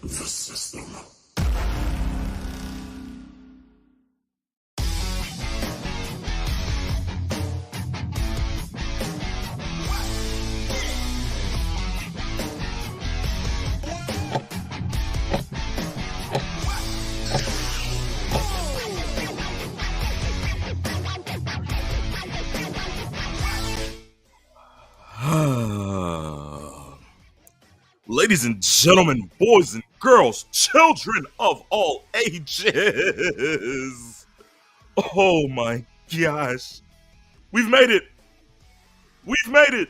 the system. Ladies and gentlemen, boys and girls, children of all ages. Oh my gosh. We've made it. We've made it.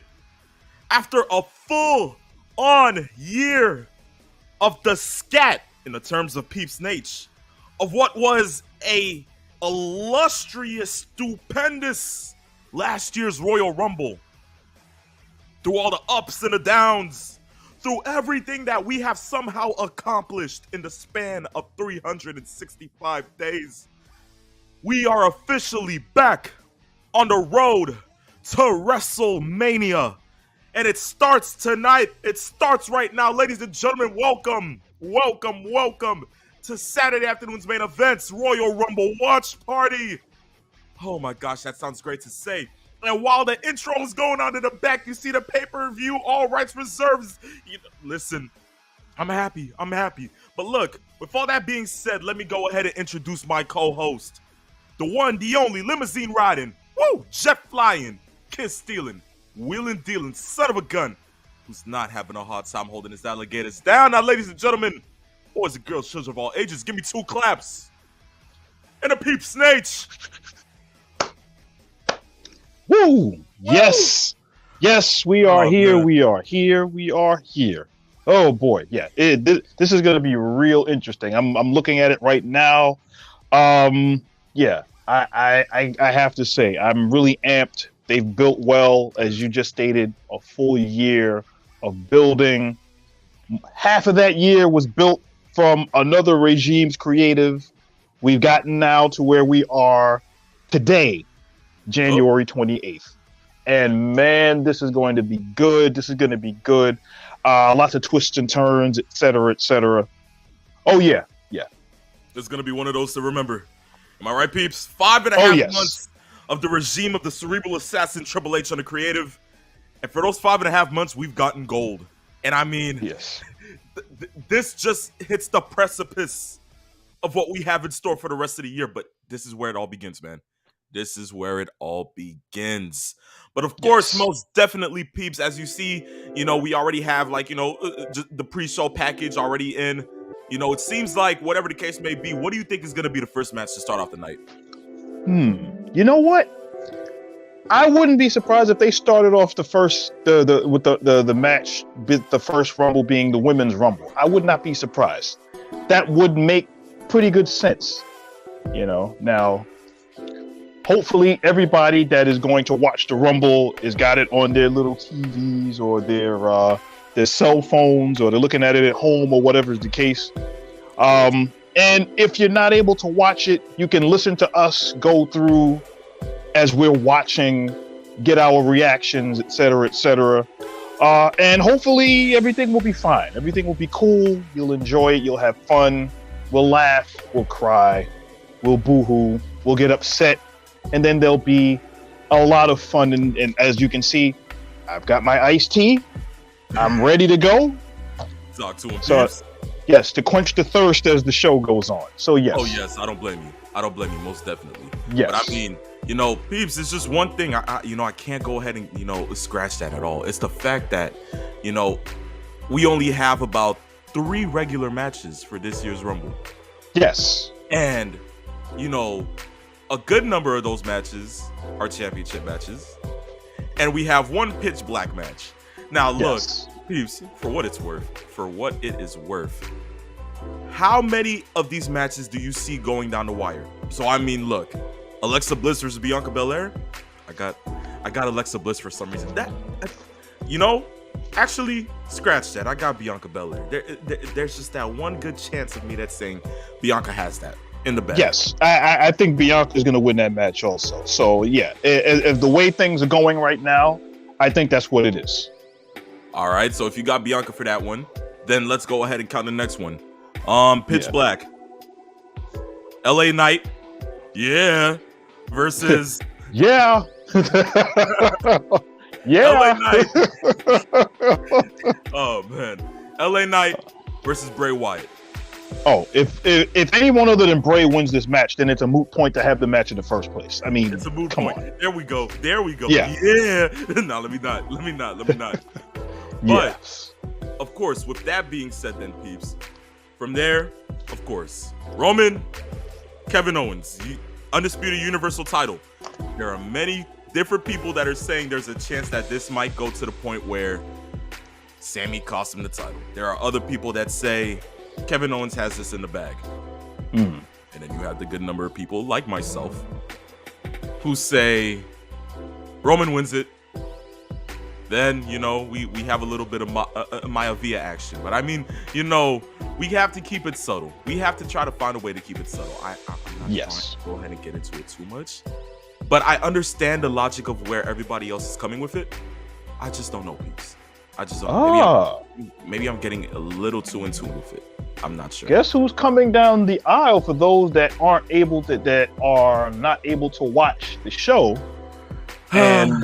After a full-on year of the scat, in the terms of Peeps Nate, of what was a illustrious, stupendous last year's Royal Rumble. Through all the ups and the downs, through everything that we have somehow accomplished in the span of 365 days, we are officially back on the road to WrestleMania. And it starts tonight. It starts right now. Ladies and gentlemen, welcome to Saturday afternoon's main events, Royal Rumble Watch Party. Oh my gosh, that sounds great to say. And while the intro is going on in the back, you see the pay-per-view, all rights reserved. Listen, I'm happy. But look, with all that being said, let me go ahead and introduce my co-host. The one, the only, limousine riding, jet flying, kiss stealing, wheeling dealing, son of a gun, who's not having a hard time holding his alligators down. Now, ladies and gentlemen, boys and girls, children of all ages, give me 2 claps. And a Peeps Nate. Woo! Yes, we are here. Man. We are here. Oh boy, yeah. This is going to be real interesting. I'm looking at it right now. Yeah. I have to say I'm really amped. They've built well, as you just stated, a full year of building. Half of that year was built from another regime's creative. We've gotten now to where we are today. January 28th. And man, this is going to be good. Lots of twists and turns, etc. Oh, yeah. This is going to be one of those to remember. Am I right, peeps? 5.5 months of the regime of the cerebral assassin Triple H on the creative. And for those 5.5 months, we've gotten gold. And I mean, yes. This just hits the precipice of what we have in store for the rest of the year. But this is where it all begins, man. This is where it all begins. But of course, most definitely, peeps, as you see, we already have the pre-show package already in. It seems like whatever the case may be, what do you think is going to be the first match to start off the night? You know what? I wouldn't be surprised if they started off the first the match, the first Rumble being the Women's Rumble. I would not be surprised. That would make pretty good sense. Now, hopefully everybody that is going to watch the Rumble has got it on their little TVs or their cell phones, or they're looking at it at home, or whatever is the case. And if you're not able to watch it, you can listen to us go through as we're watching, get our reactions, etc. And hopefully everything will be fine. Everything will be cool. You'll enjoy it. You'll have fun. We'll laugh. We'll cry. We'll boo-hoo. We'll get upset. And then there'll be a lot of fun. And as you can see, I've got my iced tea. I'm ready to go. Talk to him, so, yes, to quench the thirst as the show goes on. So, yes. Oh, yes. I don't blame you. Most definitely. Yes. But I mean, peeps, it's just one thing. I can't go ahead and, scratch that at all. It's the fact that, we only have about 3 regular matches for this year's Rumble. Yes. And, a good number of those matches are championship matches. And we have 1 pitch black match. Now, look, peeps, for what it is worth, how many of these matches do you see going down the wire? So, I mean, look, Alexa Bliss versus Bianca Belair. I got Alexa Bliss for some reason. Actually, scratch that. I got Bianca Belair. There's just that one good chance of me that's saying Bianca has that in the bag. Yes, I think Bianca is going to win that match also. So, yeah, if the way things are going right now, I think that's what it is. All right, so if you got Bianca for that one, Then let's go ahead and count the next one. Pitch Yeah. Black. LA Knight. Yeah. Versus Yeah. Yeah. LA Knight. Oh man. LA Knight versus Bray Wyatt. Oh, if anyone other than Bray wins this match, then it's a moot point to have the match in the first place. I mean, It's a moot come point. on. There we go. Yeah. No, let me not. But Yes. of course, with that being said, then peeps, from there, of course, Roman, Kevin Owens, undisputed Universal title. There are many different people that are saying there's a chance that this might go to the point where Sammy costs him the title. There are other people that say Kevin Owens has this in the bag. Mm. And then you have the good number of people like myself who say Roman wins it. Then, we have a little bit of Maya Via action. But I mean, we have to keep it subtle. We have to try to find a way to keep it subtle. I'm not trying to go ahead and get into it too much. But I understand the logic of where everybody else is coming with it. I just don't know, peeps. I just don't. Maybe I'm getting a little too in tune with it. I'm not sure. Guess who's coming down the aisle for those that aren't able to, that are not able to watch the show, and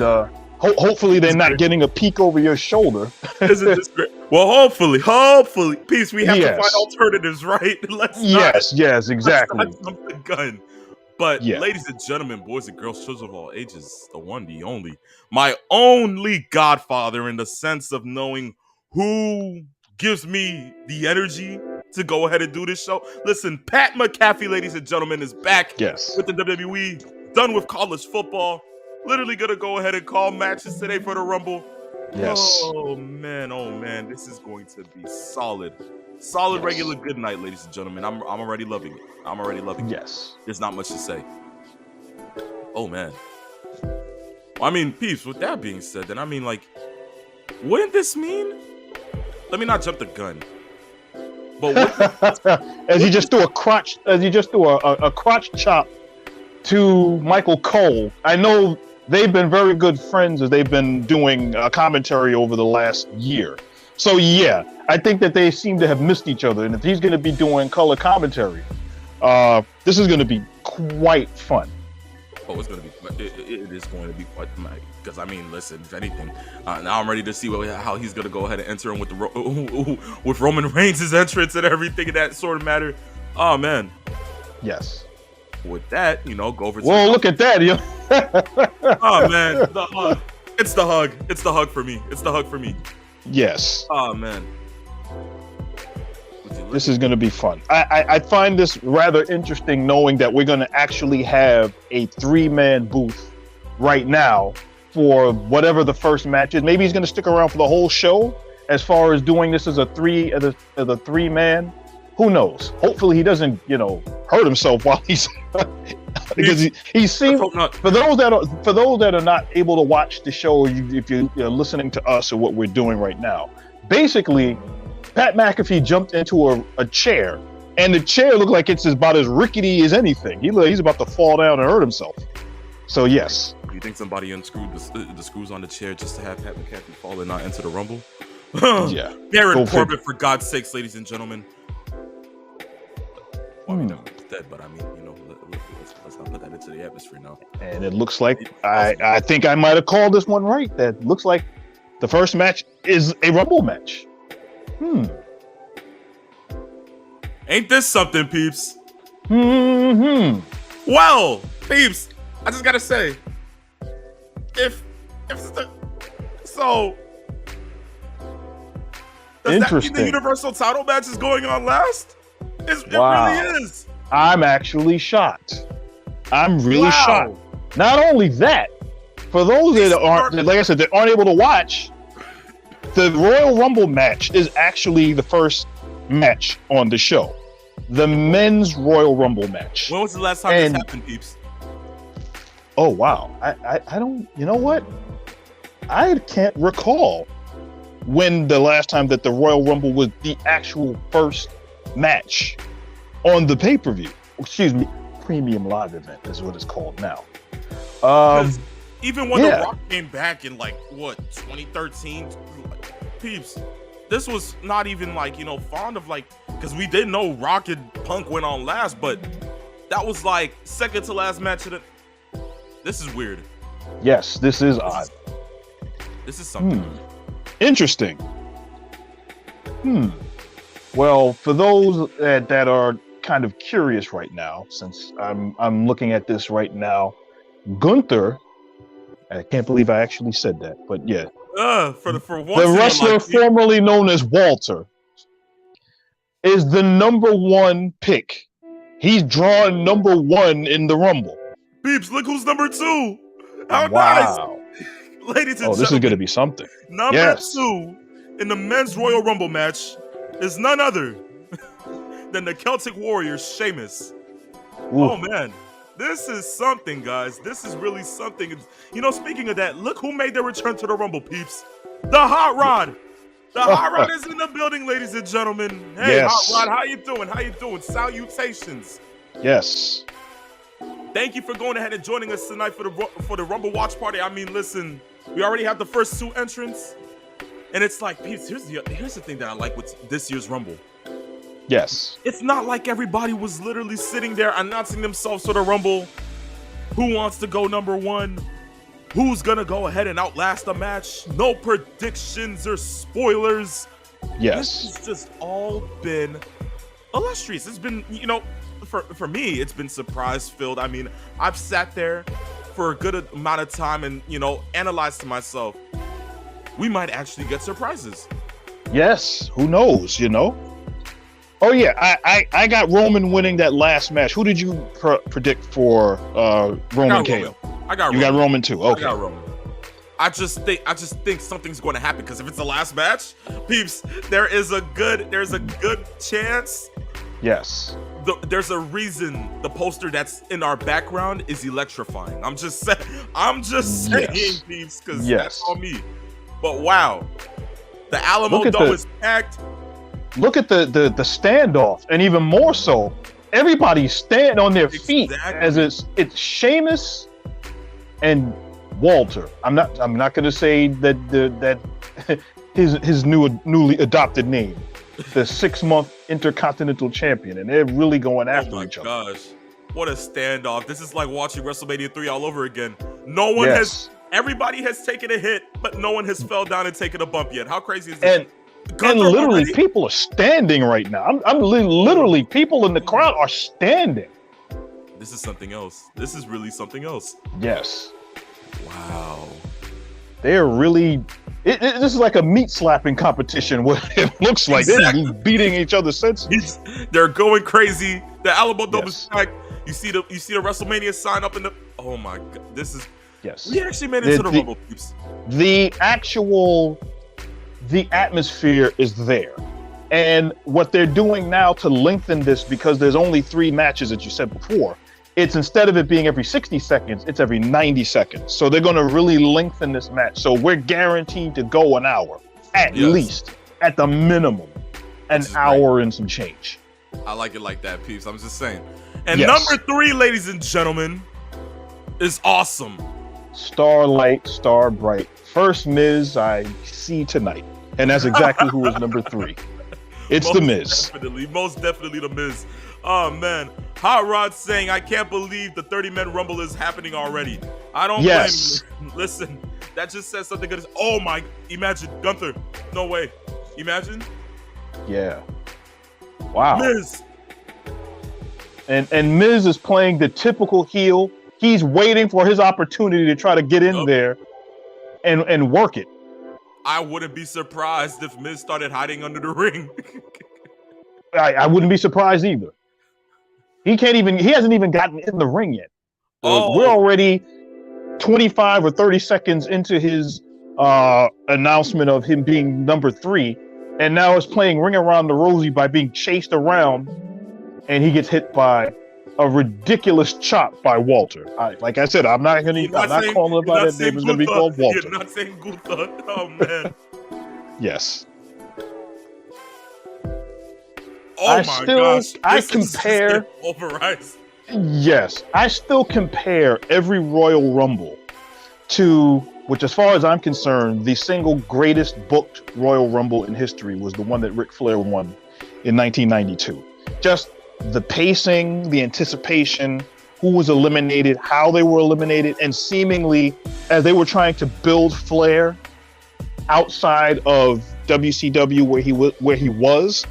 hopefully they're not getting a peek over your shoulder. Isn't this great? Well, hopefully, peace. We have to find alternatives, right? Yes, exactly. Let's not jump the gun. But Yeah. ladies and gentlemen, boys and girls, children of all ages, the one, the only, my only godfather in the sense of knowing who gives me the energy to go ahead and do this show. Listen, Pat McAfee, ladies and gentlemen, is back Yes. with the WWE, done with college football, literally gonna go ahead and call matches today for the Rumble. Yes. Oh man, this is going to be solid. Solid, regular good night, ladies and gentlemen. I'm already loving it. Yes. There's not much to say. Oh man. Well, I mean, peeps, with that being said, then I mean, like, wouldn't this mean? Let me not jump the gun. But what as you just do a crotch chop to Michael Cole. I know they've been very good friends as they've been doing commentary over the last year. So yeah, I think that they seem to have missed each other. And if he's going to be doing color commentary, this is going to be quite fun. Oh, it's going to be. It is going to be quite fun. Because I mean, listen, if anything, now I'm ready to see how he's going to go ahead and enter in with with Roman Reigns' entrance and everything of that sort of matter. Oh man. Yes. With that, go over to. Well, look at that. Oh man, the hug. It's the hug. It's the hug for me. Yes. Oh man. This is going to be fun. I find this rather interesting, knowing that we're going to actually have a 3-man booth right now for whatever the first match is. Maybe he's going to stick around for the whole show as far as doing this as a 3-man. Who knows? Hopefully he doesn't, hurt himself while he's because he seems for those that are not able to watch the show, if you're listening to us or what we're doing right now, basically Pat McAfee jumped into a chair, and the chair looked like it's about as rickety as anything. He's about to fall down and hurt himself. So yes. You think somebody unscrewed the screws on the chair just to have Pat McAfee fall and not enter the Rumble? Yeah. Baron Corbin, for God's sakes, ladies and gentlemen. Well, I mean, he's dead, but I mean, let's not put that into the atmosphere now. And it looks like I think I might have called this one right. That looks like the first match is a Rumble match. Ain't this something, peeps? Mm-hmm. Well, peeps, I just gotta say, does that mean the Universal title match is going on last? It really is. I'm actually shocked. I'm really shocked. Not only that, for those that aren't, like I said, that aren't able to watch, the Royal Rumble match is actually the first match on the show. The men's Royal Rumble match. When was the last time this happened, peeps? Oh, wow. I don't, you know what? I can't recall when the last time that the Royal Rumble was the actual first match on the pay-per-view. Excuse me, premium live event is what it's called now. Even when The Rock came back in 2013, peeps, this was not even like, fond of like, because we didn't know Rock and Punk went on last, but that was like second to last match of the. This is weird. Yes, this is odd. This is something. Interesting. Well, for those that are kind of curious right now, since I'm looking at this right now, Gunther, I can't believe I actually said that, but yeah. For once the wrestler formerly known as Walter is the number 1 pick. He's drawing number 1 in the Rumble. Beeps, look who's number 2. How wow. Nice. Ladies and gentlemen. This is going to be something. Number 2 in the men's Royal Rumble match is none other than the Celtic Warrior, Sheamus. Oh, man. This is something, guys. This is really something. Speaking of that, look who made their return to the Rumble, peeps. The Hot Rod. The Hot Rod is in the building, ladies and gentlemen. Hey, yes. Hot Rod, how you doing? How you doing? Salutations. Yes. Thank you for going ahead and joining us tonight for the Rumble watch party. I mean, listen, we already have the first 2 entrants, and it's like, peeps, here's the thing that I like with this year's Rumble. Yes. It's not like everybody was literally sitting there announcing themselves for the Rumble. Who wants to go number 1? Who's gonna go ahead and outlast the match? No predictions or spoilers. Yes. This has just all been illustrious. It's been, for me, it's been surprise filled. I mean, I've sat there for a good amount of time and, analyzed to myself, we might actually get surprises. Yes. Who knows, Oh yeah, I got Roman winning that last match. Who did you predict for Roman KO? I got Roman. You got Roman too. Okay. I got Roman. I just think something's going to happen because if it's the last match, peeps, there's a good chance. Yes. There's a reason the poster that's in our background is electrifying. I'm just saying, peeps, because that's on me. But wow, the Alamo Dome is packed. Look at the standoff, and even more so, everybody's standing on their feet as it's Sheamus and Walter. I'm not going to say that his newly adopted name, the 6-month Intercontinental Champion, and they're really going after each other. Oh my gosh, what a standoff! This is like watching WrestleMania 3 all over again. No one has. Everybody has taken a hit, but no one has fell down and taken a bump yet. How crazy is this? And literally, people are standing right now. I'm literally, people in the crowd are standing. This is something else. This is really something else. Yes. Wow. They're really. This is like a meat slapping competition. What it looks like. Exactly. They're beating each other's senses. They're going crazy. The Alamo Dome is packed. You see the WrestleMania sign up in the. Oh my God! This is. Yes. We actually made it to the Rumble, peeps. The atmosphere is there. And what they're doing now to lengthen this, because there's only 3 matches, as you said before, it's instead of it being every 60 seconds, it's every 90 seconds. So they're going to really lengthen this match. So we're guaranteed to go an hour, at least, at the minimum, an hour and some change. I like it like that, peeps. I'm just saying. And number 3, ladies and gentlemen, is awesome. Starlight, Star Bright. First Miz I see tonight. And that's exactly who is number 3. It's The Miz. Most definitely The Miz. Oh, man. Hot Rod saying, I can't believe the 30-man Rumble is happening already. I don't blame you. Listen, that just says something good. Oh, my. Imagine. Gunther. No way. Imagine. Yeah. Wow. Miz. And Miz is playing the typical heel. He's waiting for his opportunity to try to get in there and work it. I wouldn't be surprised if Miz started hiding under the ring. I wouldn't be surprised either. He hasn't even gotten in the ring yet. We're already 25 or 30 seconds into his announcement of him being number 3. And now it's playing Ring Around the Rosie by being chased around. And he gets hit by a ridiculous chop by Walter. Like I said, I'm not calling it by that name. It's going to be called Walter. You're not saying Gunther. Oh, man. Yes. Oh, my gosh. I compare. Yes. I still compare every Royal Rumble to which as far as I'm concerned, the single greatest booked Royal Rumble in history was the one that Ric Flair won in 1992. Just the pacing, the anticipation, who was eliminated, how they were eliminated, and seemingly as they were trying to build Flair outside of WCW where he was,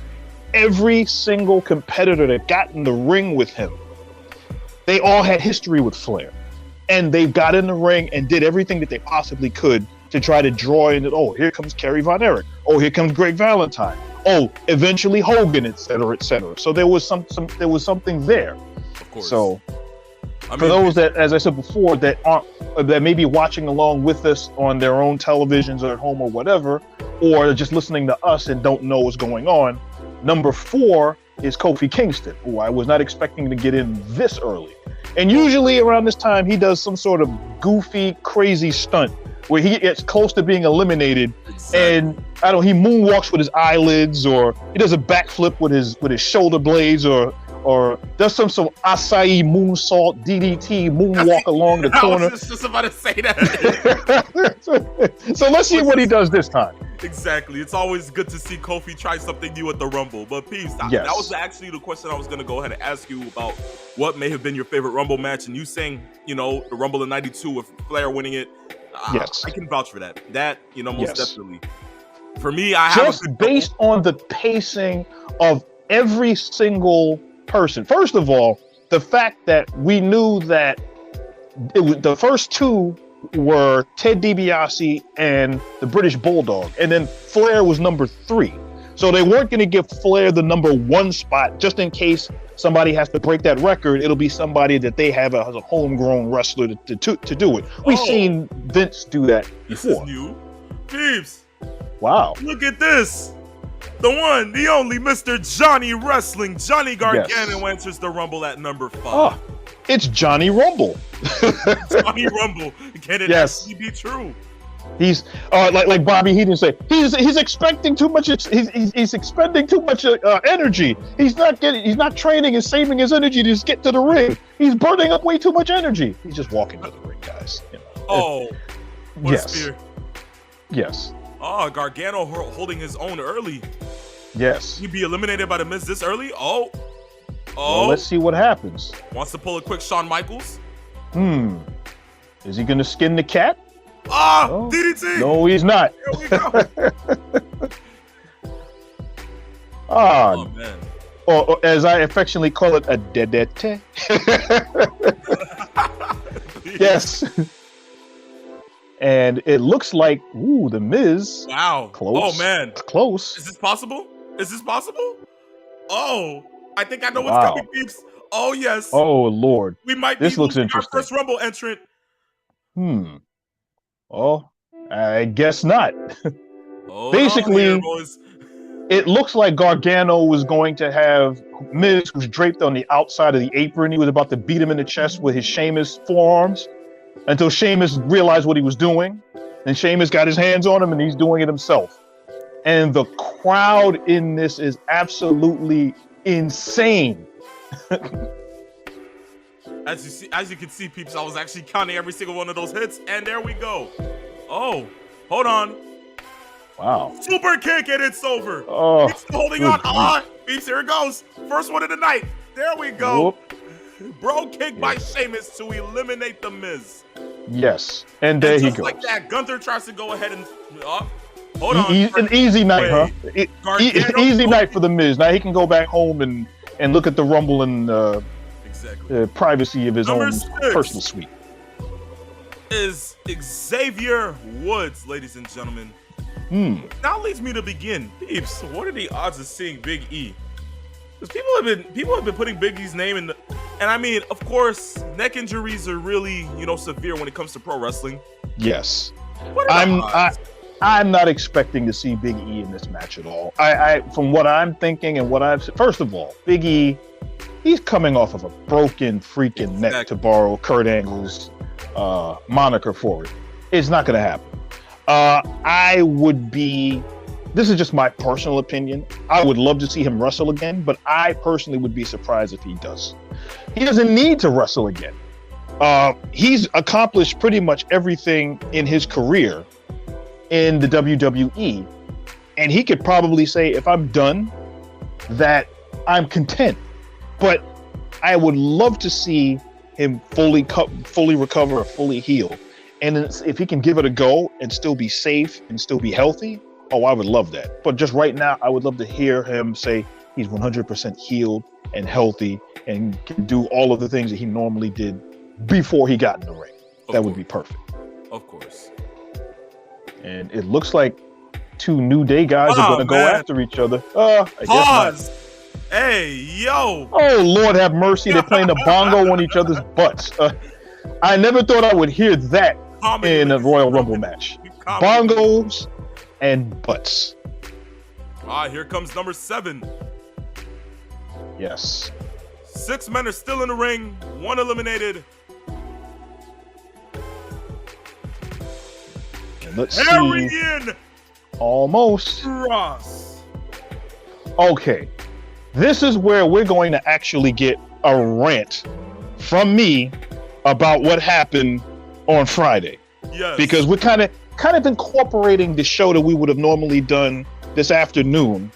every single competitor that got in the ring with him, they all had history with Flair. And they got in the ring and did everything that they possibly could to try to draw in it. Oh, here comes Kerry Von Erich. Oh, here comes Greg Valentine. Oh, eventually Hogan, et cetera, et cetera. So there was something there. Of course. So for those that, as I said before, that may be watching along with us on their own televisions or at home or whatever, or just listening to us and don't know what's going on, number 4 is Kofi Kingston, who I was not expecting to get in this early. And usually around this time, he does some sort of goofy, crazy stunt where he gets close to being eliminated. Exactly. And he moonwalks with his eyelids, or he does a backflip with his shoulder blades, or does some acai moonsault DDT moonwalk along the corner. I was just about to say that. So let's see what he does this time. Exactly. It's always good to see Kofi try something new at the Rumble. But peeps, yes. That was actually the question I was going to go ahead and ask you about what may have been your favorite Rumble match. And you saying, the Rumble in '92 with Flair winning it. Yes. I can vouch for that. That, most yes. definitely. For me, I just have based on the pacing of every single person. First of all, the fact that we knew that the first 2 were Ted DiBiase and the British Bulldog, and then Flair was number 3. So they weren't going to give Flair the number 1 spot just in case somebody has to break that record. It'll be somebody that they have as a homegrown wrestler to do it. We've seen Vince do that before. This is new. Peeps. Wow. Look at this. The one, the only Mr. Johnny Wrestling, Johnny Gargano enters the Rumble at number 5. Oh, it's Johnny Rumble. Johnny Rumble. Can it actually be true? He's like Bobby Heenan say. He's expecting too much. He's expending too much energy. He's not training and saving his energy to just get to the ring. He's burning up way too much energy. He's just walking to the ring, guys. Oh, what yes. a spear. Yes. Oh, Gargano holding his own early. Yes. He'd be eliminated by the Miz this early? Oh. Well, let's see what happens. Wants to pull a quick Shawn Michaels? Is he going to skin the cat? No. DDT! No, he's not. Here we go. Oh, man. Or as I affectionately call it, a dedete. Yes. And it looks like, the Miz. Wow. Close. Oh, man. Close. Is this possible? Oh, I think I know what's coming, peeps. Oh, yes. Oh, Lord. We might this be looks interesting. Our first Rumble entrant. Oh, I guess not. Basically, it looks like Gargano was going to have Miz, who's draped on the outside of the apron. He was about to beat him in the chest with his Sheamus forearms until Sheamus realized what he was doing. And Sheamus got his hands on him and he's doing it himself. And the crowd in this is absolutely insane. As you can see, peeps, I was actually counting every single one of those hits, and there we go. Oh, hold on. Wow. Super kick, and it's over. Oh, he's still holding on. Peeps, here it goes. First one of the night. There we go. Whoop. Bro kick by Sheamus to eliminate the Miz. Yes, and there he goes. Like that, Gunther tries to go ahead and hold on. An easy night, huh? Easy night for the Miz. Now he can go back home and look at the Rumble and privacy of his own personal suite. Is Xavier Woods, ladies and gentlemen. Now leads me to begin. Peeps, what are the odds of seeing Big E? Because people have been putting Big E's name in the, and I mean, of course, neck injuries are really, severe when it comes to pro wrestling. Yes. I'm not expecting to see Big E in this match at all. I from what I'm thinking and what I've said, first of all, Big E, he's coming off of a broken freaking neck, to borrow Kurt Angle's moniker for it. It's not going to happen. This is just my personal opinion. I would love to see him wrestle again, but I personally would be surprised if he does. He doesn't need to wrestle again. He's accomplished pretty much everything in his career in the WWE, and he could probably say, if I'm done, that I'm content. But I would love to see him fully recover or fully heal. And if he can give it a go and still be safe and still be healthy, oh, I would love that. But just right now, I would love to hear him say he's 100% healed and healthy and can do all of the things that he normally did before he got in the ring. That would be perfect. Of course. And it looks like two New Day guys are going to go after each other. I Pause. Hey, yo. Oh, Lord have mercy. They're playing the bongo on each other's butts. I never thought I would hear that in a Royal Rumble match. Bongos and butts. Here comes number 7. Yes. 6 men are still in the ring. 1 eliminated. And let's see. Almost. Cross. Okay. This is where we're going to actually get a rant from me about what happened on Friday. Yes. Because we're kind of incorporating the show that we would have normally done this afternoon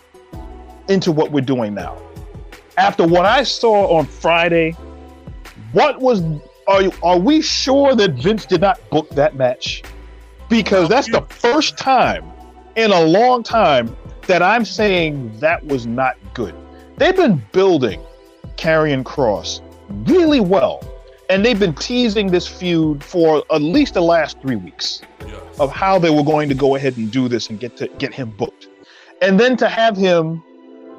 into what we're doing now. After what I saw on Friday, are we sure that Vince did not book that match? Because that's the first time in a long time that I'm saying that was not good. They've been building Karrion Kross really well, and they've been teasing this feud for at least the last 3 weeks of how they were going to go ahead and do this and get him booked. And then to have him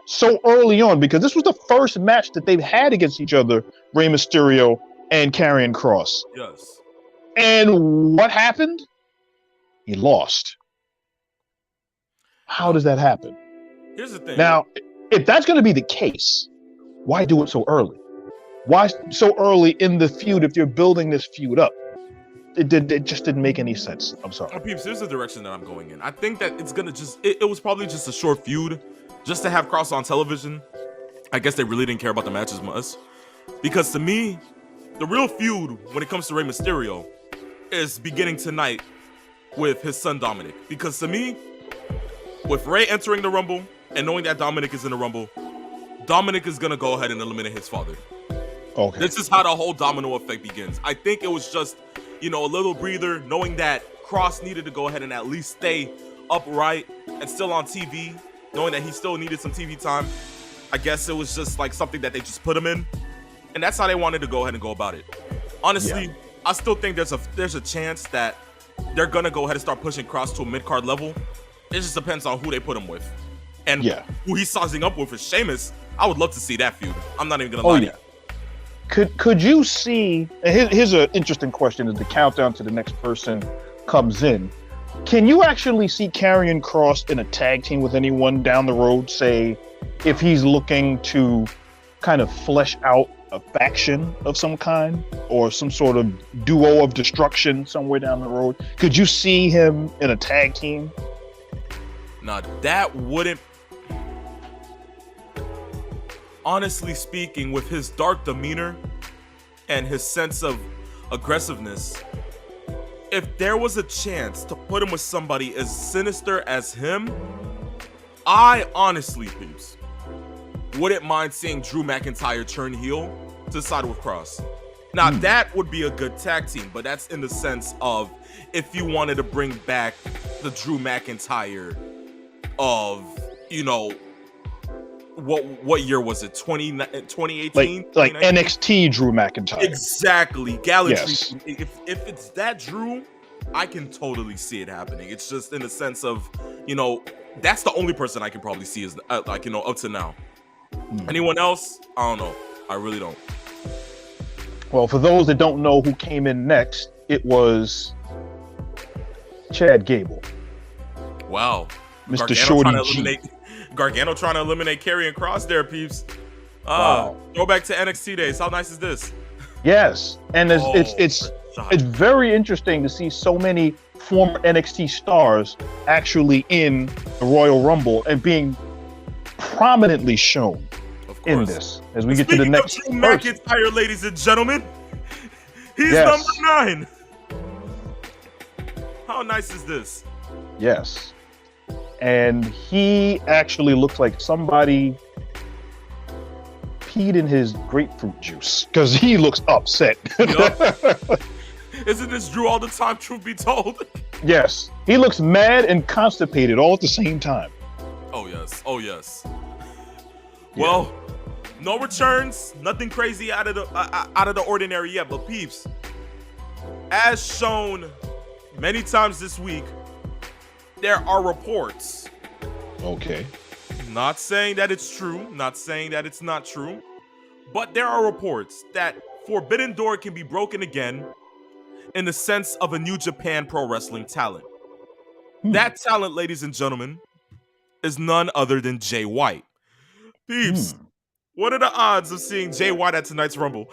so early on, because this was the first match that they've had against each other, Rey Mysterio and Karrion Kross. Yes. And what happened? He lost. How does that happen? Here's the thing. Now, if that's going to be the case, why do it so early? Why so early in the feud if you're building this feud up? It just didn't make any sense. I'm sorry. Peeps, here's the direction that I'm going in. I think that it's going to it was probably just a short feud just to have Kross on television. I guess they really didn't care about the match as much. Because to me, the real feud when it comes to Rey Mysterio is beginning tonight with his son Dominic. Because to me, with Rey entering the Rumble and knowing that Dominic is in the Rumble, Dominic is going to go ahead and eliminate his father. Okay. This is how the whole domino effect begins. I think it was just, a little breather, knowing that Kross needed to go ahead and at least stay upright and still on TV, knowing that he still needed some TV time. I guess it was just like something that they just put him in, and that's how they wanted to go ahead and go about it. Honestly, I still think there's a chance that they're gonna go ahead and start pushing Kross to a mid-card level. It just depends on who they put him with, and who he's sizing up with Sheamus. I would love to see that feud. I'm not even gonna lie to you. Could you see? Here's an interesting question: as the countdown to the next person comes in, can you actually see Karrion Kross in a tag team with anyone down the road? Say, if he's looking to kind of flesh out a faction of some kind or some sort of duo of destruction somewhere down the road, could you see him in a tag team? Now that wouldn't. Honestly speaking, with his dark demeanor and his sense of aggressiveness, if there was a chance to put him with somebody as sinister as him, I honestly, peeps, wouldn't mind seeing Drew McIntyre turn heel to side with Kross. Now, that would be a good tag team, but that's in the sense of if you wanted to bring back the Drew McIntyre of, what year was it? 2018? Like NXT Drew McIntyre. Exactly. Gallantry. Yes. If it's that Drew, I can totally see it happening. It's just in the sense of, that's the only person I can probably see is up to now. Anyone else? I don't know. I really don't. Well, for those that don't know who came in next, it was Chad Gable. Wow. Mr. Shorty G. Gargano trying to eliminate Karrion Kross there, peeps. Wow. Go back to NXT days. How nice is this? Yes, and it's very interesting to see so many former NXT stars actually in the Royal Rumble and being prominently shown in this. As we get to the next Drew McIntyre, ladies and gentlemen, He's Yes. number 9. How nice is this? Yes. And he actually looks like somebody peed in his grapefruit juice because he looks upset. Yup. Isn't this Drew all the time, truth be told? Yes. He looks mad and constipated all at the same time. Oh, yes. Oh, yes. Well, no returns, nothing crazy out of the ordinary yet, but peeps, as shown many times this week, there are reports. Okay. Not saying that it's true, not saying that it's not true, but there are reports that Forbidden Door can be broken again in the sense of a New Japan Pro Wrestling talent. That talent, ladies and gentlemen, is none other than Jay White. Peeps, what are the odds of seeing Jay White at tonight's Rumble?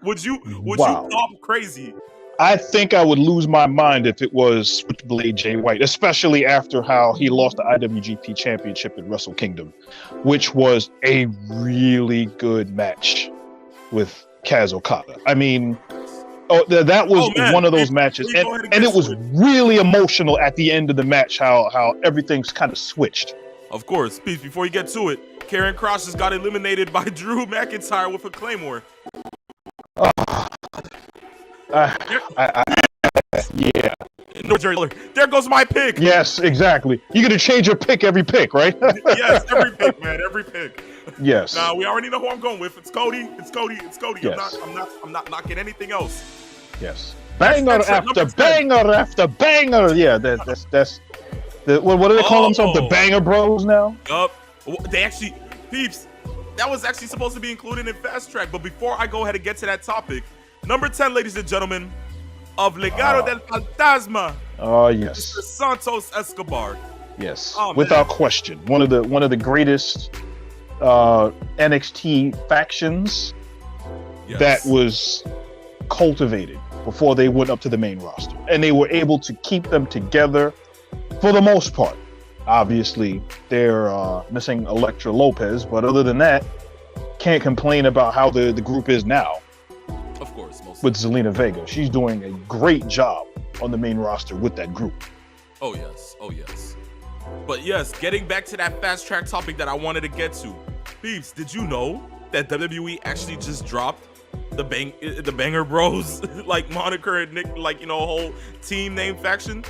Would you pop crazy? I think I would lose my mind if it was Switchblade Jay White, especially after how he lost the IWGP Championship at Wrestle Kingdom, which was a really good match with Kaz Okada. I mean, that was one of those matches, and it was really emotional at the end of the match. How everything's kind of switched. Of course, Pete. Before you get to it, Karen Cross just got eliminated by Drew McIntyre with a Claymore. Yeah. No, Jerry. There goes my pick. Yes, exactly. You're gonna change your pick every pick, right? Yes, every pick, man. Every pick. Yes. Now we already know who I'm going with. It's Cody. It's Cody. It's Cody. Yes. I'm not knocking anything else. Yes. Banger after banger after banger. Yeah, that's what do they call themselves? The Banger Bros now? Yup. They actually, peeps, that was actually supposed to be included in Fast Track. But before I go ahead and get to that topic, number 10, ladies and gentlemen, of Legado del Fantasma. Oh yes. Mr. Santos Escobar. Yes. Oh, without question, one of the greatest NXT factions that was cultivated before they went up to the main roster, and they were able to keep them together for the most part. Obviously, they're missing Elektra Lopez, but other than that, can't complain about how the group is now. Of course, with Zelina Vega, she's doing a great job on the main roster with that group. Oh yes, oh yes. But yes, getting back to that Fast Track topic that I wanted to get to, Beefs, did you know that WWE actually just dropped the Banger Bros like moniker and whole team name faction?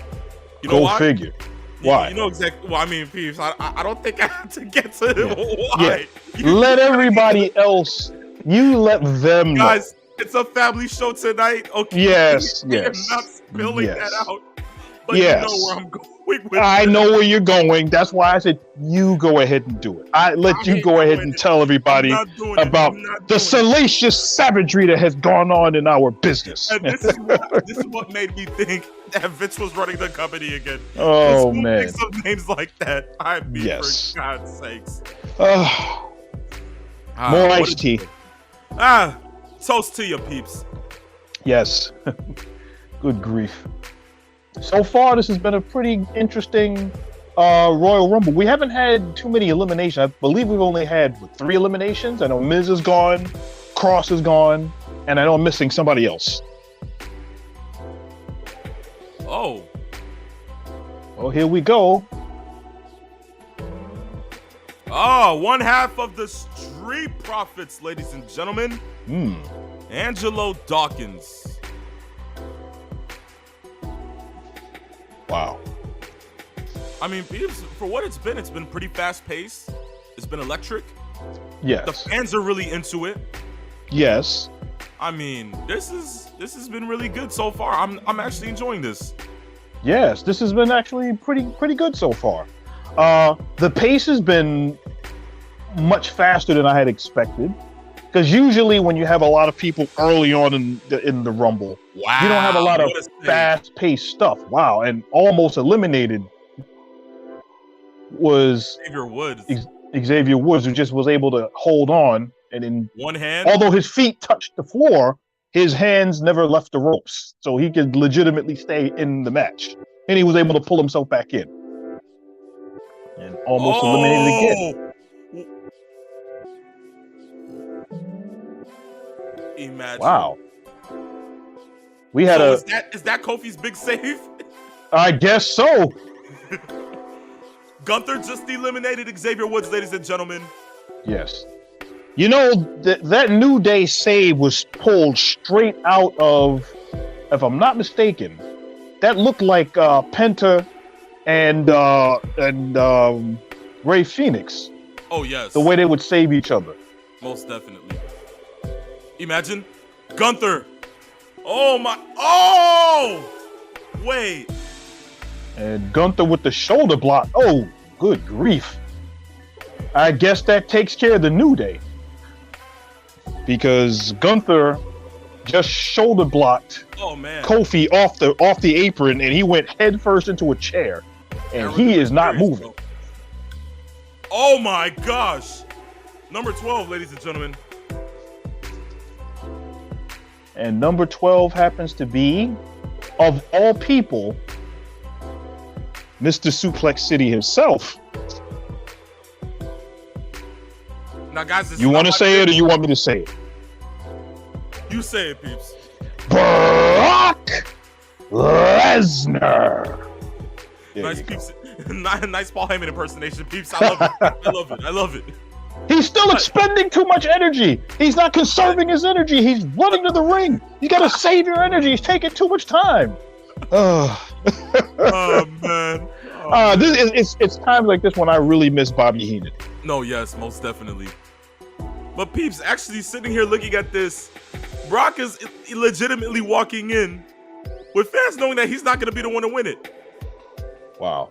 You know why? Go figure. Why? You know exactly. Well, I mean, Peeps, I don't think I have to get to why. Yeah. Let everybody else. You let them know. Guys, it's a family show tonight. Okay. Yes. I'm not spilling that out. But you know where I'm going with I know where you're going. That's why I said you go ahead and do it. I let you go ahead and tell everybody about the salacious savagery that has gone on in our business. And this is what made me think that Vince was running the company again. Oh man, thinks of names like that. I mean, for God's sakes. More iced tea. Toast to you, peeps. Yes. Good grief. So far, this has been a pretty interesting Royal Rumble. We haven't had too many eliminations. I believe we've only had 3 eliminations. I know Miz is gone, Cross is gone, and I know I'm missing somebody else. Oh. Well, here we go. One half of the Street Profits, ladies and gentlemen. Angelo Dawkins. Wow. I mean, for what it's been pretty fast paced. It's been electric. Yes. The fans are really into it. Yes. I mean, this has been really good so far. I'm actually enjoying this. Yes, this has been actually pretty good so far. The pace has been much faster than I had expected. Because usually when you have a lot of people early on in the Rumble, you don't have a lot of fast-paced stuff. Wow, and almost eliminated was Xavier Woods, who just was able to hold on, and in one hand, although his feet touched the floor, his hands never left the ropes, so he could legitimately stay in the match, and he was able to pull himself back in, and almost eliminated again. Imagine. Wow. We had So is that Kofi's big save? I guess so. Gunther just eliminated Xavier Woods, ladies and gentlemen. Yes. You know, that New Day save was pulled straight out of, if I'm not mistaken, that looked like Penta and Rey Fenix. Oh, yes. The way they would save each other. Most definitely. Imagine Gunther. Oh, my. Oh! Wait. And Gunther with the shoulder block. Oh, good grief. I guess that takes care of the New Day. Because Gunther just shoulder blocked Kofi off the apron, and he went headfirst into a chair. And he is not moving. Oh my gosh. Number 12, ladies and gentlemen. And number 12 happens to be, of all people, Mr. Suplex City himself. Now, guys, you want to say it or you want me to say it? You say it, peeps. Brock Lesnar. Nice peeps. Nice Paul Heyman impersonation, peeps. I love it. I love it. I love it. He's still expending too much energy. He's not conserving his energy. He's running to the ring. You got to save your energy. He's taking too much time. Oh man. It's times like this when I really miss Bobby Heenan. No, yes, most definitely. But peeps, actually sitting here looking at this, Brock is legitimately walking in with fans knowing that he's not going to be the one to win it. Wow.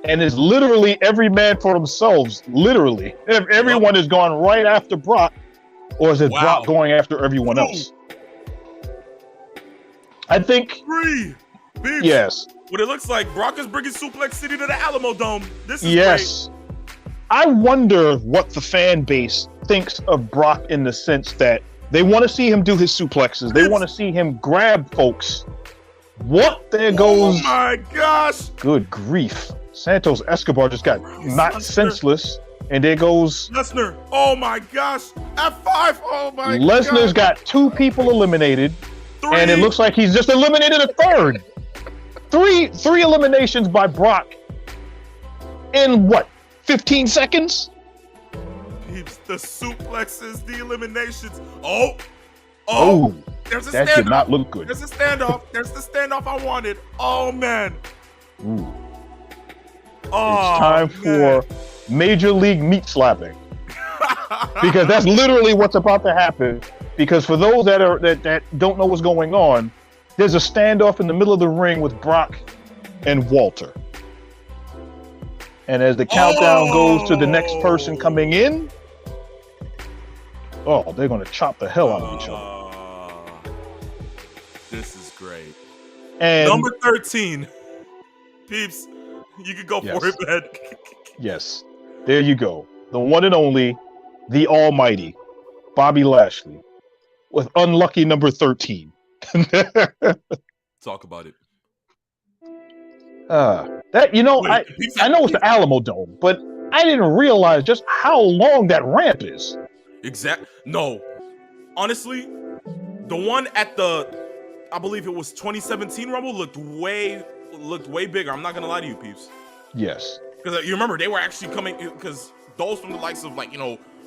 And it's literally every man for themselves. Literally. Everyone is gone right after Brock, or is it Brock going after everyone else? I think. Peeps, yes. What it looks like, Brock is bringing Suplex City to the Alamo Dome. This is great. I wonder what the fan base thinks of Brock in the sense that they want to see him do his suplexes. They want to see him grab folks. What? There goes. Oh my gosh. Good grief. Santos Escobar just got knocked senseless. And there goes Lesnar. Oh my gosh. F5. Oh my god. Lesnar's got 2 people eliminated. 3. And it looks like he's just eliminated a third. Three eliminations by Brock in what? 15 seconds? Peeps, the suplexes, the eliminations. Oh, there's a that standoff. did not look good. There's a standoff. There's the standoff I wanted. Oh man. Ooh. Oh, it's time for Major League meat slapping. Because that's literally what's about to happen. Because for those that don't know what's going on, there's a standoff in the middle of the ring with Brock and Walter. And as the countdown goes to the next person coming in, they're going to chop the hell out of each other. This is great. And number 13. Peeps, you can go for it, man. Yes. There you go. The one and only, the almighty, Bobby Lashley, with unlucky number 13. Talk about it. I know it's the Alamo Dome, but I didn't realize just how long that ramp is. No, honestly, the one at I believe it was 2017 Rumble looked way bigger. I'm not gonna lie to you, peeps. Yes, because you remember they were actually coming, because those from the likes of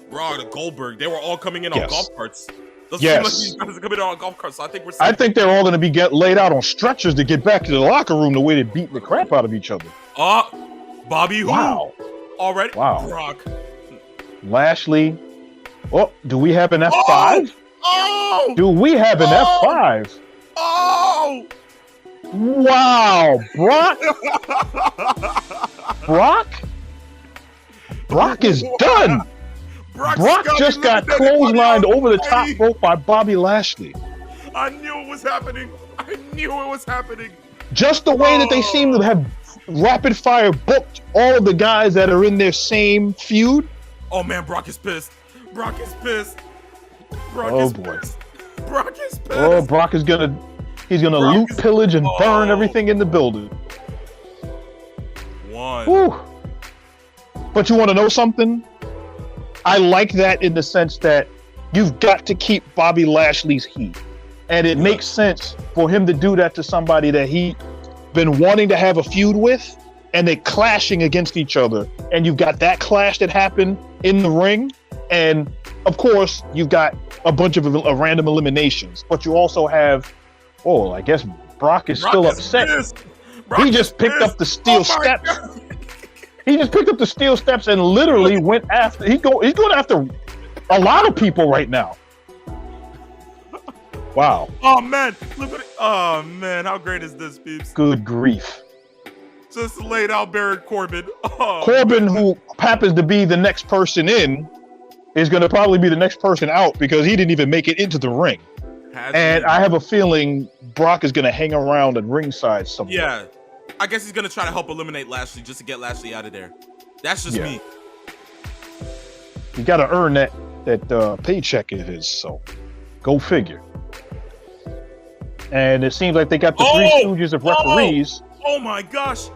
Raw to Goldberg, they were all coming in on golf carts. These guys are coming in on golf carts. So I think they're all going to be laid out on stretchers to get back to the locker room the way they're beating the crap out of each other. Bobby who? Wow. Already? Wow. Brock. Lashley. Oh, do we have an F5? Oh! Do we have an F5? Oh! Wow. Brock is done. Brock just got clotheslined over the top rope by Bobby Lashley. I knew it was happening. Just the way that they seem to have rapid fire booked all of the guys that are in their same feud. Oh man, Brock is pissed. Brock is pissed. Oh, Brock is gonna loot, pillage, and burn everything in the building. Whew. But you want to know something? I like that in the sense that you've got to keep Bobby Lashley's heat. And it makes sense for him to do that to somebody that he been wanting to have a feud with, and they clashing against each other. And you've got that clash that happened in the ring. And of course, you've got a bunch of random eliminations, but you also have, I guess Brock is still upset. He just picked up the steel steps. He just picked up the steel steps and literally went after, he's going after a lot of people right now. Wow. Oh man, look at it. Oh man, how great is this, peeps? Good grief. Just laid out Baron Corbin. Oh, Corbin, who happens to be the next person in, is going to probably be the next person out because he didn't even make it into the ring. And I have a feeling Brock is going to hang around at ringside somewhere. Yeah. I guess he's going to try to help eliminate Lashley just to get Lashley out of there. That's just me. You got to earn that paycheck of his, so go figure. And it seems like they got the Three Stooges of referees. Oh my gosh.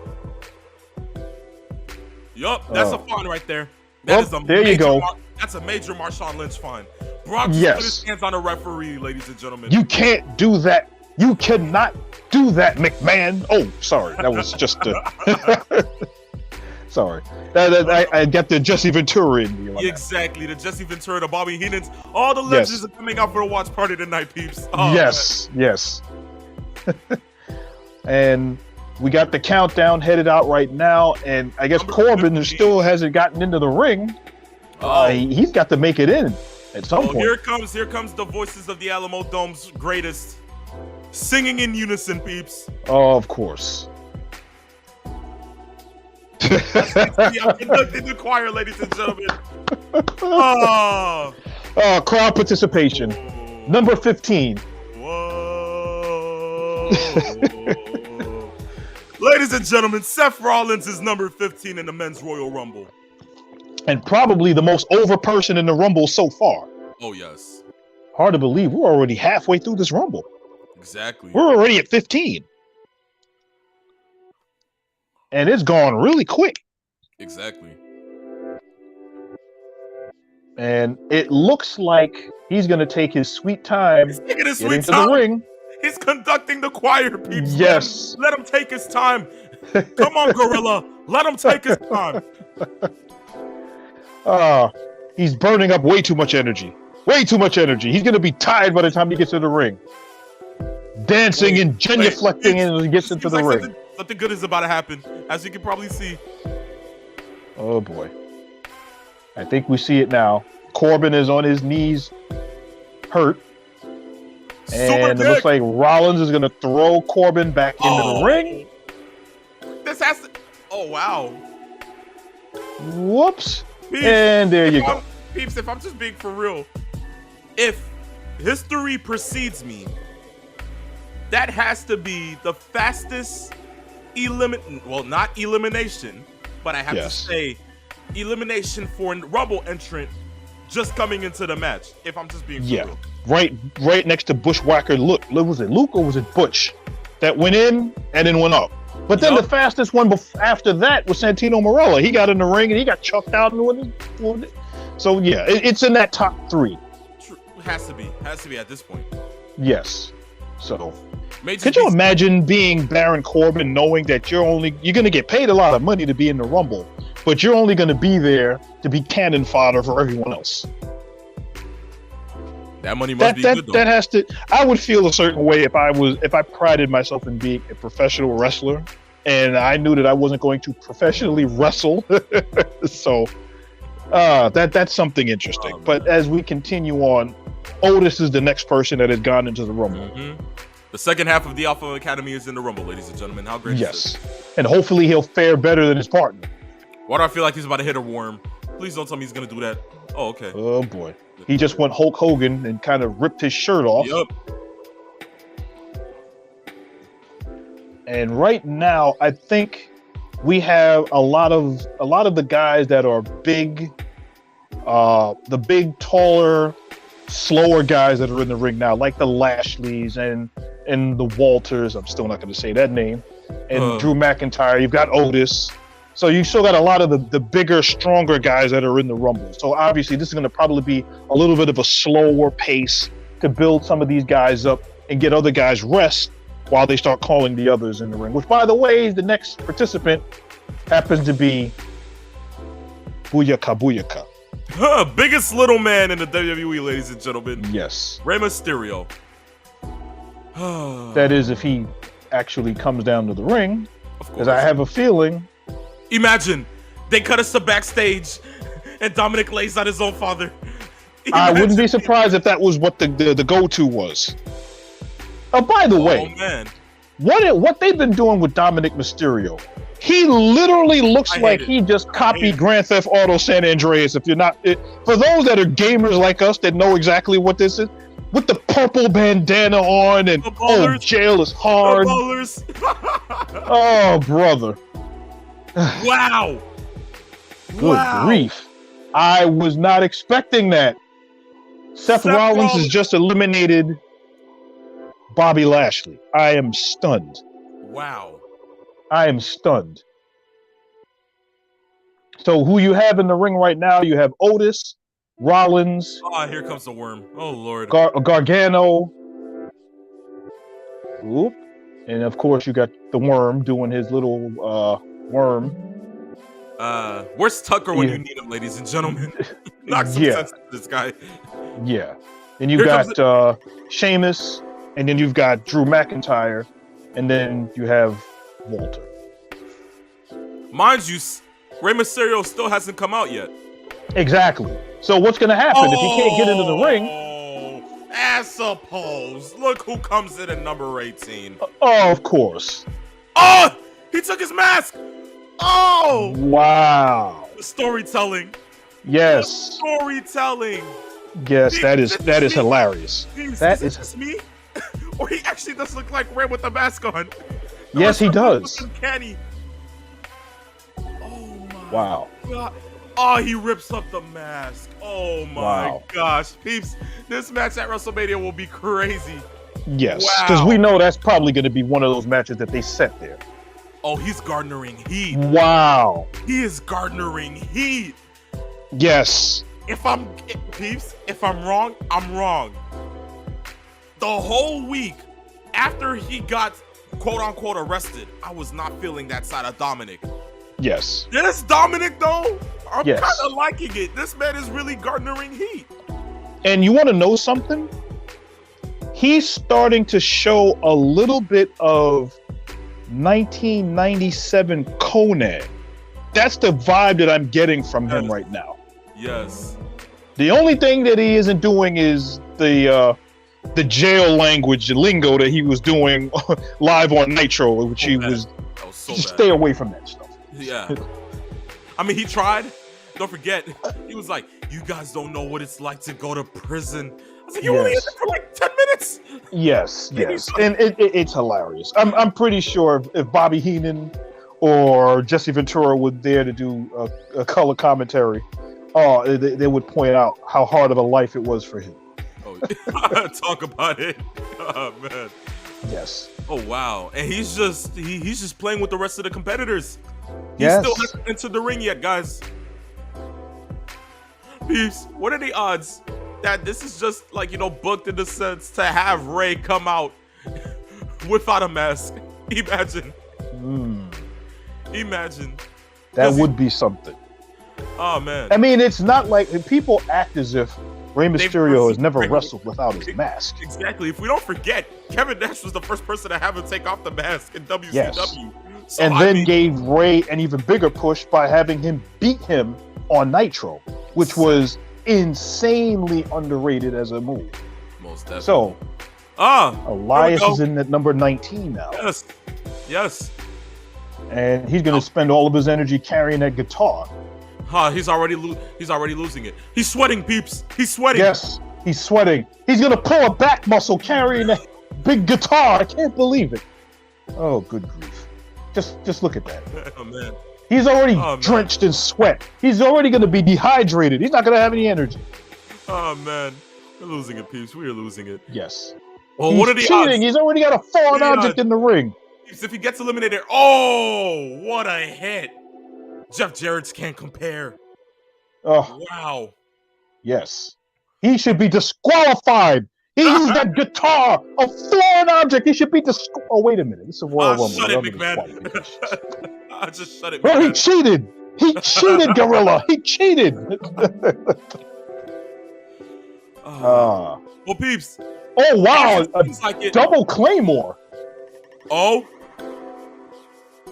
Yup, that's a fine right there. That is a there you go. That's a major Marshawn Lynch fine. Brock just put his hands on a referee, ladies and gentlemen. You can't do that. You cannot do that, McMahon. Oh, sorry. That was just sorry. I got the Jesse Ventura in me. Exactly. The Jesse Ventura, the Bobby Heenans. All the legends are coming out for the watch party tonight, peeps. Oh, yes. And we got the countdown headed out right now. And I guess Corbin, who still hasn't gotten into the ring, he's got to make it in at some point. Here comes the voices of the Alamo Dome's greatest, singing in unison, peeps. Oh, of course. I'm conducting the choir, ladies and gentlemen. Crowd participation. Number 15. Whoa. Ladies and gentlemen, Seth Rollins is number 15 in the Men's Royal Rumble. And probably the most over person in the Rumble so far. Oh, yes. Hard to believe we're already halfway through this Rumble. Exactly. We're already at 15. And it's gone really quick. Exactly. And it looks like he's going to take his sweet time getting into the ring. He's conducting the choir, peeps. Yes. Let him take his time. Come on, Gorilla. Let him take his time. He's burning up way too much energy. Way too much energy. He's going to be tired by the time he gets to the ring. Dancing and genuflecting as he gets into the ring. Something good is about to happen, as you can probably see. Oh, boy. I think we see it now. Corbin is on his knees, hurt. And it looks like Rollins is going to throw Corbin back into the ring. This has to... Oh, wow. Whoops. Peeps, and there you go. Peeps, if I'm just being for real, if history precedes me, that has to be the fastest not elimination, but I have to say elimination for a Rumble entrant just coming into the match, if I'm just being for real. Right next to Bushwhacker Luke. Was it Luke or was it Butch that went in and then went up? But then the fastest one after that was Santino Marella. He got in the ring and he got chucked out. So yeah, it's in that top 3. Has to be at this point. Yes. So could you imagine being Baron Corbin, knowing that you're going to get paid a lot of money to be in the Rumble, but you're only going to be there to be cannon fodder for everyone else? That money must be good, though. That has to. I would feel a certain way if I prided myself in being a professional wrestler, and I knew that I wasn't going to professionally wrestle. So that's something interesting. But as we continue on, Otis is the next person that has gone into the Rumble. Mm-hmm. The second half of the Alpha Academy is in the Rumble, ladies and gentlemen. How great is this? And hopefully he'll fare better than his partner. Why do I feel like he's about to hit a worm? Please don't tell me he's going to do that. Oh, okay. Oh, boy. He just went Hulk Hogan and kind of ripped his shirt off. Yep. And right now, I think we have a lot of the guys that are big, the big, taller, slower guys that are in the ring now, like the Lashleys and the Walters. I'm still not going to say that name. And Drew McIntyre. You've got Otis. So you still got a lot of the bigger, stronger guys that are in the Rumble. So obviously this is going to probably be a little bit of a slower pace to build some of these guys up and get other guys rest while they start calling the others in the ring. Which, by the way, the next participant happens to be Booyaka Booyaka. Biggest little man in the WWE, ladies and gentlemen. Yes. Rey Mysterio. That is, if he actually comes down to the ring, because I have a feeling. Imagine they cut us to backstage, and Dominic lays out his own father. I wouldn't be surprised if that was what the go-to was. Oh, by the way, man, what they've been doing with Dominic Mysterio? He literally looks like he just copied Grand Theft Auto San Andreas. If you're not, for those that are gamers like us that know exactly what this is, with the purple bandana on and jail is hard. Oh, brother! Wow! Good grief! I was not expecting that. Seth Rollins has just eliminated Bobby Lashley. I am stunned. Wow. I am stunned. So who you have in the ring right now, you have Otis, Rollins. Oh, here comes the worm. Oh, Lord. Gargano. Oop. And of course you got the worm doing his little worm. Where's Tucker when you need him, ladies and gentlemen? Knock some sense into this guy. Yeah. And you've got Sheamus, and then you've got Drew McIntyre, and then you have Walter. Mind you, Rey Mysterio still hasn't come out yet. Exactly. So what's going to happen if he can't get into the ring? I suppose. Look who comes in at number 18. Oh, of course. Oh, he took his mask. Oh, wow. The storytelling. Yes. The storytelling. Yes, that is hilarious. That is just me. Or he actually does look like Ray with the mask on. Yes, he does. Uncanny. Oh my God. Oh, he rips up the mask. Oh my gosh. Peeps, this match at WrestleMania will be crazy. Yes, because we know that's probably going to be one of those matches that they set there. Oh, he's garnering heat. Wow. He is garnering heat. Yes. If I'm wrong, I'm wrong. The whole week after he got quote unquote arrested, I was not feeling that side of Dominic. Yes. This Dominic though, I'm yes. kind of liking it. This man is really garnering heat. And you want to know something? He's starting to show a little bit of 1997 Conan. That's the vibe that I'm getting from him right now. Yes. The only thing that he isn't doing is the jail language lingo that he was doing live on Nitro, which he was just stay away from that stuff. Yeah. I mean, he tried. Don't forget, he was like, "You guys don't know what it's like to go to prison." I was like, "You only in there for like 10 minutes." Yes, yes, and it's hilarious. I'm pretty sure if Bobby Heenan or Jesse Ventura were there to do a color commentary, they would point out how hard of a life it was for him. Oh, talk about it. Oh man. Yes. Oh wow, and he's just playing with the rest of the competitors. He still hasn't entered the ring yet, guys. Peeps, what are the odds that this is just like, booked in the sense to have Ray come out without a mask? Imagine. Imagine. That would be something. Oh man. I mean, it's not like people act as if Rey Mysterio has never wrestled without his mask. Exactly. If we don't forget, Kevin Nash was the first person to have him take off the mask in WCW. Yes. So, and then gave Ray an even bigger push by having him beat him on Nitro, which was insanely underrated as a move. Most definitely. So, Elias is in at number 19 now. Yes. Yes. And he's going to spend all of his energy carrying that guitar. He's already losing it. He's sweating, peeps. He's sweating. Yes, he's sweating. He's going to pull a back muscle carrying that big guitar. I can't believe it. Oh, good grief. Just look at that. Oh, man. He's already drenched in sweat. He's already going to be dehydrated. He's not going to have any energy. Oh, man. We're losing it, peeps. We are losing it. Yes. Well, what are the odds? He's already got a foreign object in the ring. If he gets eliminated, oh, what a hit. Jeff Jarrett's can't compare. Oh. Wow. Yes. He should be disqualified. He uses that guitar, a foreign object. He should be Oh, wait a minute. This is a Royal Rumble. Shut it, McMahon. Just shut it, Bro, McMahon. he cheated. He cheated, Gorilla. He cheated. Well, peeps. Oh, wow. Like double Claymore. Oh.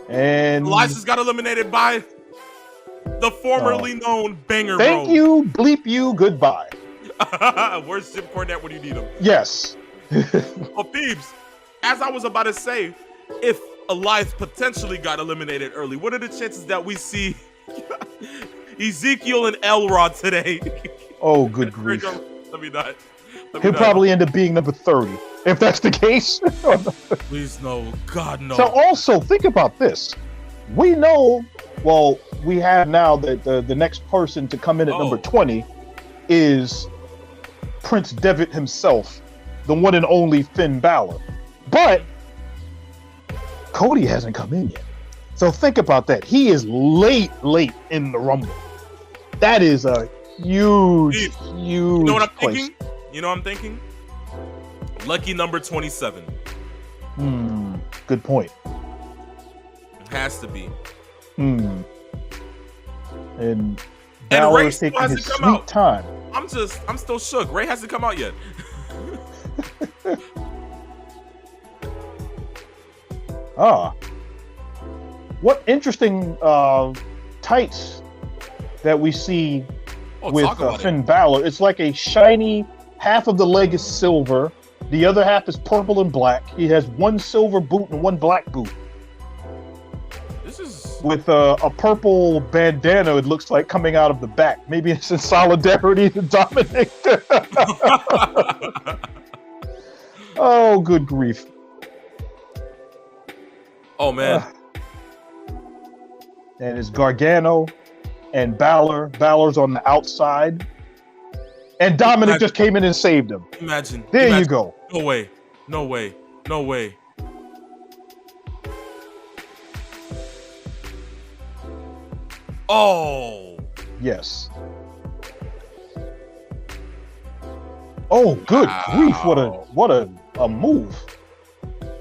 And Elias got eliminated by the formerly known Banger Thank Bro. you, bleep you, goodbye. Where's Jim Cornette when you need him? Yes. Well, peeps, as I was about to say, if Elias potentially got eliminated early, what are the chances that we see Ezekiel and Elrod today? Oh, good grief. Let me not. He'll probably end up being number 30, if that's the case. Please, no. God, no. So also, think about this. We know, well, we have now that the next person to come in at number 20 is Prince Devitt himself, the one and only Finn Balor. But Cody hasn't come in yet. So think about that. He is late in the Rumble. That is a huge You know what I'm thinking? You know what I'm thinking? Lucky number 27. Good point. It has to be. And Balor is taking his sweet time. I'm still shook. Ray hasn't come out yet. What interesting tights that we see with Finn Balor. It's like a shiny, half of the leg is silver, the other half is purple and black. He has one silver boot and one black boot. This is with a purple bandana, it looks like, coming out of the back. Maybe it's in solidarity to Dominic. Oh, good grief. Oh, man. And it's Gargano and Balor. Balor's on the outside. And Dominic just came in and saved him. Imagine. You go. No way. No way. No way. Oh. Yes. Oh, good grief. What a move.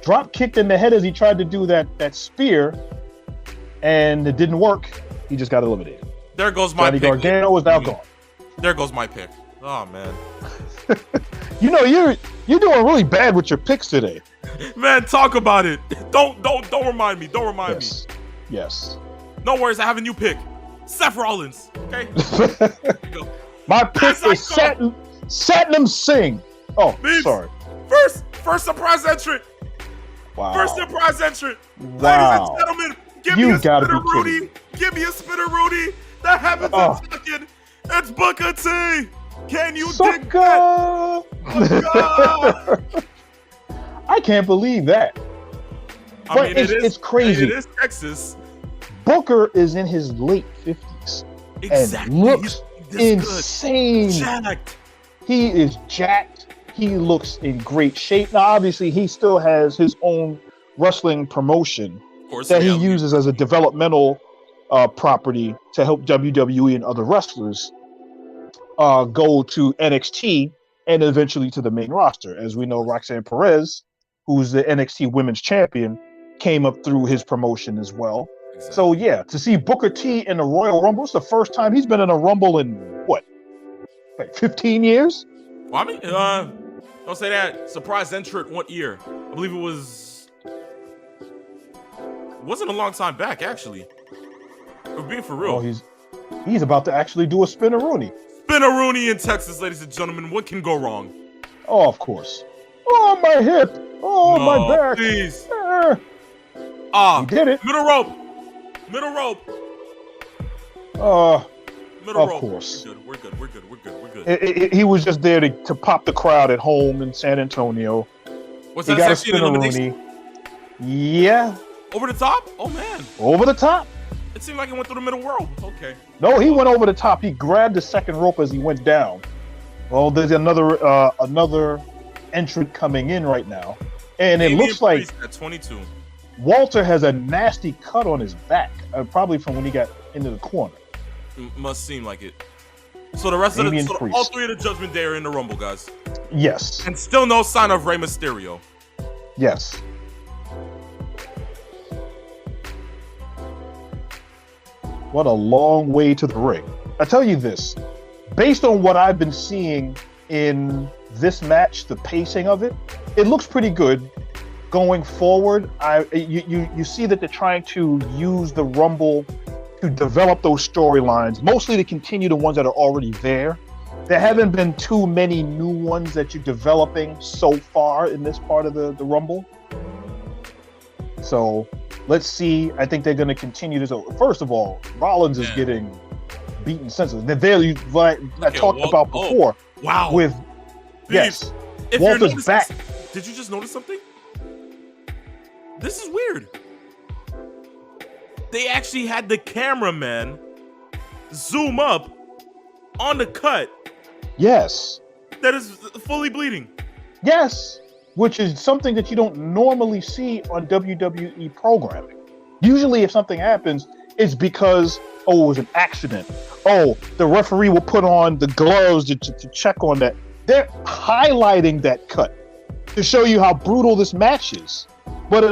Drop kicked in the head as he tried to do that spear, and it didn't work. He just got eliminated. There goes my pick. Gargano was now gone. There goes my pick. Oh, man. You know, you're doing really bad with your picks today. Man, talk about it. Don't remind me. Don't remind me. Yes. No worries. I have a new pick. Seth Rollins. Okay. My pick is Satnam Singh. Oh, Beeps. Sorry. First surprise entrant. Wow. First surprise entrant. Wow. Ladies and gentlemen, give me a spinner Rudy. Give me a spinner Rudy. That happens in second. It's Booker T. Can you dig that? I can't believe that. I mean, it's crazy. It is Texas. Booker is in his late 50s. Exactly. And looks insane. Jacked. He is jacked. He looks in great shape. Now, obviously, he still has his own wrestling promotion that he uses as a developmental property to help WWE and other wrestlers go to NXT and eventually to the main roster. As we know, Roxanne Perez, who's the NXT Women's Champion, came up through his promotion as well. Exactly. So, yeah, to see Booker T in the Royal Rumble, it's the first time he's been in a Rumble in, what, like 15 years? Well, I mean, don't say that. Surprise entrant one year. I believe it wasn't a long time back, actually. We're being for real. Oh, he's about to actually do a Spinneroonie. Spinneroonie in Texas, ladies and gentlemen. What can go wrong? Oh, of course. Oh, my hip. Oh, no, my back. Please. He did it. Middle rope. Middle rope. Middle rope. Of course. We're good. He was just there to pop the crowd at home in San Antonio. What's he that? got a Spinneroonie. Yeah. Over the top? Oh, man. Over the top. It seemed like it went through the middle rope. Okay. No, he went over the top. He grabbed the second rope as he went down. Well, there's another entrant coming in right now. And it looks like at 22. Walter has a nasty cut on his back, probably from when he got into the corner. Must seem like it. So the rest all three of the Judgment Day are in the Rumble, guys. Yes. And still no sign of Rey Mysterio. Yes. What a long way to the ring. I tell you this, based on what I've been seeing in this match, the pacing of it, it looks pretty good. Going forward, you see that they're trying to use the Rumble to develop those storylines, mostly to continue the ones that are already there. There haven't been too many new ones that you're developing so far in this part of the Rumble. So let's see. I think they're going to continue this. First of all, Rollins is getting beaten senseless. Like I talked about before. Wow. With Beef. If Walter's back. Did you just notice something? This is weird. They actually had the cameraman zoom up on the cut. Yes. That is fully bleeding. Yes. Which is something that you don't normally see on WWE programming. Usually if something happens, it's because, it was an accident. The referee will put on the gloves to check on that. They're highlighting that cut to show you how brutal this match is. But it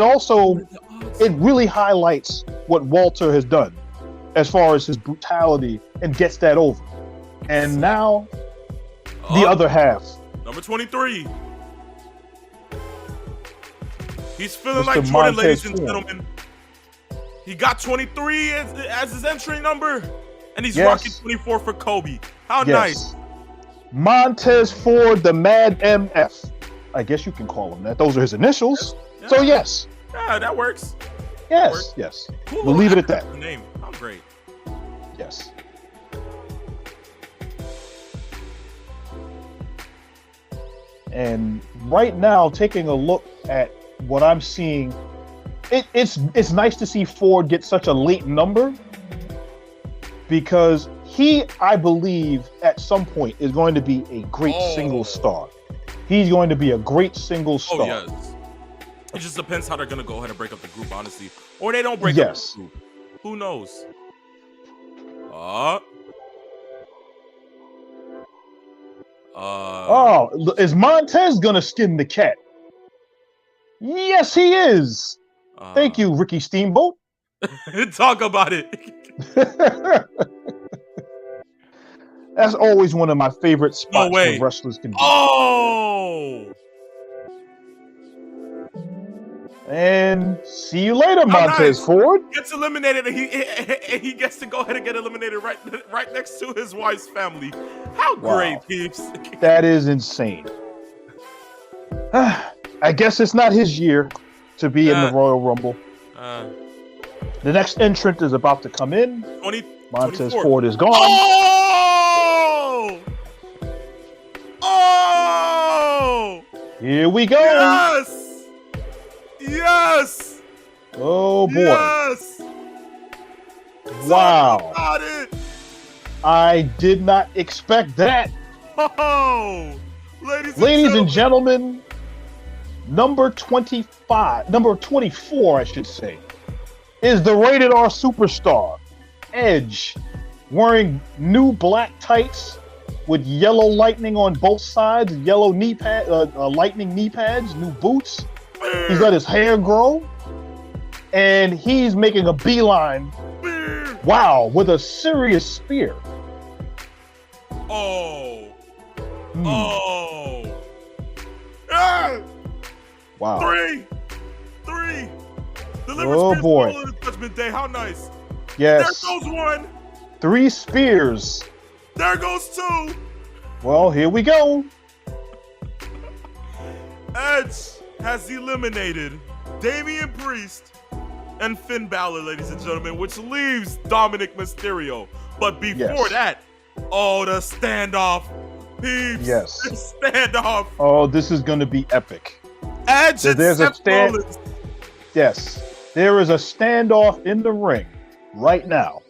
really highlights what Walter has done as far as his brutality and gets that over. And now, the other half. Number 23. He's feeling Mr. like Jordan, Montez ladies and Ford. gentlemen. He got 23 as his entry number, and he's Yes. rocking 24 for Kobe. How nice. Montez Ford, the Mad MF. I guess you can call him that. Those are his initials. Yeah. So yes. Yeah, that works. Yes, yes. Cool We'll leave it at that. Name. How great. Yes. And right now, taking a look at what I'm seeing, it's nice to see Ford get such a late number, because he, I believe, at some point is going to be a great single star. He's going to be a great single star. Oh, yes. It just depends how they're going to go ahead and break up the group, honestly. Or they don't break up the group. Who knows? Is Montez going to skin the cat? Yes, he is. Thank you, Ricky Steamboat. Talk about it. That's always one of my favorite spots when wrestlers can do. And see you later, Montez Ford. Gets eliminated, and he gets to go ahead and get eliminated right next to his wife's family. How great, peeps! That is insane. I guess it's not his year to be in the Royal Rumble. The next entrant is about to come in. Montez Ford is gone. Oh! Here we go. Yes! Oh boy. Yes! Wow. Got it. I did not expect that. Oh! Ladies and gentlemen, number 24, I should say, is the rated R superstar, Edge, wearing new black tights with yellow lightning on both sides, yellow lightning knee pads, new boots. He's let his hair grow, and he's making a beeline. Wow, with a serious spear. Oh. Oh. Ah! Wow. Three. Oh boy. Judgment Day. How nice. Yes. There goes one. 3 spears. There goes 2. Well, here we go. Edge has eliminated Damian Priest and Finn Balor, ladies and gentlemen, which leaves Dominic Mysterio. But before that, the standoff. Peeps. Yes. The standoff. Oh, this is going to be epic. Edge and Seth Rollins. Yes. There is a standoff in the ring right now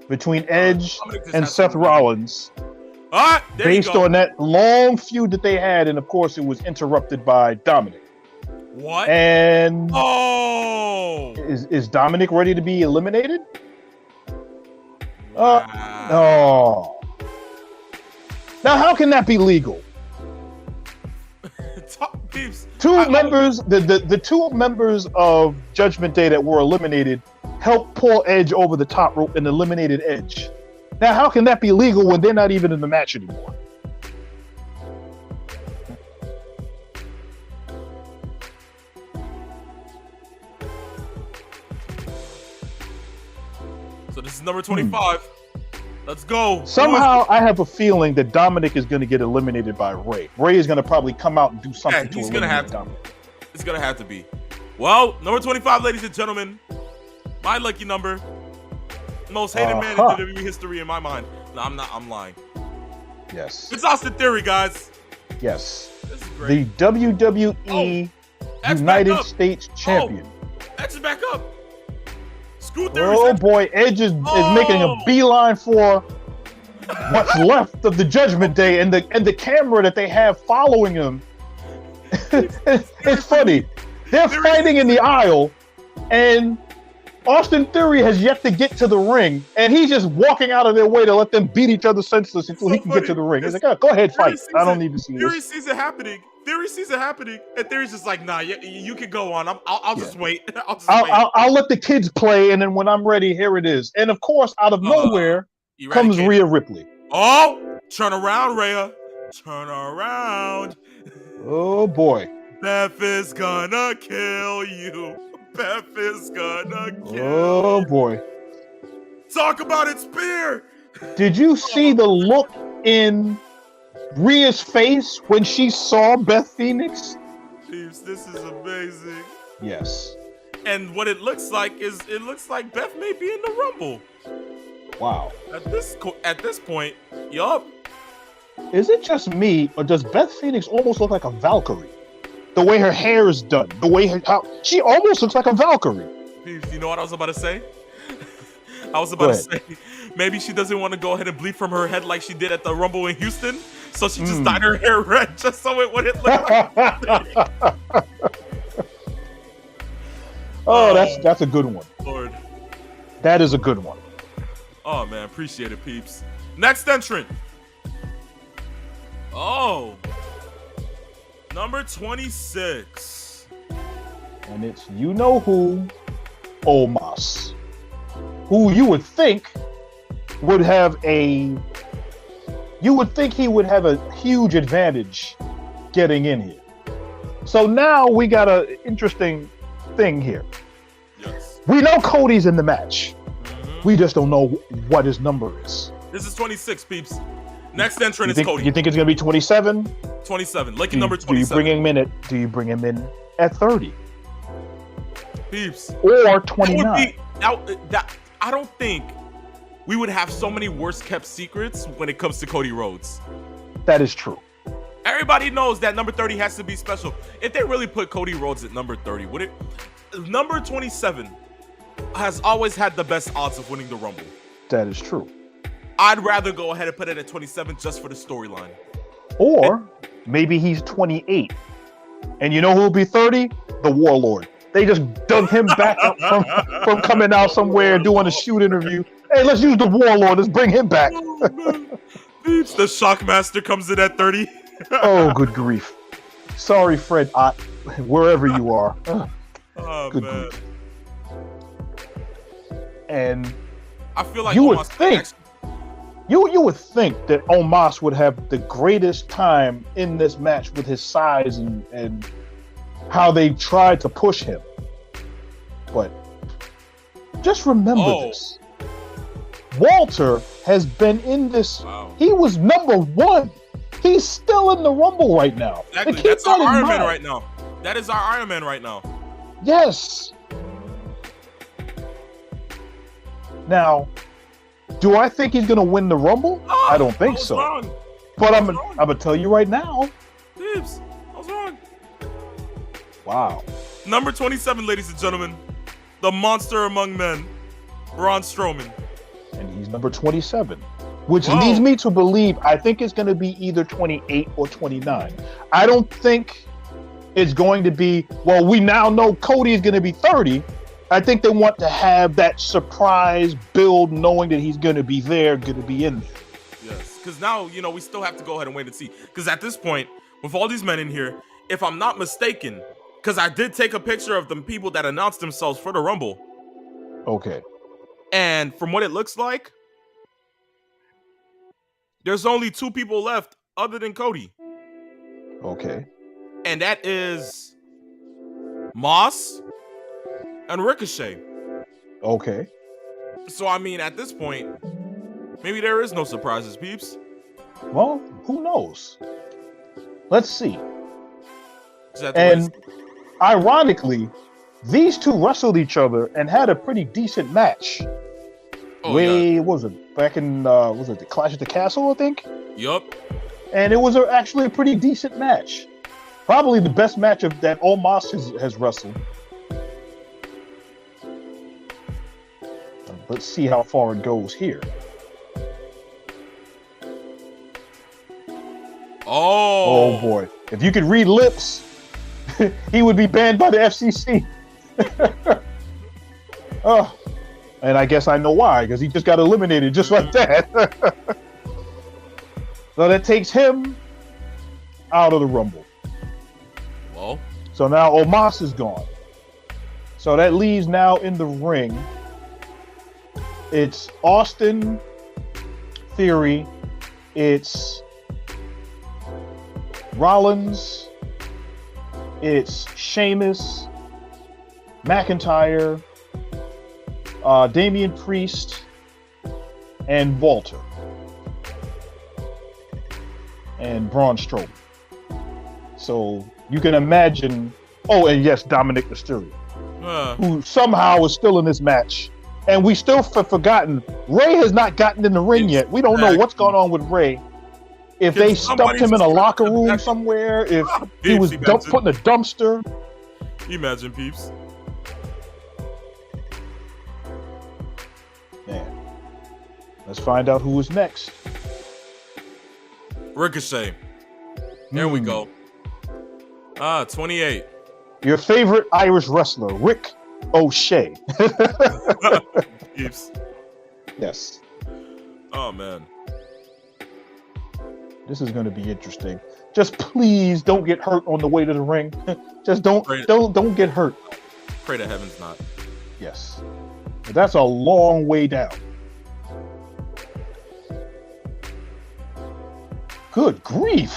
between Edge and Seth Rollins. Based on that long feud that they had, and of course it was interrupted by Dominic. What? And is Dominic ready to be eliminated? Wow. Now how can that be legal? Peeps. Two members, the two members of Judgment Day that were eliminated helped pull Edge over the top rope and eliminated Edge. Now, how can that be legal when they're not even in the match anymore? So this is number 25. Let's go. Somehow, I have a feeling that Dominic is going to get eliminated by Ray. Ray is going to probably come out and do something to eliminate Dominic. It's going to have to be. Well, number 25, ladies and gentlemen. My lucky number. Most hated man in WWE history in my mind. No, I'm not. I'm lying. Yes. It's Austin Theory, guys. Yes. This is great. The WWE United States Champion. Edge is back up. Scoot Theory. Oh boy, Edge is making a beeline for what's left of the Judgment Day, and the camera that they have following him. It's funny. They're fighting in the aisle, and Austin Theory has yet to get to the ring, and he's just walking out of their way to let them beat each other senseless until he can get to the ring. He's like, oh, go ahead, fight. I don't need to see this. Theory sees it happening. And Theory's just like, nah, you can go on. I'll just wait. I'll let the kids play, and then when I'm ready, here it is. And of course, out of nowhere comes Rhea Ripley. Oh, turn around, Rhea. Turn around. Oh boy. Beth is gonna kill you. Beth is gonna kill you. Oh boy. Talk about it, Spear. Did you see the look in Rhea's face when she saw Beth Phoenix? Peeps, this is amazing. Yes. And what it looks like is Beth may be in the Rumble. Wow. At this point, yup. Is it just me, or does Beth Phoenix almost look like a Valkyrie? The way her hair is done, the way she almost looks like a Valkyrie. Peeps, you know what I was about to say? I was about to say, maybe she doesn't want to go ahead and bleed from her head like she did at the Rumble in Houston, so she just dyed her hair red just so it wouldn't look like. Oh, that's a good one. Lord. That is a good one. Oh man, appreciate it, peeps. Next entrant. Oh. Number 26. And it's you know who, Omos, who you would think would have he would have a huge advantage getting in here. So now we got an interesting thing here. Yes. We know Cody's in the match. We just don't know what his number is. This is 26, peeps. Next entrant is Cody. You think it's going to be 27? 27. Lucky number 27. Do you bring him in at 30? Peeps. Or 29? I don't think we would have so many worst kept secrets when it comes to Cody Rhodes. That is true. Everybody knows that number 30 has to be special. If they really put Cody Rhodes at number 30, would it? Number 27 has always had the best odds of winning the Rumble. That is true. I'd rather go ahead and put it at 27 just for the storyline. Or maybe he's 28. And you know who will be 30? The Warlord. They just dug him back up from coming out somewhere doing a shoot interview. Hey, let's use the Warlord. Let's bring him back. The Shockmaster comes in at 30. Oh, good grief. Sorry, Fred Ott, wherever you are. Oh, good man. grief. And I feel like you would think you would think that Omos would have the greatest time in this match with his size and how they tried to push him. But just remember this. Walter has been in this. Wow. He was number 1. He's still in the Rumble right now. Exactly. That's our Iron Man right now. That is our Iron Man right now. Yes. Now, do I think he's going to win the Rumble? I don't think so. Wrong. But I'm going to tell you right now. Tibbs, I was wrong. Wow. Number 27, ladies and gentlemen. The monster among men, Braun Strowman. And he's number 27. Which leads me to believe, I think it's going to be either 28 or 29. I don't think it's going to be, well, we now know Cody is going to be 30. I think they want to have that surprise build, knowing that he's going to be there, going to be in there. Yes, because now, we still have to go ahead and wait and see. Because at this point, with all these men in here, if I'm not mistaken, because I did take a picture of the people that announced themselves for the Rumble, Okay. and from what it looks like, there's only 2 people left other than Cody, Okay. and that is Moss and Ricochet. Okay. So I mean, at this point, maybe there is no surprises, peeps. Well, who knows? Let's see. Just have to And wait. ironically, these two wrestled each other and had a pretty decent match. Oh yeah, What was it? Back in was it the Clash at the Castle, I think? yup. And it was actually a pretty decent match. Probably the best match of that Omos has wrestled. Let's see how far it goes here. Oh, Oh boy. If you could read lips, he would be banned by the FCC. Oh, and I guess I know why, because he just got eliminated just like that. So that takes him out of the Rumble. well, So now Omos is gone. So that leaves now in the ring. It's Austin Theory. It's Rollins. It's Sheamus, McIntyre, Damian Priest, and Walter. And Braun Strowman. So you can imagine. Oh, and yes, Dominic Mysterio, who somehow is still in this match. And we still forgotten. Ray has not gotten in the ring yet. We don't know what's going on with Ray. If they stuffed him in a locker room somewhere, if he was put in a dumpster. Imagine, peeps. Man, let's find out who is next. Ricochet. There we go. 28. Your favorite Irish wrestler, Rick O'Shea. Peeps. Yes. Oh man. This is going to be interesting. Just please don't get hurt on the way to the ring. Just don't get hurt. Pray to heaven's not. Yes. But that's a long way down. Good grief.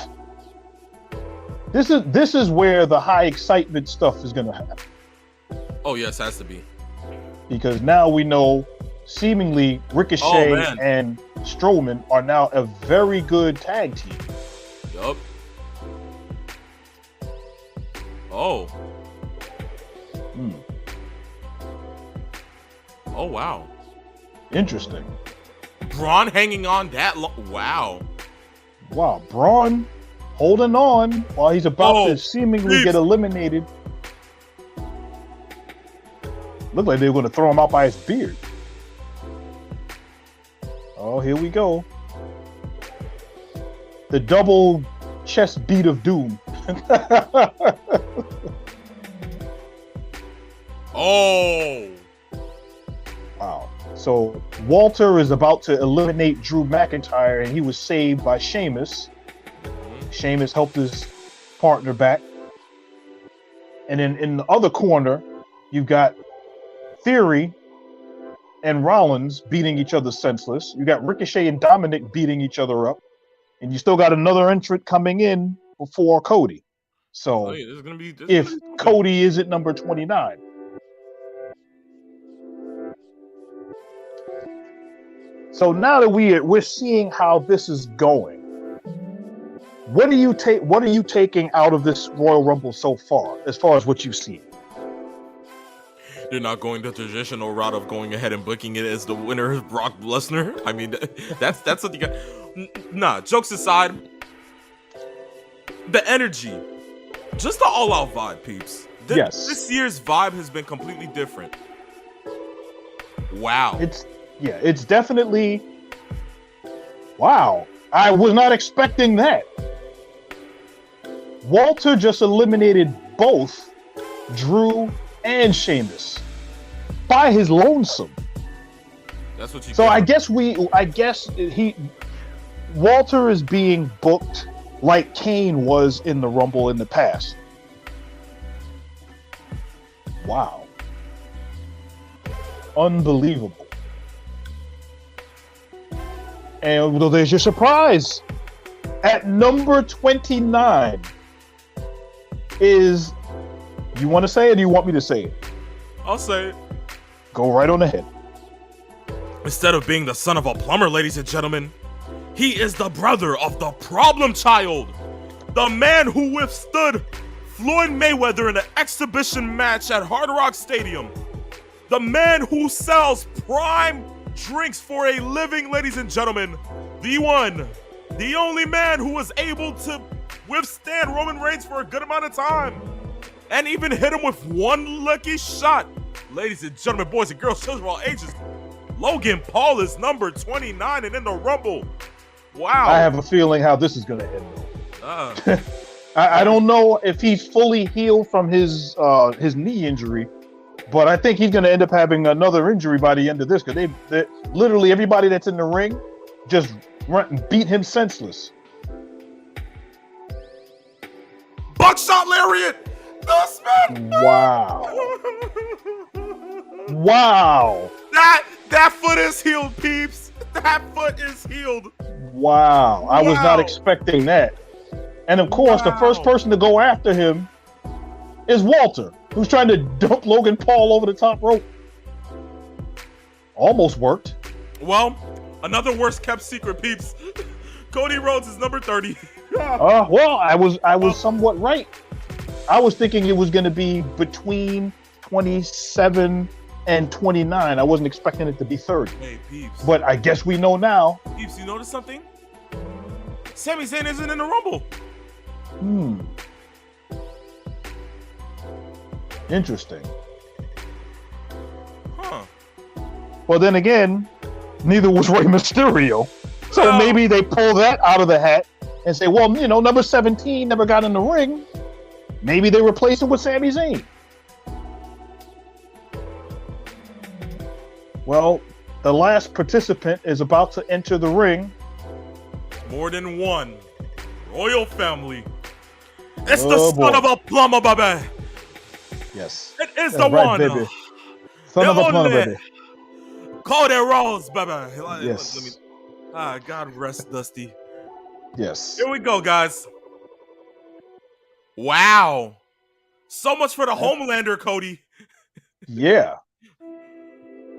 This is where the high excitement stuff is going to happen. Oh yes, has to be. Because now we know seemingly Ricochet and Strowman are now a very good tag team. Yup. Oh. Oh wow. Interesting. Braun hanging on that long. Wow. Wow, Braun holding on while he's about to seemingly get eliminated. Looked like they were going to throw him out by his beard. Oh, here we go. The double chest beat of doom. Oh. Wow. So Walter is about to eliminate Drew McIntyre, and he was saved by Sheamus. Sheamus helped his partner back. And then in the other corner, you've got Theory and Rollins beating each other senseless. You got Ricochet and Dominic beating each other up. And you still got another entrant coming in before Cody. So if Cody is at number 29. So now that we're seeing how this is going, what are you taking out of this Royal Rumble so far as what you've seen? They're not going the traditional route of going ahead and booking it as the winner is Brock Lesnar. I mean, that's what you got. Nah, jokes aside, the energy, just the all-out vibe, peeps. Yes. This year's vibe has been completely different. Wow. It's definitely wow. I was not expecting that. Walter just eliminated both Drew and Sheamus by his lonesome. That's what you. So I guess Walter is being booked like Kane was in the Rumble in the past. Wow. Unbelievable. And well, there's your surprise. At number 29 is, you want to say it or do you want me to say it? I'll say it. Go right on ahead. Instead of being the son of a plumber, ladies and gentlemen, he is the brother of the problem child. The man who withstood Floyd Mayweather in an exhibition match at Hard Rock Stadium. The man who sells prime drinks for a living, ladies and gentlemen. The one, the only man who was able to withstand Roman Reigns for a good amount of time. And even hit him with one lucky shot. Ladies and gentlemen, boys and girls, children of all ages, Logan Paul is number 29 and in the Rumble. Wow. I have a feeling how this is going to end. I don't know if he's fully healed from his knee injury, but I think he's going to end up having another injury by the end of this, because they literally everybody that's in the ring just beat him senseless. Buckshot lariat. This man. Wow. Wow. That foot is healed, peeps. That foot is healed. Wow. I was not expecting that. And of course, the first person to go after him is Walter, who's trying to dump Logan Paul over the top rope. Almost worked. Well, another worst kept secret, peeps. Cody Rhodes is number 30. Well, I was somewhat right. I was thinking it was going to be between 27 and 29. I wasn't expecting it to be 30. Hey, peeps. But I guess we know now. Peeps, you notice something? Sami Zayn isn't in the Rumble. Interesting. Huh. Well, then again, neither was Rey Mysterio. So maybe they pull that out of the hat and say, well, you know, number 17 never got in the ring. Maybe they replace him with Sami Zayn. Well, the last participant is about to enter the ring. More than one. Royal family. It's the son of a plumber, baby. Yes. It is the one. Baby. Son of a plumber, baby. Cody Rhodes, baby. Yes. God rest Dusty. Yes. Here we go, guys. Wow. So much for the Homelander, Cody. Yeah.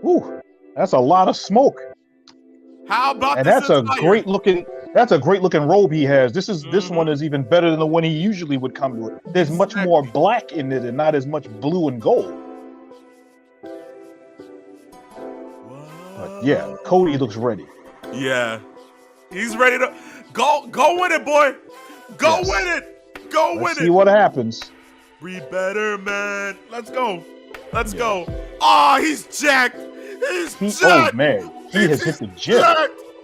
Ooh, that's a lot of smoke. How about and this? That's a great looking robe he has. This one is even better than the one he usually would come with. There's much more black in it and not as much blue and gold. But yeah, Cody looks ready. Yeah. He's ready to go win it, boy. Go win it. Go win it. See what happens. Be better, man. Let's go. Let's go. Oh, he's jacked. He's jacked. Oh man, he has hit the gym.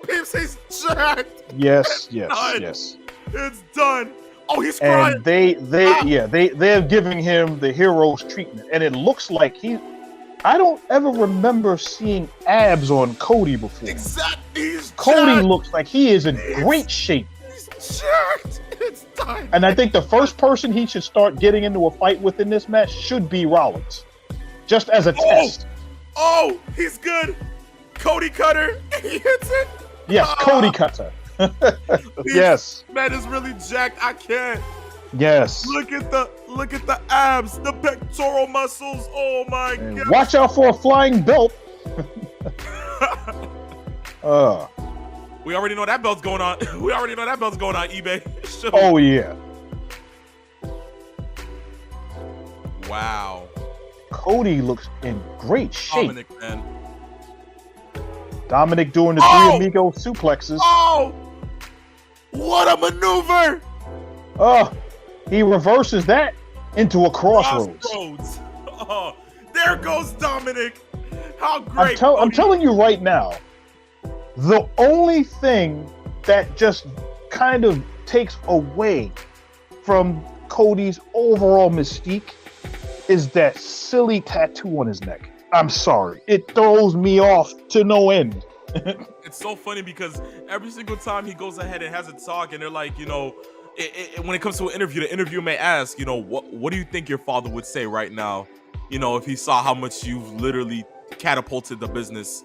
Peeps, he's jacked. Yes. It's done. Oh, he's crying. And they're giving him the hero's treatment, and it looks like I don't ever remember seeing abs on Cody before. Exactly. Cody looks like he is in great shape. He's jacked. It's done. And I think the first person he should start getting into a fight with in this match should be Rollins, just as a test. Oh, he's good. Cody Cutter. He hits it. Yes, Cody Cutter. Yes. Man is really jacked. I can't. Yes. Look at the abs, the pectoral muscles. Oh my God. Watch out for a flying belt. We already know that belt's going on. eBay. Sure. Oh yeah. Wow. Cody looks in great shape. Dominic, man. Dominic doing the three amigo suplexes. Oh! What a maneuver! He reverses that into a crossroads. Oh, there goes Dominic. How great! I'm telling you right now, the only thing that just kind of takes away from Cody's overall mystique is that silly tattoo on his neck. I'm sorry. It throws me off to no end. It's so funny because every single time he goes ahead and has a talk and they're like, you know, when it comes to an interview, the interviewer may ask, you know, what do you think your father would say right now? if he saw how much you've literally catapulted the business.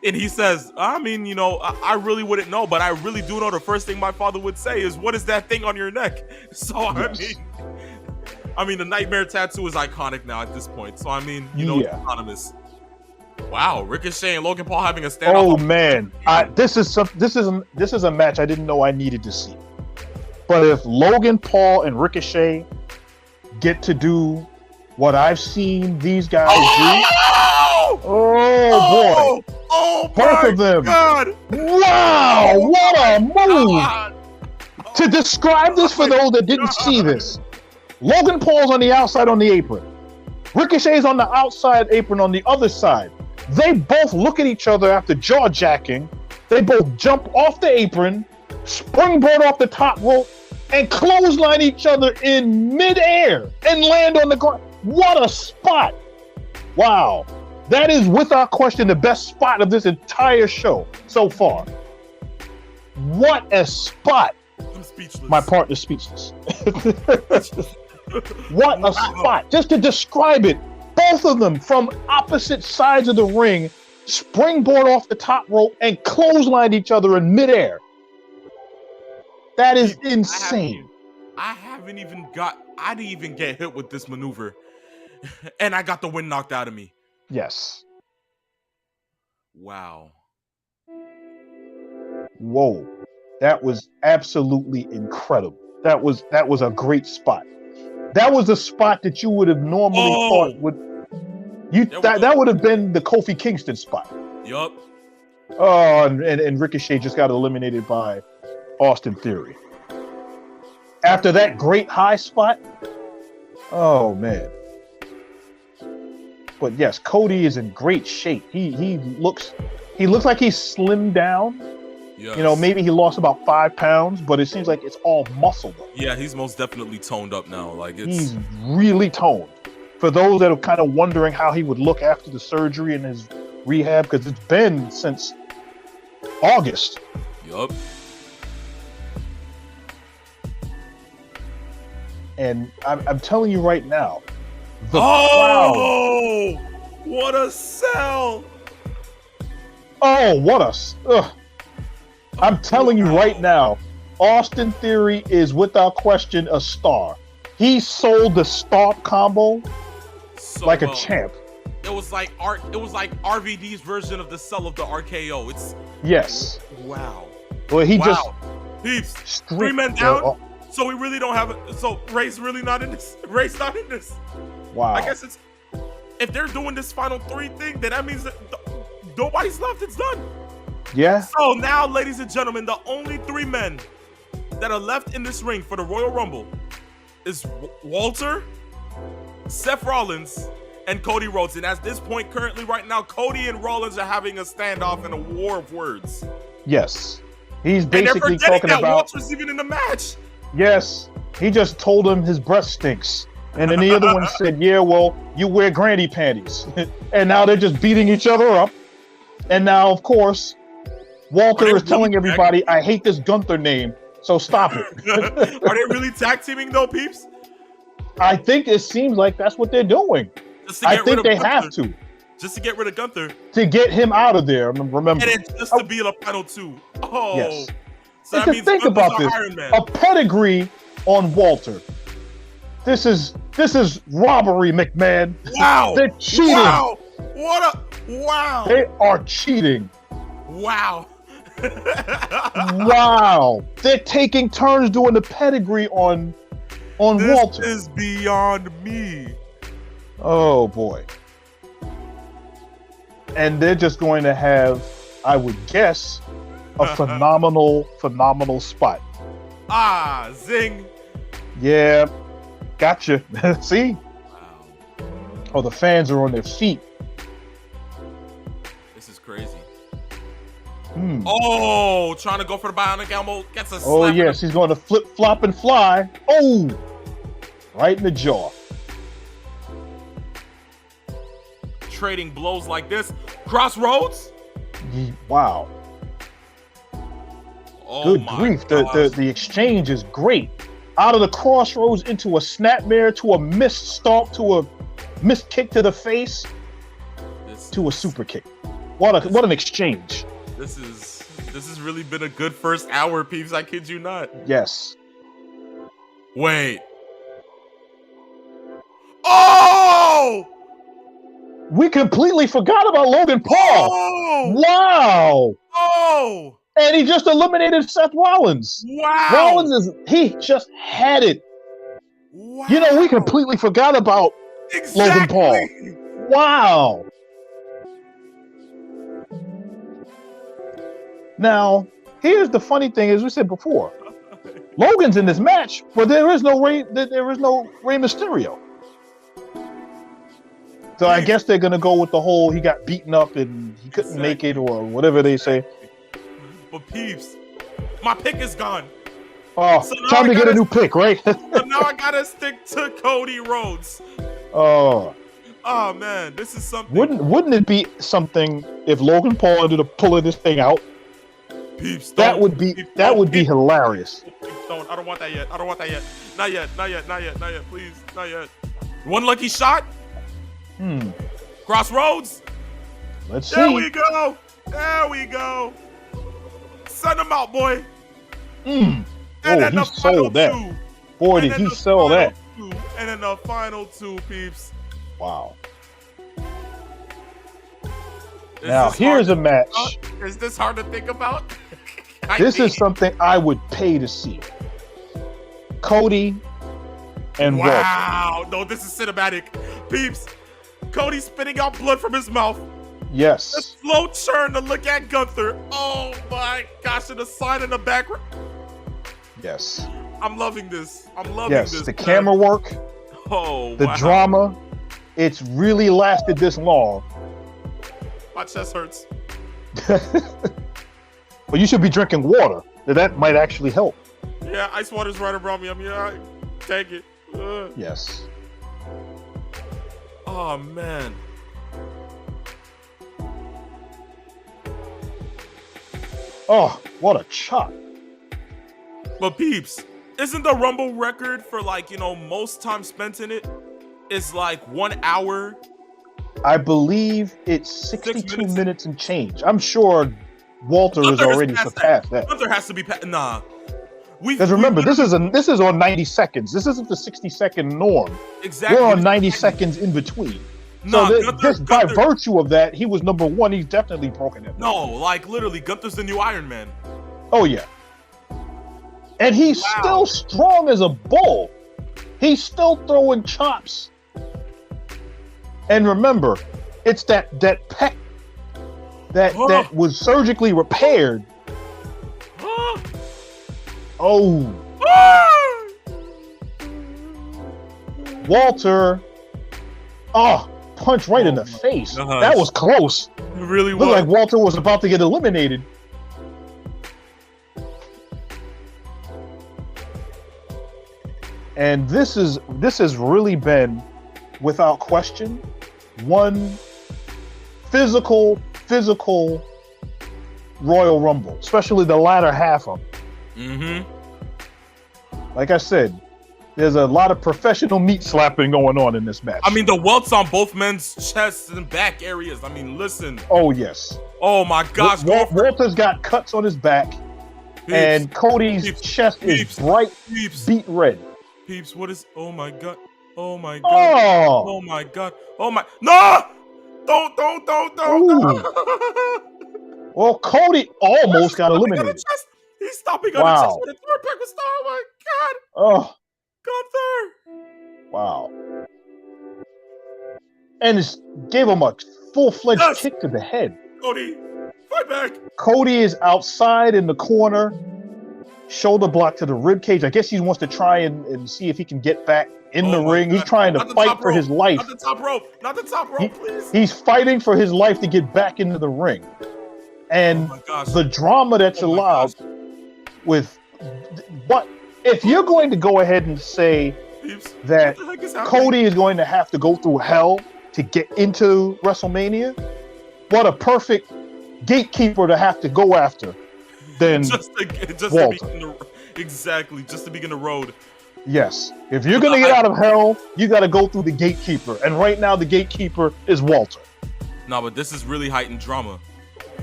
And he says, I mean, I really wouldn't know, but I really do know the first thing my father would say is, what is that thing on your neck? So, Yes. I mean, the nightmare tattoo is iconic now at this point. So, I mean, it's anonymous. Wow, Ricochet and Logan Paul having a standoff. Oh man, this is a match I didn't know I needed to see. But if Logan Paul and Ricochet get to do what I've seen these guys do, oh boy, both of them. God. Wow, what a move! To describe this for those that didn't see this, Logan Paul's on the outside on the apron. Ricochet's on the outside apron on the other side. They both look at each other after jaw jacking. They both jump off the apron, springboard off the top rope, and clothesline each other in midair and land on the ground. What a spot! Wow. That is, without question, the best spot of this entire show so far. What a spot! I'm speechless. My partner's speechless. What a spot! Just to describe it, both of them from opposite sides of the ring, springboard off the top rope and clothesline each other in midair. That is insane. I didn't even get hit with this maneuver. And I got the wind knocked out of me. Yes. Wow. Whoa. That was absolutely incredible. That was a great spot. That was a spot that you would have normally thought would that would have been the Kofi Kingston spot. Yup. Oh, and Ricochet just got eliminated by Austin Theory. After that great high spot, oh man. But yes, Cody is in great shape. He looks like he's slimmed down. Yes. Maybe he lost about 5 pounds, but it seems like it's all muscle though. Yeah, he's most definitely toned up now. He's really toned. For those that are kind of wondering how he would look after the surgery and his rehab, because it's been since August. Yup. And I'm telling you right now, the crowd. What a sell! Oh, I'm telling you right now, Austin Theory is without question a star. He sold the stomp combo like a champ. It was like RVD's version of the sell of the RKO. Yes. Wow. Well, just Peeps, 3 men down. So we really don't have it. So Ray's really not in this. Ray's not in this. Wow. I guess if they're doing this final 3 thing, then that means that nobody's left. It's done. Yeah. So now, ladies and gentlemen, the only 3 men that are left in this ring for the Royal Rumble is Walter, Seth Rollins, and Cody Rhodes. And at this point, currently, right now, Cody and Rollins are having a standoff and a war of words. Yes. He's basically and they're forgetting talking that about Walter's even in the match. Yes. He just told him his breath stinks. And then the other one said, yeah, well, you wear granny panties. And now they're just beating each other up. And now, of course, Walter is telling everybody, I hate this Gunther name, so stop it. Are they really tag teaming though, peeps? I think it seems like that's what they're doing. I think they have to. Just to get rid of Gunther. To get him out of there, remember. And then just to be in a final 2. Oh. Yes. So that means think about this. A pedigree on Walter. This is robbery, McMahon. Wow. They're cheating. Wow. They are cheating. Wow. Wow. They're taking turns doing the pedigree on Walter. This is beyond me. Oh boy. And they're just going to have, I would guess, a phenomenal spot. Zing. Yeah. Gotcha. See? Wow. Oh, the fans are on their feet. This is crazy. Hmm. Oh, trying to go for the bionic elbow. Gets a slap. Oh, yes. He's going to flip, flop, and fly. Oh! Right in the jaw. Trading blows like this. Crossroads? Wow. Oh, good grief. The exchange is great. Out of the crossroads into a snapmare to a mist stomp to a missed kick to the face to a super kick. What an exchange. This has really been a good first hour, peeps. I kid you not. Yes. Wait. Oh! We completely forgot about Logan Paul. Oh! Wow. Oh! And he just eliminated Seth Rollins. Wow. He just had it. Wow. You know, we completely forgot about Logan Paul. Wow. Now, here's the funny thing, as we said before. Logan's in this match, but there is no Rey Mysterio. So I guess they're gonna go with the whole he got beaten up and he couldn't make it or whatever they say. But peeps, my pick is gone. Oh, so time to get a new pick, right? So now I gotta stick to Cody Rhodes. Oh man, this is something. Wouldn't it be something if Logan Paul ended up pulling this thing out? Peeps, that would be hilarious. Don't. I don't want that yet. Not yet. Please, not yet. One lucky shot. Crossroads. Let's see. There we go. Send him out, boy. And then he sold that. Boy, did he sell that. And then the final two, peeps. Wow. Now, here's a match. Is this hard to think about? This is something I would pay to see. Cody and Walter. Wow. No, this is cinematic. Peeps, Cody spitting out blood from his mouth. Yes. The slow turn to look at Gunther. Oh my gosh, and the sign in the background. Yes. I'm loving this. Yes, the camera work. Oh, the drama. It's really lasted this long. My chest hurts. Well, you should be drinking water. That might actually help. Yeah, ice water's right around me. I mean, I take it. Yes. Oh, man. Oh, what a chop. But peeps, isn't the Rumble record for most time spent in it is 1 hour? I believe it's 62 minutes and change. I'm sure Walter has already surpassed that. Gunther has to be nah. Because remember, this is on 90 seconds. This isn't the 60-second norm. Exactly. We're on 90 seconds in between. So by virtue of that, he was number one. He's definitely broken it. No, literally, Gunther's the new Iron Man. Oh, yeah. And he's still strong as a bull. He's still throwing chops. And remember, it's that pec that was surgically repaired. Oh. Walter. Oh, punch right in the face. That was close. It really was. Looked like Walter was about to get eliminated. And this has really been, without question, one physical Royal Rumble, especially the latter half of it. Like I said, there's a lot of professional meat slapping going on in this match. I mean, the welts on both men's chests and back areas. I mean, listen. Oh, yes. Oh, my gosh. Walter's got cuts on his back, and Cody's chest is bright beet red. Peeps, what is... Oh, my God. Oh, my God. Oh, my God. Oh, my... No! Don't. Well, Cody almost got eliminated. He's stopping on the chest with a third pack of star. Oh, my God. Oh. Gunther. Wow. And it gave him a full-fledged kick to the head. Cody, fight back. Cody is outside in the corner. Shoulder block to the rib cage. I guess he wants to try and see if he can get back in the ring. God. He's trying to fight for his life. Not the top rope, please. He's fighting for his life to get back into the ring. And the drama that's allowed with what if you're going to go ahead and say that Cody is going to have to go through hell to get into WrestleMania, what a perfect gatekeeper to have to go after than just to Walter. begin just to begin the road. Yes. If you're going to get out of hell, you got to go through the gatekeeper. And right now, the gatekeeper is Walter. No, but this is really heightened drama.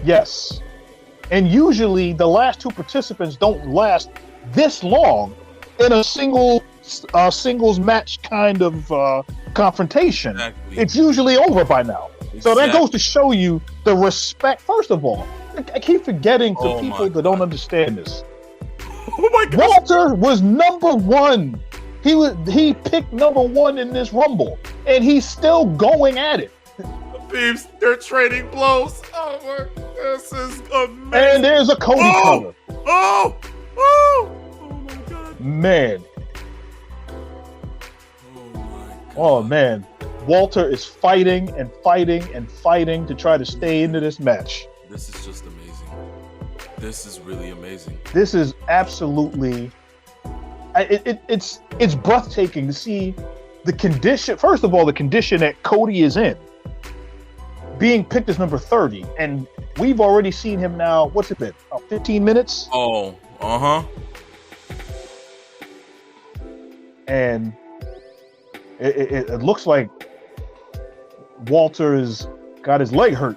Yes. And usually, the last two participants don't last this long in a singles match kind of confrontation. Exactly. It's usually over by now. Exactly. So that goes to show you the respect. First of all, I keep forgetting to people that don't understand this. Oh my God. Walter was number one. He picked number one in this Rumble, and he's still going at it. Peeps, they're trading blows. Oh my, this is amazing. And there's a Cody cover. Oh my God. Man. Oh my God. Oh man. Walter is fighting and fighting and fighting to try to stay into this match. This is just amazing. This is really amazing. This is absolutely. It's breathtaking to see the condition. First of all, the condition that Cody is in, being picked as number 30, and we've already seen him now. What's it been? 15 minutes. Oh, And it looks like Walter has got his leg hurt.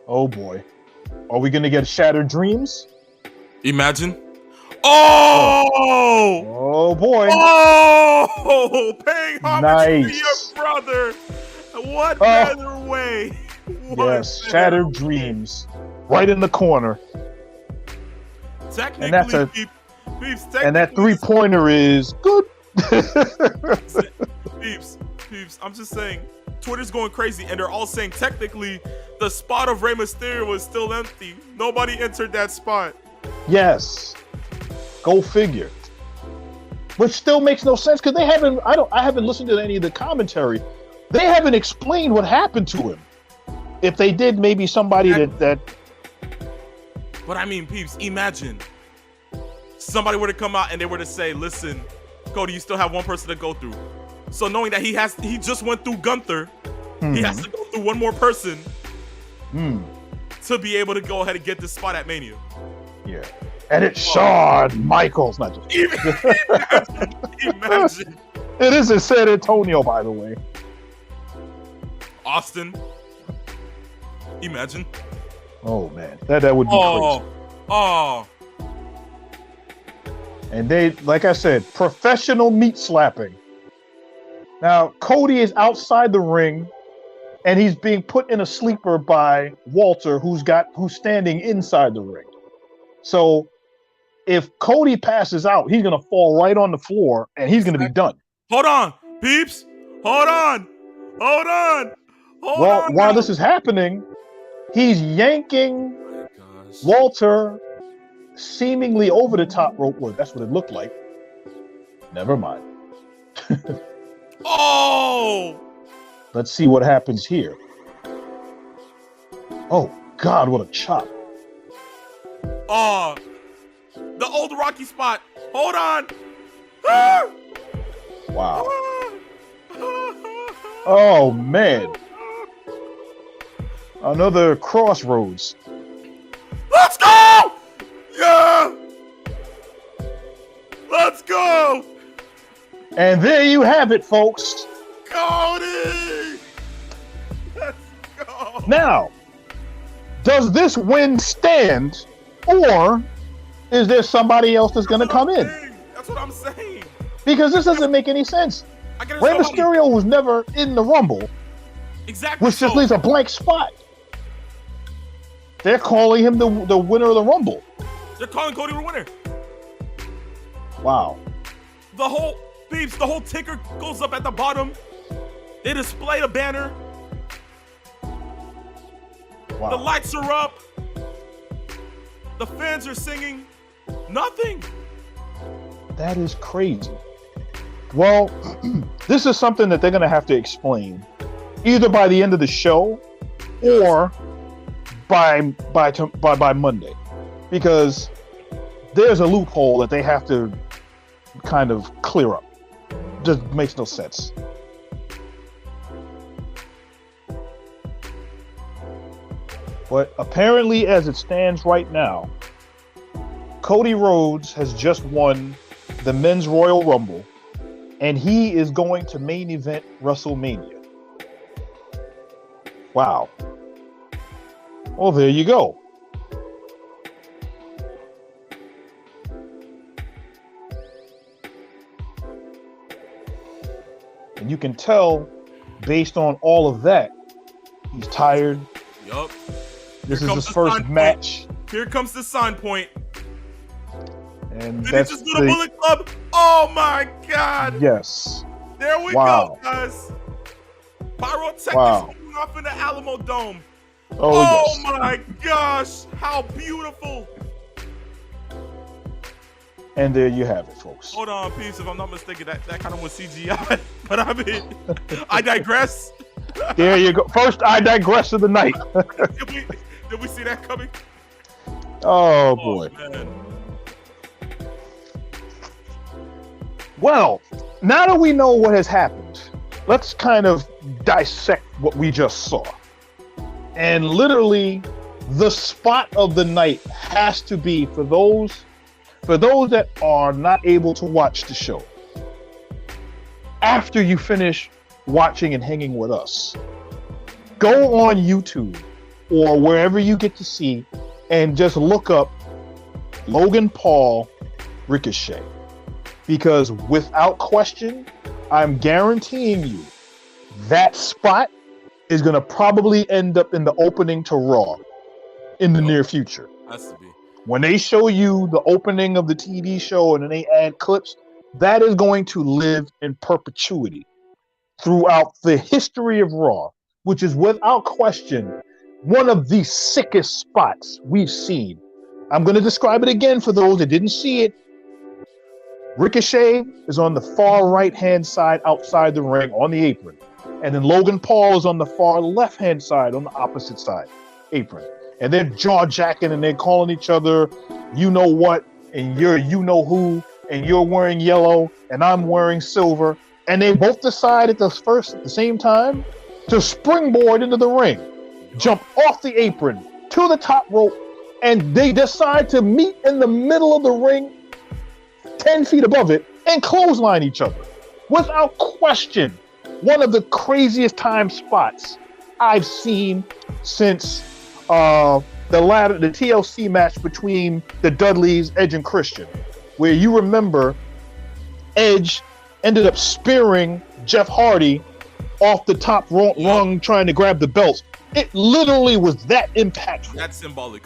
Oh boy. Are we going to get Shattered Dreams? Imagine. Oh boy. Oh, paying homage to Nice. your brother. What better way? Yes, Shattered Dreams. Right in the corner. Technically, And that's peeps, and that 3-pointer is good. peeps, I'm just saying, Twitter's going crazy, and they're all saying technically the spot of Rey Mysterio was still empty. Nobody entered that spot. Yes. Go figure. Which still makes no sense because I haven't listened to any of the commentary. They haven't explained what happened to him. If they did, maybe somebody that But I mean, peeps, imagine somebody were to come out and they were to say, listen, Cody, you still have one person to go through. So knowing that he just went through Gunther, he has to go through one more person to be able to go ahead and get this spot at Mania. Yeah. And it's Shawn Michaels, not just Imagine. It is in San Antonio, by the way. Austin. Imagine. Oh man, that would be crazy. Oh. And they, like I said, professional meat slapping. Now Cody is outside the ring, and he's being put in a sleeper by Walter, who's standing inside the ring. So if Cody passes out, he's gonna fall right on the floor, and he's gonna be done. Hold on, peeps. Hold on. While this is happening, he's yanking Walter seemingly over the top rope. Well, that's what it looked like. Never mind. Oh! Let's see what happens here. Oh, God, what a chop. Oh, the old Rocky spot. Hold on. Ah! Wow. Oh, man. Another crossroads. Let's go! Yeah! Let's go! And there you have it, folks. Cody! Let's go! Now, does this win stand, or is there somebody else that's going to come in? That's what I'm saying. Because this doesn't make any sense. Rey Somebody... Mysterio was never in the Rumble. Exactly. Which just leaves a blank spot. They're calling him the winner of the Rumble. They're calling Cody the winner. Wow. The whole ticker goes up at the bottom. They display the banner. Wow. The lights are up. The fans are singing. Nothing. That is crazy. Well, this is something that they're going to have to explain either by the end of the show or by Monday, because there's a loophole that they have to kind of clear up. Just makes no sense. But apparently, as it stands right now, Cody Rhodes has just won the Men's Royal Rumble, and he is going to main event WrestleMania. Wow. Well, there you go. And you can tell, based on all of that, he's tired. Yup. This is his first match. Here comes the sign point. And did he just do the Bullet Club? Oh my God! Yes. There we go, guys. Pyrotechnics going off in the Alamo Dome. Oh yes. My gosh! How beautiful! And there you have it, folks. Hold on, peace. If I'm not mistaken, that kind of was CGI. But I mean, I digress. There you go. First, I digress of the night. Did we see that coming? Oh boy. Man. Well, now that we know what has happened, let's kind of dissect what we just saw. And literally, the spot of the night has to be for those that are not able to watch the show. After you finish watching and hanging with us, go on YouTube or wherever you get to see and just look up Logan Paul Ricochet. Because without question, I'm guaranteeing you that spot is going to probably end up in the opening to Raw in the near future. Has to be. When they show you the opening of the TV show and then they add clips, that is going to live in perpetuity throughout the history of Raw, which is without question one of the sickest spots we've seen. I'm going to describe it again for those that didn't see it. Ricochet is on the far right-hand side outside the ring on the apron. And then Logan Paul is on the far left-hand side on the opposite side apron. And they're jaw-jacking and they're calling each other, you know what, and you're you know who, and you're wearing yellow and I'm wearing silver. And they both decide at the same time to springboard into the ring, jump off the apron to the top rope, and they decide to meet in the middle of the ring 10 feet above it and clothesline each other. Without question, one of the craziest time spots I've seen since the TLC match between the Dudleys, Edge and Christian, where you remember Edge ended up spearing Jeff Hardy off the top rung trying to grab the belts. It literally was that impactful. That's symbolic,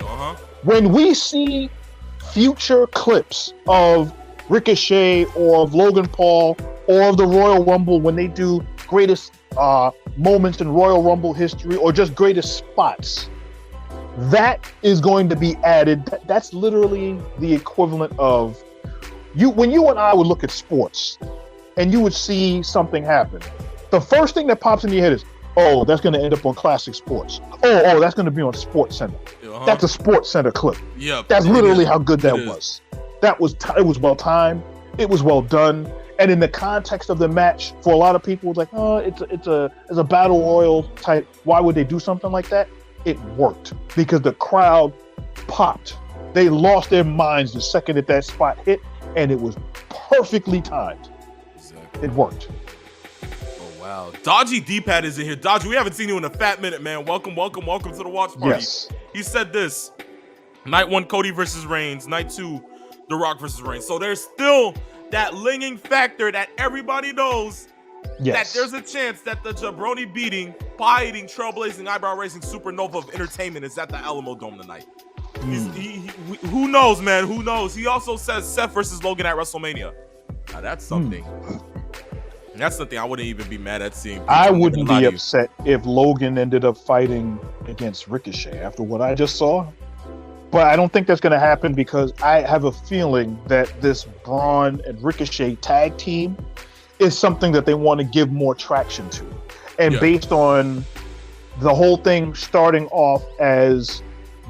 When we see future clips of Ricochet or of Logan Paul or of the Royal Rumble, when they do greatest moments in Royal Rumble history or just greatest spots, that is going to be added. That's literally the equivalent of when you and I would look at sports and you would see something happen. The first thing that pops into your head is, oh, that's going to end up on Classic Sports. Oh, that's going to be on Sports Center. That's a Sports Center clip. Yeah, that's literally how good that was. It was well timed. It was well done. And in the context of the match, for a lot of people, it's like, oh, it's a battle royal type. Why would they do something like that? It worked because the crowd popped. They lost their minds the second that spot hit, and it was perfectly timed. Exactly. It worked. Oh wow, Dodgy D-Pad is in here. Dodgy, we haven't seen you in a fat minute, man. Welcome to the watch party. Yes. He said this: Night 1, Cody versus Reigns. Night 2, The Rock versus Reigns. So there's still that lingering factor that everybody knows. Yes. That there's a chance that the jabroni beating, pie-eating, trailblazing, eyebrow-raising supernova of entertainment is at the Alamo Dome tonight. Who knows, man? Who knows? He also says Seth versus Logan at WrestleMania. Now that's something. That's something I wouldn't even be mad at seeing. I wouldn't be upset if Logan ended up fighting against Ricochet after what I just saw. But I don't think that's going to happen because I have a feeling that this Braun and Ricochet tag team is something that they want to give more traction to. And based on the whole thing starting off as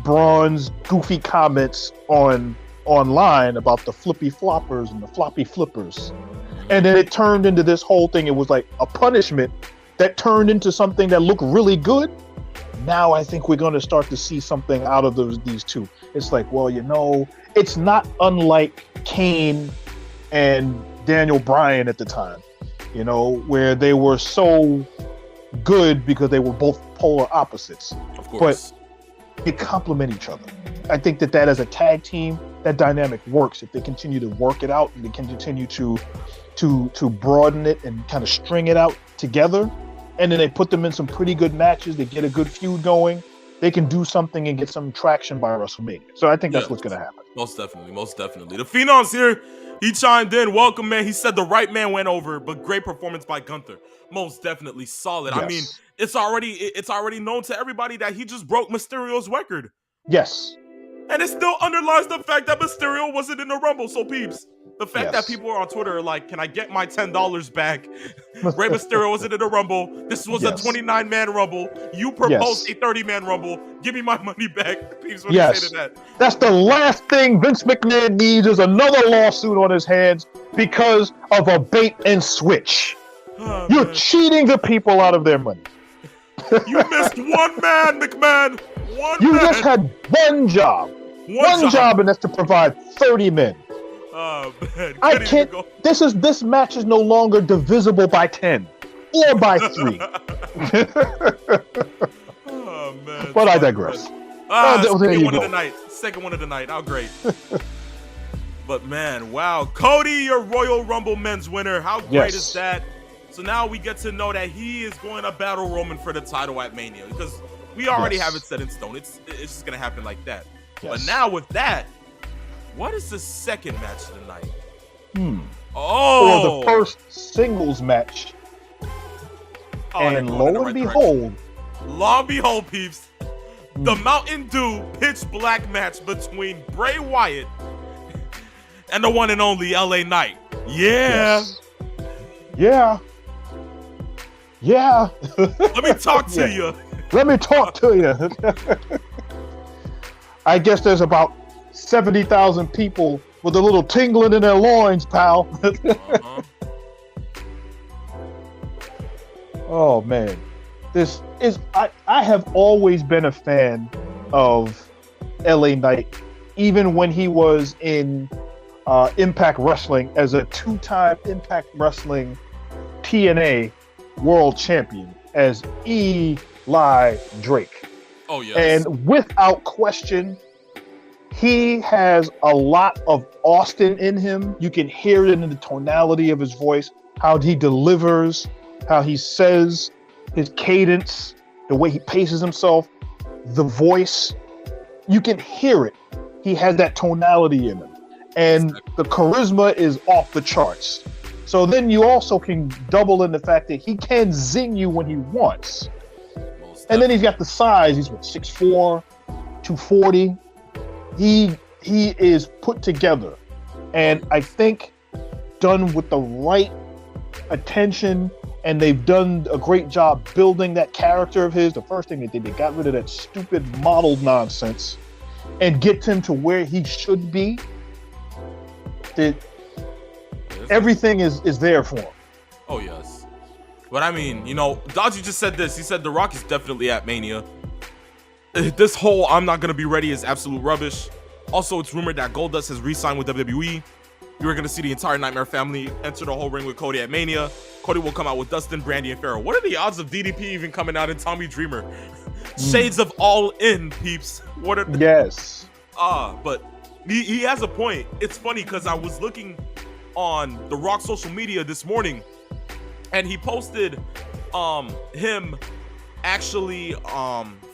Braun's goofy comments online about the flippy floppers and the floppy flippers, and then it turned into this whole thing. It was like a punishment that turned into something that looked really good. Now I think we're going to start to see something out of these two. It's like, well, it's not unlike Kane and Daniel Bryan at the time, where they were so good because they were both polar opposites. Of course. But they complement each other. I think that as a tag team, that dynamic works if they continue to work it out and they can continue to broaden it and kind of string it out together. And then they put them in some pretty good matches. They get a good feud going. They can do something and get some traction by WrestleMania. So I think that's what's going to happen. Most definitely. The Phenom's here. He chimed in. Welcome, man. He said the right man went over, but great performance by Gunther. Most definitely solid. Yes. I mean, it's already known to everybody that he just broke Mysterio's record. Yes. And it still underlies the fact that Mysterio wasn't in the Rumble. So, peeps, the fact that people are on Twitter are like, can I get my $10 back? Rey Mysterio wasn't in the Rumble. This was a 29-man Rumble. You proposed a 30-man Rumble. Give me my money back. Peeps, what do you say to that? That's the last thing Vince McMahon needs is another lawsuit on his hands because of a bait and switch. Oh, You're cheating the people out of their money. You missed one man, McMahon. You just had one job. One job, and that's to provide 30 men. Oh man, I can't. This match is no longer divisible by 10 or by 3. Oh man. But I digress. Second one of the night. How great. But man, wow, Cody, your Royal Rumble men's winner. How great is that? So now we get to know that he is going to battle Roman for the title at Mania because we already have it set in stone. It's just gonna happen like that. But now with that, what is the second match of the night? Or the first singles match. And lo and behold, peeps, the Mountain Dew pitch black match between Bray Wyatt and the one and only LA Knight. Yeah. Let me talk to you. Let me talk to you. I guess there's about 70,000 people with a little tingling in their loins, pal. Oh man, this is I have always been a fan of LA Knight, even when he was in Impact Wrestling as a 2-time Impact Wrestling TNA World Champion as Eli Drake. Oh yes. And without question, he has a lot of Austin in him. You can hear it in the tonality of his voice, how he delivers, how he says, his cadence, the way he paces himself, the voice. You can hear it. He has that tonality in him. And the charisma is off the charts. So then you also can double in the fact that he can zing you when he wants. And then he's got the size. He's 6'4", 240. He is put together. And I think done with the right attention, and they've done a great job building that character of his. The first thing they did, they got rid of that stupid model nonsense and get him to where he should be. That everything is there for him. Oh, yes. But I mean, Dodgy just said this. He said The Rock is definitely at Mania. This whole I'm not going to be ready is absolute rubbish. Also, it's rumored that Goldust has re-signed with WWE. You're going to see the entire Nightmare family enter the whole ring with Cody at Mania. Cody will come out with Dustin, Brandy, and Pharaoh. What are the odds of DDP even coming out in Tommy Dreamer? Shades of All In, peeps. What are Yes. But he has a point. It's funny because I was looking on The Rock's social media this morning, and he posted him actually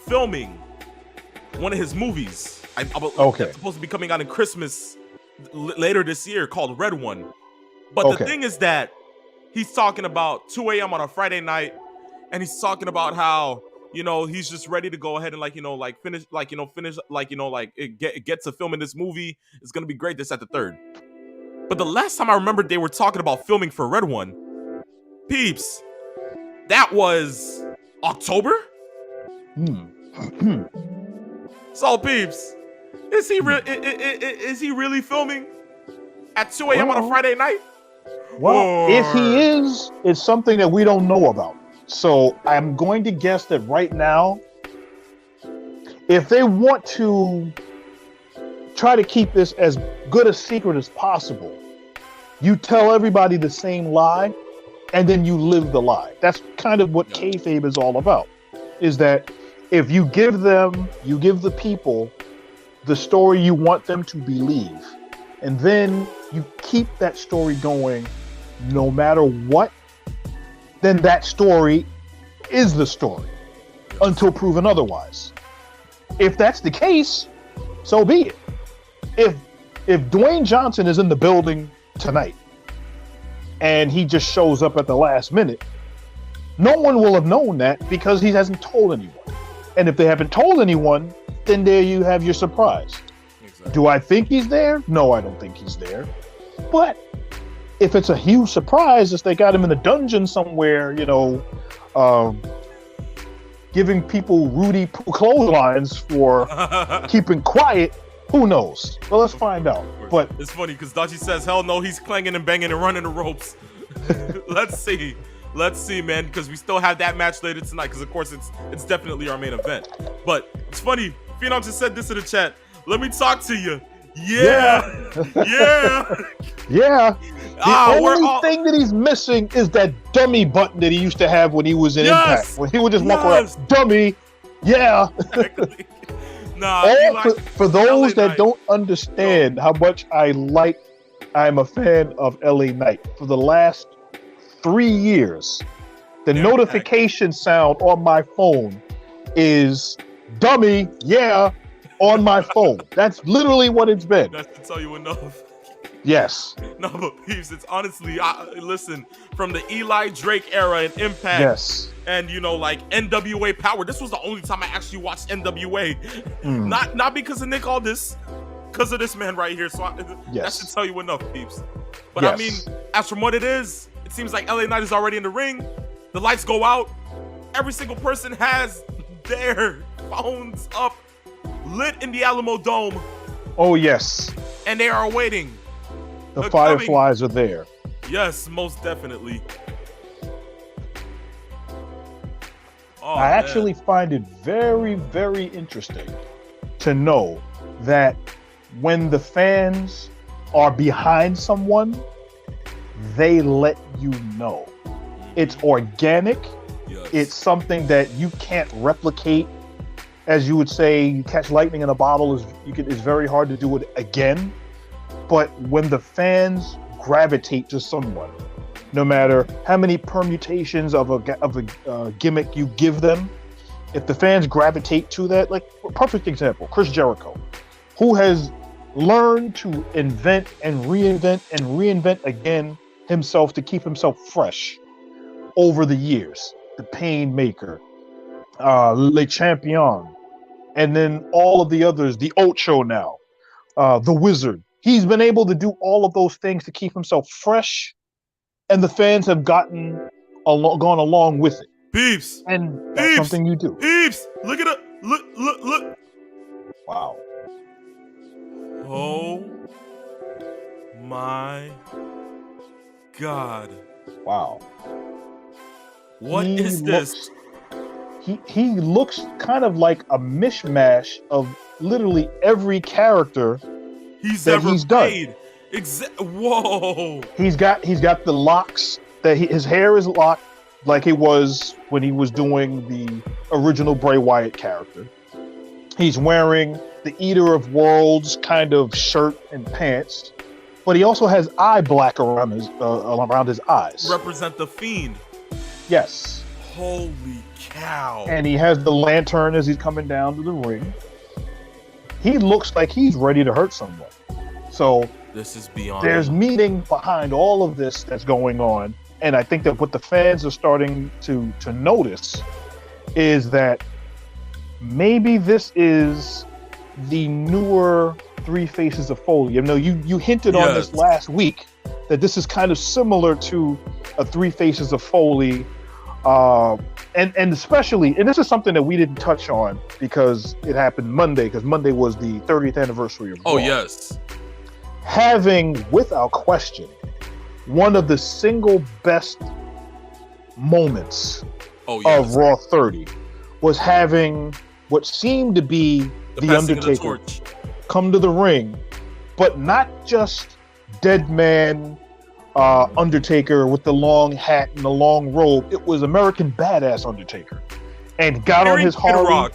filming one of his movies. That's supposed to be coming out in Christmas later this year, called Red One. But the thing is that he's talking about 2 a.m. on a Friday night, and he's talking about how he's just ready to go ahead and get to filming this movie. It's gonna be great. This at the third. But the last time I remember they were talking about filming for Red One, peeps, that was October. So peeps, is he really filming at 2 a.m. on a Friday night? Well, if he is, it's something that we don't know about. So I'm going to guess that right now, if they want to try to keep this as good a secret as possible. You tell everybody the same lie, and then you live the lie. That's kind of what kayfabe is all about, is that if you give the people the story you want them to believe, and then you keep that story going no matter what, then that story is the story until proven otherwise. If that's the case, so be it. If Dwayne Johnson is in the building tonight and he just shows up at the last minute, no one will have known that because he hasn't told anyone. And if they haven't told anyone, then there you have your surprise. Exactly. Do I think he's there? No, I don't think he's there. But if it's a huge surprise, if they got him in the dungeon somewhere, giving people Rudy clotheslines for keeping quiet, who knows? Well, let's find out. But it's funny because Dachi says, hell no, he's clanging and banging and running the ropes. Let's see, man, because we still have that match later tonight, because of course it's definitely our main event. But it's funny, Phenom just said this in the chat. Let me talk to you. Yeah. Yeah. The only thing that he's missing is that dummy button that he used to have when he was in Impact. When he would just walk around, dummy. Yeah. Exactly. For those that don't understand how much I'm a fan of LA Knight. For the last 3 years, the notification sound on my phone is dummy, on my phone. That's literally what it's been. That's to tell you enough. Yes. No, but Peeps, it's honestly, listen, from the Eli Drake era and Impact, yes, and like NWA Power. This was the only time I actually watched NWA. Not because of Nick Aldis, because of this man right here. So that should tell you enough, Peeps. But I mean, as from what it is, it seems like LA Knight is already in the ring. The lights go out. Every single person has their phones up, lit in the Alamo Dome. Oh yes. And they are waiting. The Fireflies are there. Yes, most definitely. I actually find it very, very interesting to know that when the fans are behind someone, they let you know. It's organic. Yes. It's something that you can't replicate. As you would say, you catch lightning in a bottle. It's very hard to do it again. But when the fans gravitate to someone, no matter how many permutations of a gimmick you give them, if the fans gravitate to that, like perfect example, Chris Jericho, who has learned to invent and reinvent again himself to keep himself fresh over the years. The Painmaker, Le Champion, and then all of the others, the Ocho now, the Wizard. He's been able to do all of those things to keep himself fresh, and the fans have gone along with it. Peeps, and that's something you do. Peeps, look at it. Look. Wow. Oh my God. Wow. What is this? He looks kind of like a mishmash of literally every character he's done. Whoa! He's got the locks his hair is locked like it was when he was doing the original Bray Wyatt character. He's wearing the Eater of Worlds kind of shirt and pants, but he also has eye black around his eyes. Represent the Fiend. Yes. Holy cow! And he has the lantern as he's coming down to the ring. He looks like he's ready to hurt someone. So this is beyond. There's meaning behind all of this that's going on, and I think that what the fans are starting to notice is that maybe this is the newer Three Faces of Foley. You know, you hinted on this last week that this is kind of similar to a Three Faces of Foley, and especially, and this is something that we didn't touch on because it happened Monday, because Monday was the 30th anniversary of Raw. Oh yes. Having, without question, one of the single best moments of Raw 30 was having what seemed to be the Undertaker. come to the ring, but not just dead man Undertaker with the long hat and the long robe. It was American Badass Undertaker, and got on his Harley,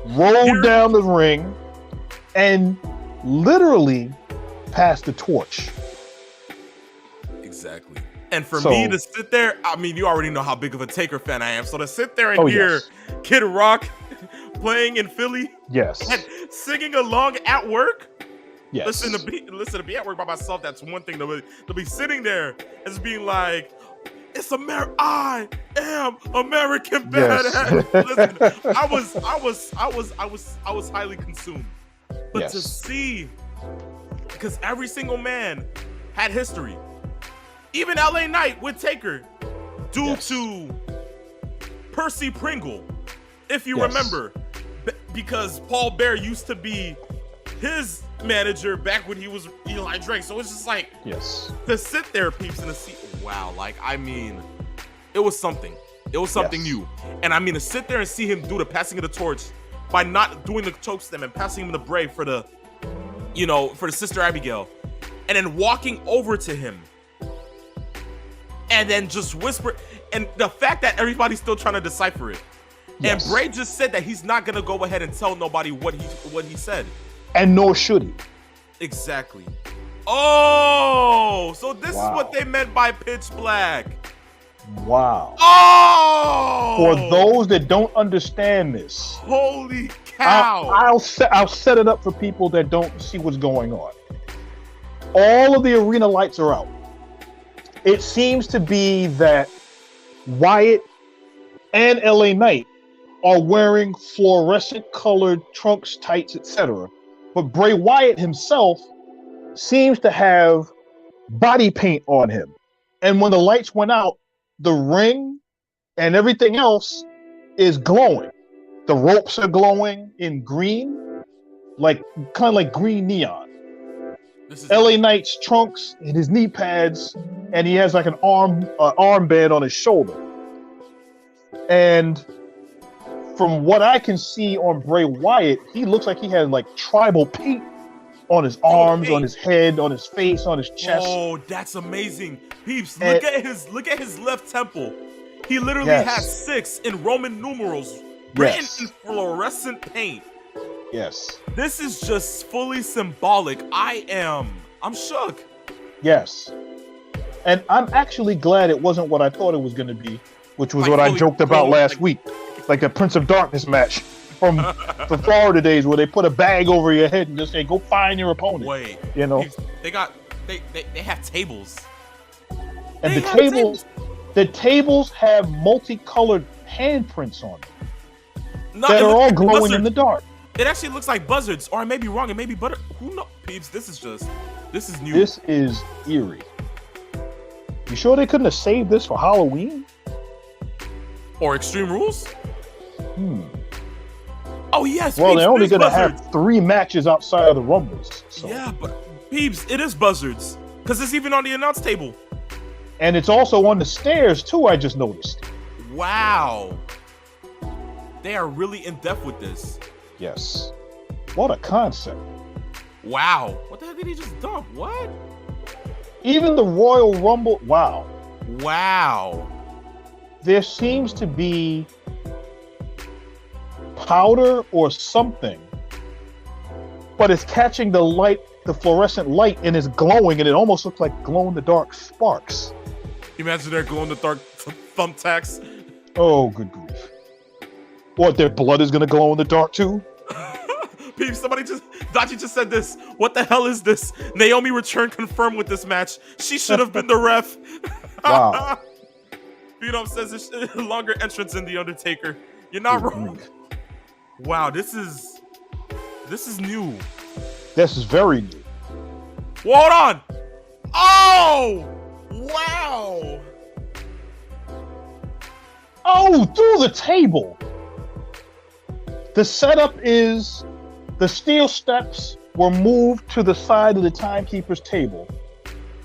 rolled down the ring, and literally passed the torch. Exactly. And for me to sit there, I mean, you already know how big of a Taker fan I am. So to sit there and hear Kid Rock playing in Philly, and singing along at work, listen to be at work by myself. That's one thing. To be sitting there as being like, it's I am American Badass. Listen, I was highly consumed. But to see, because every single man had history. Even LA Knight with Taker, due to Percy Pringle, if you remember, because Paul Bear used to be his manager back when he was Eli Drake. So it's just like, to sit there, peeps, and to see, wow, like, I mean, it was something. It was something new. And I mean, to sit there and see him do the passing of the torch by not doing the chokeslam and passing him the brave for the, for the Sister Abigail, and then walking over to him, and then just whisper, and the fact that everybody's still trying to decipher it. And Bray just said that he's not gonna go ahead and tell nobody what he said. And nor should he. Exactly. Oh, so this is what they meant by pitch black. Wow. Oh! For those that don't understand this, holy cow! I'll set it up for people that don't see what's going on. All of the arena lights are out. It seems to be that Wyatt and LA Knight are wearing fluorescent colored trunks, tights, etc. But Bray Wyatt himself seems to have body paint on him. And when the lights went out, the ring and everything else is glowing. The ropes are glowing in green, kind of like green neon. LA Knight's trunks and his knee pads, and he has like an armband on his shoulder. And from what I can see on Bray Wyatt, he looks like he has like tribal paint on his arms, on his head, on his face, on his chest. Oh, that's amazing. Peeps, look at his left temple. He literally has 6 in Roman numerals written in fluorescent paint. Yes. This is just fully symbolic. I'm shook. Yes. And I'm actually glad it wasn't what I thought it was going to be, which was what I joked about last week. Like the Prince of Darkness match from the Florida days where they put a bag over your head and just say, go find your opponent. Wait. They have tables. And the tables have multicolored handprints on them that are all glowing in the dark. It actually looks like buzzards, or I may be wrong. It may be butter. Who knows? Peeps, this is new. This is eerie. You sure they couldn't have saved this for Halloween? Or Extreme Rules? Oh, yes. Well, Peeps, they're only going to have 3 matches outside of the Rumbles. So. Yeah, but Peeps, it is buzzards. Because it's even on the announce table. And it's also on the stairs, too, I just noticed. Wow. They are really in depth with this. Yes. What a concept. Wow. What the heck did he just dump? What? Even the Royal Rumble. Wow. Wow. There seems to be powder or something, but it's catching the light, the fluorescent light, and it's glowing, and it almost looks like glow-in-the-dark sparks. Imagine their glow-in-the-dark thumbtacks. Oh, good grief. What, their blood is going to glow in the dark too? Peeps, Dachi just said this. What the hell is this? Naomi return confirmed with this match. She should have been the ref. Wow. Says it's longer entrance in The Undertaker. You're not wrong. Wow, this is new. This is very new. Well, hold on. Oh! Wow! Oh, through the table. The setup is the steel steps were moved to the side of the timekeeper's table,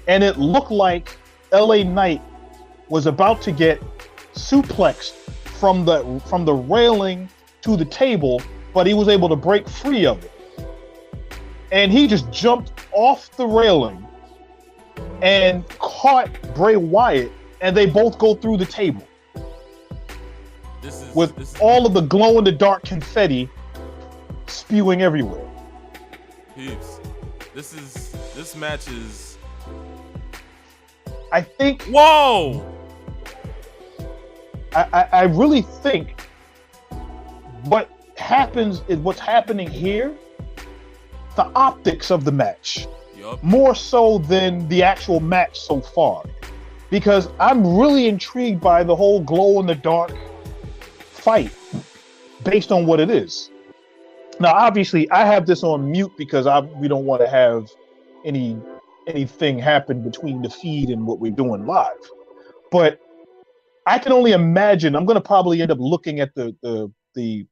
and it looked like LA Knight was about to get suplexed from the railing to the table, but he was able to break free of it. and he just jumped off the railing and caught Bray Wyatt, and they both go through the table with all of the glow-in-the-dark confetti spewing everywhere. Peeps, this match is. I think. Whoa! I really think what happens is what's happening here. The optics of the match, more so than the actual match so far, because I'm really intrigued by the whole glow-in-the-dark fight based on what it is. Now, obviously, I have this on mute because we don't want to have anything happen between the feed and what we're doing live. But I can only imagine. I'm going to probably end up looking at the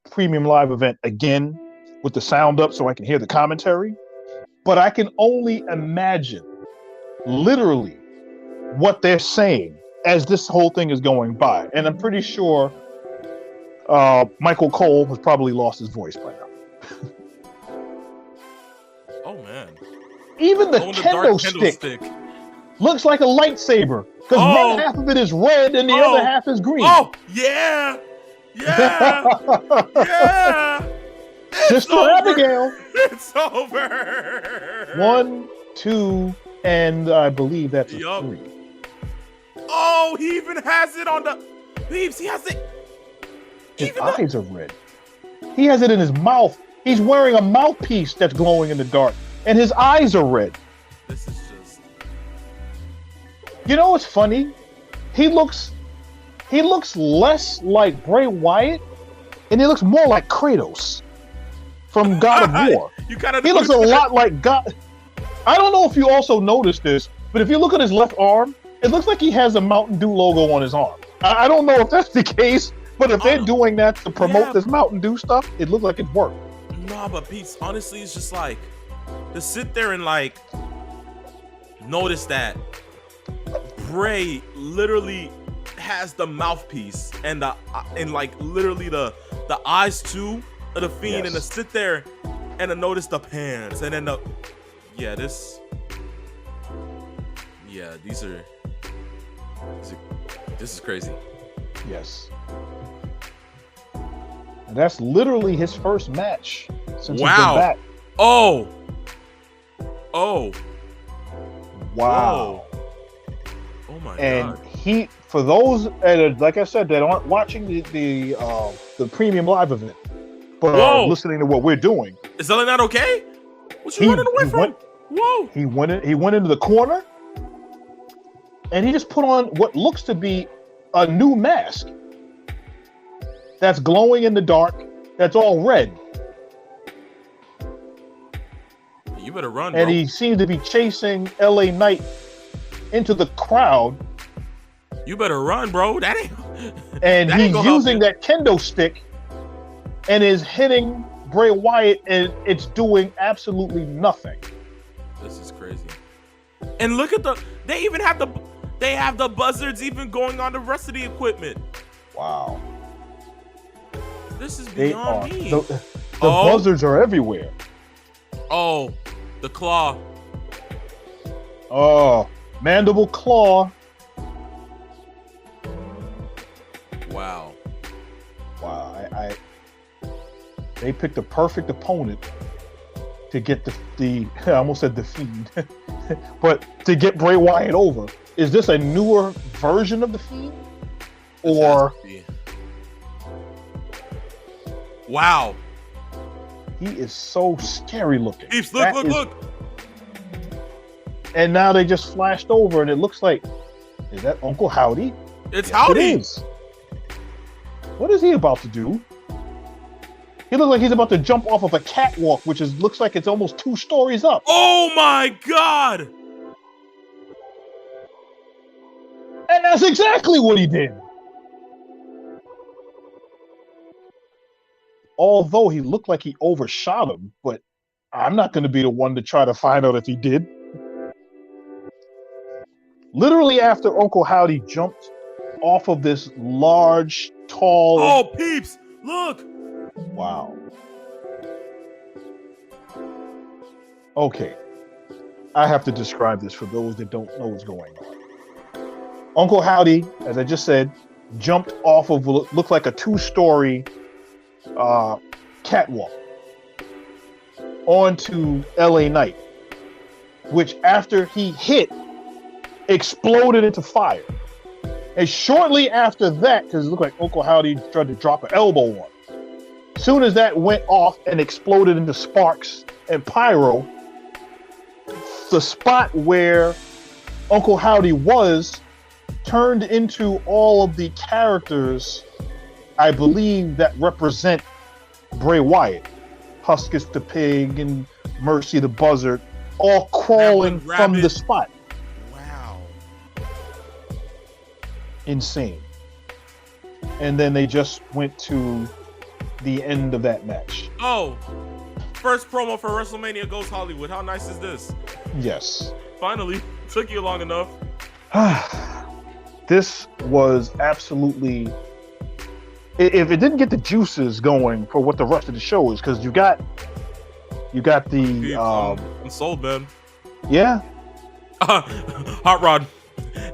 premium live event again with the sound up so I can hear the commentary. But I can only imagine literally what they're saying as this whole thing is going by. And I'm pretty sure Michael Cole has probably lost his voice by now. Oh, man. Even the kendo stick looks like a lightsaber because one half of it is red and the other half is green. Oh, yeah. Yeah. Yeah. Sister Abigail. It's over. 1, 2, and I believe that's a 3. Oh, he even has it on the. Peeps, he has it. His eyes are red. He has it in his mouth. He's wearing a mouthpiece that's glowing in the dark, and his eyes are red. This is just. You know what's funny? He looks less like Bray Wyatt, and he looks more like Kratos from God of War. He looks a lot like God. I don't know if you also noticed this, but if you look at his left arm, it looks like he has a Mountain Dew logo on his arm. I don't know if that's the case, but if they're doing that to promote this Mountain Dew stuff, it looks like it worked. Nah, but Pete, honestly, it's just like to sit there and like notice that Bray literally has the mouthpiece and like literally the eyes too of the Fiend, and to sit there and to notice the pants and then this is crazy. Yes. And that's literally his first match since he's been back. Oh. Wow. Whoa. Oh my and God. He, for those that are, like I said, that aren't watching the premium live event, but are listening to what we're doing. Is that not okay? What you running away from? Whoa. He went into the corner and he just put on what looks to be a new mask that's glowing in the dark, that's all red. You better run, and bro. he seemed to be chasing LA Knight into the crowd. You better run, bro. That ain't. And that he's using that kendo stick and is hitting Bray Wyatt, and it's doing absolutely nothing. This is crazy. And look at they even have the buzzards even going on the rest of the equipment. Wow. This is beyond me. The buzzards are everywhere. Oh, the claw. Oh, mandible claw. Wow. They picked the perfect opponent to get the I almost said the Fiend, but to get Bray Wyatt over. Is this a newer version of the Fiend, or? Wow. He is so scary looking. Peeps, look. And now they just flashed over, and it looks like, is that Uncle Howdy? It's Howdy. It is. What is he about to do? He looks like he's about to jump off of a catwalk, which looks like it's almost 2 stories up. Oh my God! And that's exactly what he did. Although he looked like he overshot him, but I'm not going to be the one to try to find out if he did. Literally after Uncle Howdy jumped off of this large, tall... Oh, Peeps, look! Wow. Okay, I have to describe this for those that don't know what's going on. Uncle Howdy, as I just said, jumped off of what looked like a two-story catwalk onto LA Knight, which after he hit, exploded into fire. And shortly after that, because it looked like Uncle Howdy tried to drop an elbow on him. As soon as that went off and exploded into sparks and pyro, the spot where Uncle Howdy was turned into all of the characters, I believe, that represent Bray Wyatt. Huskus the pig and Mercy the buzzard, all crawling from the spot. Wow. Insane. And then they just went to the end of that match. Oh, first promo for WrestleMania Goes Hollywood. How nice is this? Yes. Finally. Took you long enough. This was absolutely... If it didn't get the juices going for what the rest of the show is, because you got the... I'm sold, man. Yeah? Hot Rod.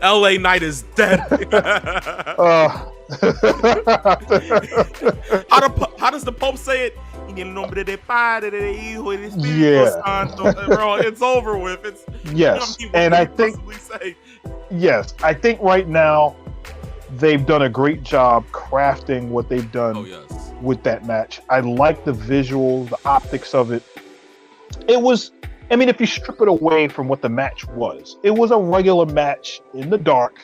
LA Knight is dead. How does the Pope say it? Yeah. Bro, it's over with. It's yes, and I think yes, I think right now they've done a great job crafting what they've done with that match. I like the visuals, the optics of it. It was, I mean, if you strip it away from what the match was, it was a regular match in the dark,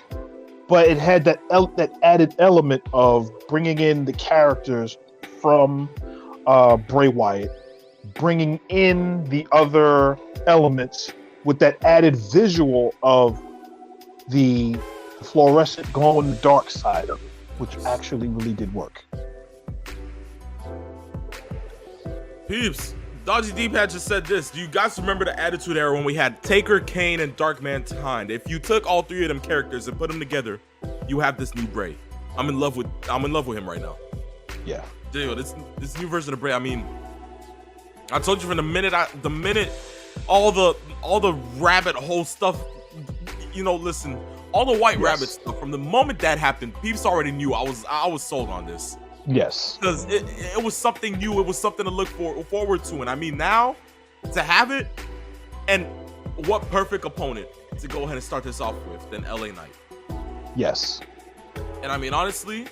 but it had that added element of bringing in the characters from Bray Wyatt, bringing in the other elements with that added visual of the fluorescent glow in the dark side of it, which actually really did work. Peeps, Dodgy D-Pad just said this. Do you guys remember the Attitude Era when we had Taker, Kane, and Dark Mankind? If you took all three of them characters and put them together, you have this new Bray. I'm in love with him right now. Yeah. Dude, this new version of Bray. I mean, I told you from the minute all the rabbit hole stuff, listen, all the white rabbit stuff, from the moment that happened, peeps already knew I was sold on this. Yes. Because it was something new, it was something to look forward to. And I mean, now to have it, and what perfect opponent to go ahead and start this off with than LA Knight. Yes. And I mean, honestly,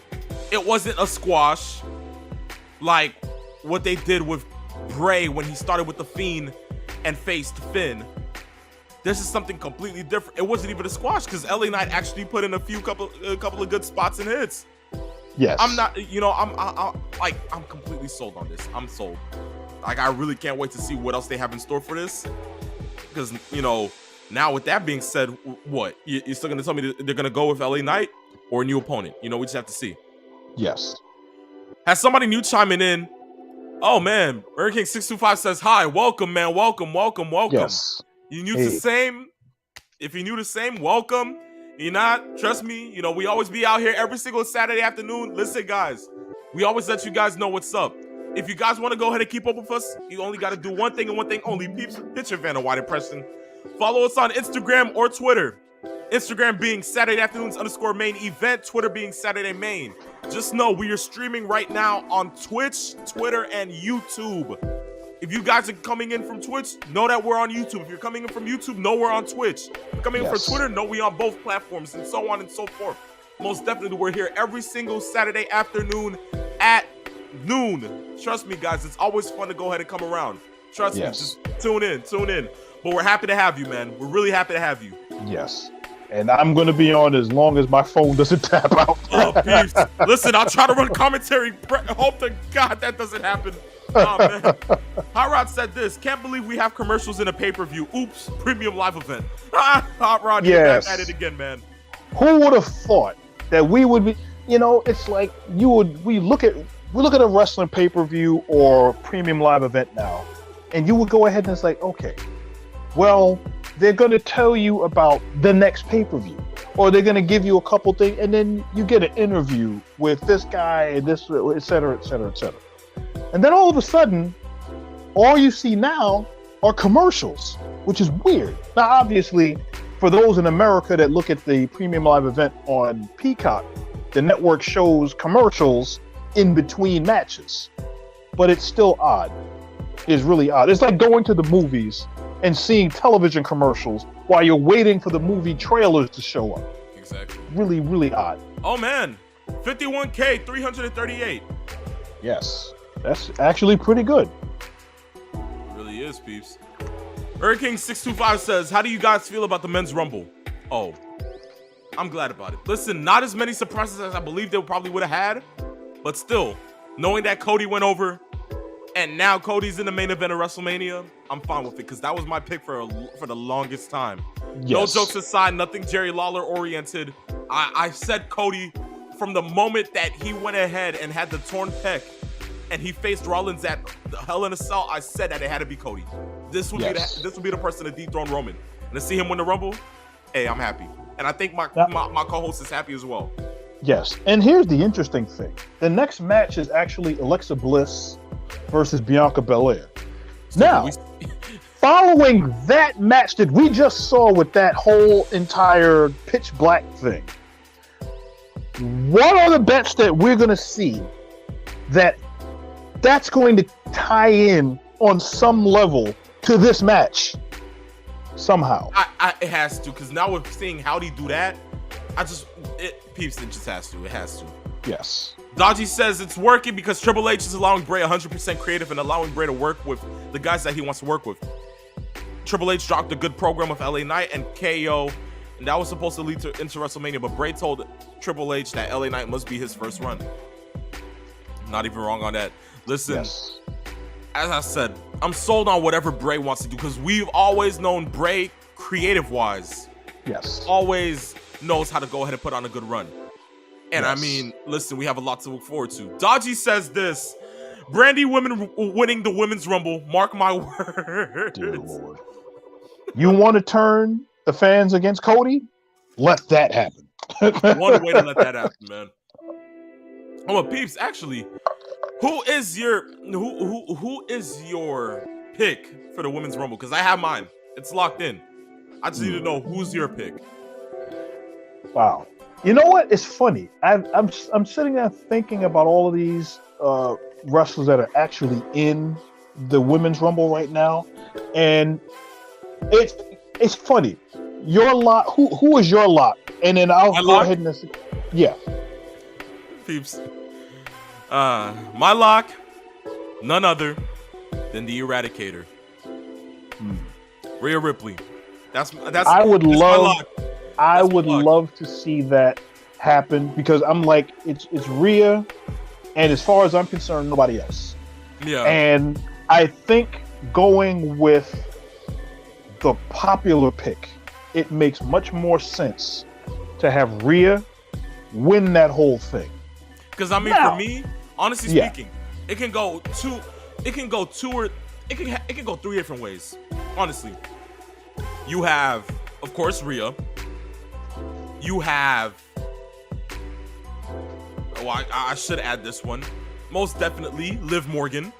it wasn't a squash like what they did with Bray when he started with the Fiend and faced Finn. This is something completely different. It wasn't even a squash because LA Knight actually put in a couple of good spots and hits. Yes. I'm not, I'm completely sold on this. I'm sold. Like, I really can't wait to see what else they have in store for this. Because, now with that being said, what? You're still going to tell me they're going to go with LA Knight or a new opponent? We just have to see. Yes. Has somebody new chiming in? Oh, man. Burger King 625 says, hi, welcome, man. Welcome. Yes. You new the same? If you're new the same, welcome. You're not, trust me, we always be out here every single Saturday afternoon. Listen, guys, we always let you guys know what's up. If you guys want to go ahead and keep up with us, you only got to do one thing and one thing only. Peeps, hit your Vanna White impression. Follow us on Instagram or Twitter. Instagram being Saturday Afternoons _ main event. Twitter being Saturday Main. Just know we are streaming right now on Twitch, Twitter, and YouTube. If you guys are coming in from Twitch, know that we're on YouTube. If you're coming in from YouTube, know we're on Twitch. If you're coming in from Twitter, know we on both platforms, and so on and so forth. Most definitely, we're here every single Saturday afternoon at noon. Trust me, guys, it's always fun to go ahead and come around. Trust me, just tune in. But we're happy to have you, man. We're really happy to have you. Yes. And I'm going to be on as long as my phone doesn't tap out. Oh, peeps. Listen, I'll try to run commentary. Hope to God that doesn't happen. Oh, man. Hot Rod said this. Can't believe we have commercials in a pay-per-view. Oops. Premium live event. Hot Rod, you're back at it again, man. Who would have thought that we would be, it's like we look at a wrestling pay-per-view or premium live event now, and you would go ahead and it's like, okay, well, they're going to tell you about the next pay-per-view, or they're going to give you a couple things, and then you get an interview with this guy and this, et cetera, et cetera, et cetera. And then all of a sudden, all you see now are commercials, which is weird. Now, obviously, for those in America that look at the premium live event on Peacock, the network shows commercials in between matches, but it's still odd. It's really odd. It's like going to the movies and seeing television commercials while you're waiting for the movie trailers to show up. Exactly. Really, really odd. Oh man, 51K, 338. Yes, that's actually pretty good. It really is, peeps. Hurricane 625 says, how do you guys feel about the men's rumble? Oh, I'm glad about it. Listen, not as many surprises as I believe they probably would have had, but still, knowing that Cody went over and now Cody's in the main event of WrestleMania, I'm fine with it because that was my pick for the longest time. Yes. No jokes aside, nothing Jerry Lawler oriented. I said Cody from the moment that he went ahead and had the torn pec and he faced Rollins at the Hell in a Cell. I said that it had to be Cody. This would be the person to dethrone Roman. And to see him win the Rumble, hey, I'm happy. And I think my co-host is happy as well. Yes, and here's the interesting thing. The next match is actually Alexa Bliss versus Bianca Belair. Now, following that match that we just saw with that whole entire pitch black thing, what are the bets that we're going to see that's going to tie in on some level to this match somehow? It has to, because now we're seeing Howdy do that. Peeps, it just has to. It has to. Yes. Dodgy says it's working because Triple H is allowing Bray 100% creative and allowing Bray to work with the guys that he wants to work with. Triple H dropped a good program with LA Knight and KO, and that was supposed to lead into WrestleMania, but Bray told Triple H that LA Knight must be his first run. Not even wrong on that. Listen, yes. As I said, I'm sold on whatever Bray wants to do because we've always known Bray, creative-wise, always knows how to go ahead and put on a good run. And I mean, listen, we have a lot to look forward to. Dodgy says this: Brandy winning the women's rumble. Mark my words. Dear Lord. You want to turn the fans against Cody? Let that happen. One way to let that happen, man. Oh, well, peeps, actually, who is your pick for the women's rumble? Because I have mine. It's locked in. I just need to know who's your pick. Wow. You know what? It's funny. I'm sitting there thinking about all of these wrestlers that are actually in the women's rumble right now, and it's funny. Your lot. Who is your lot? And then I'll go ahead and say, yeah. Peeps. My lock, none other than the Eradicator. Rhea Ripley. That's I would love. My lock. I would love to see that happen because I'm like, it's Rhea, and as far as I'm concerned, nobody else. Yeah. And I think going with the popular pick, it makes much more sense to have Rhea win that whole thing. Because I mean, for me, honestly speaking, it can go three different ways. Honestly, you have, of course, Rhea. You have, I should add this one. Most definitely, Liv Morgan.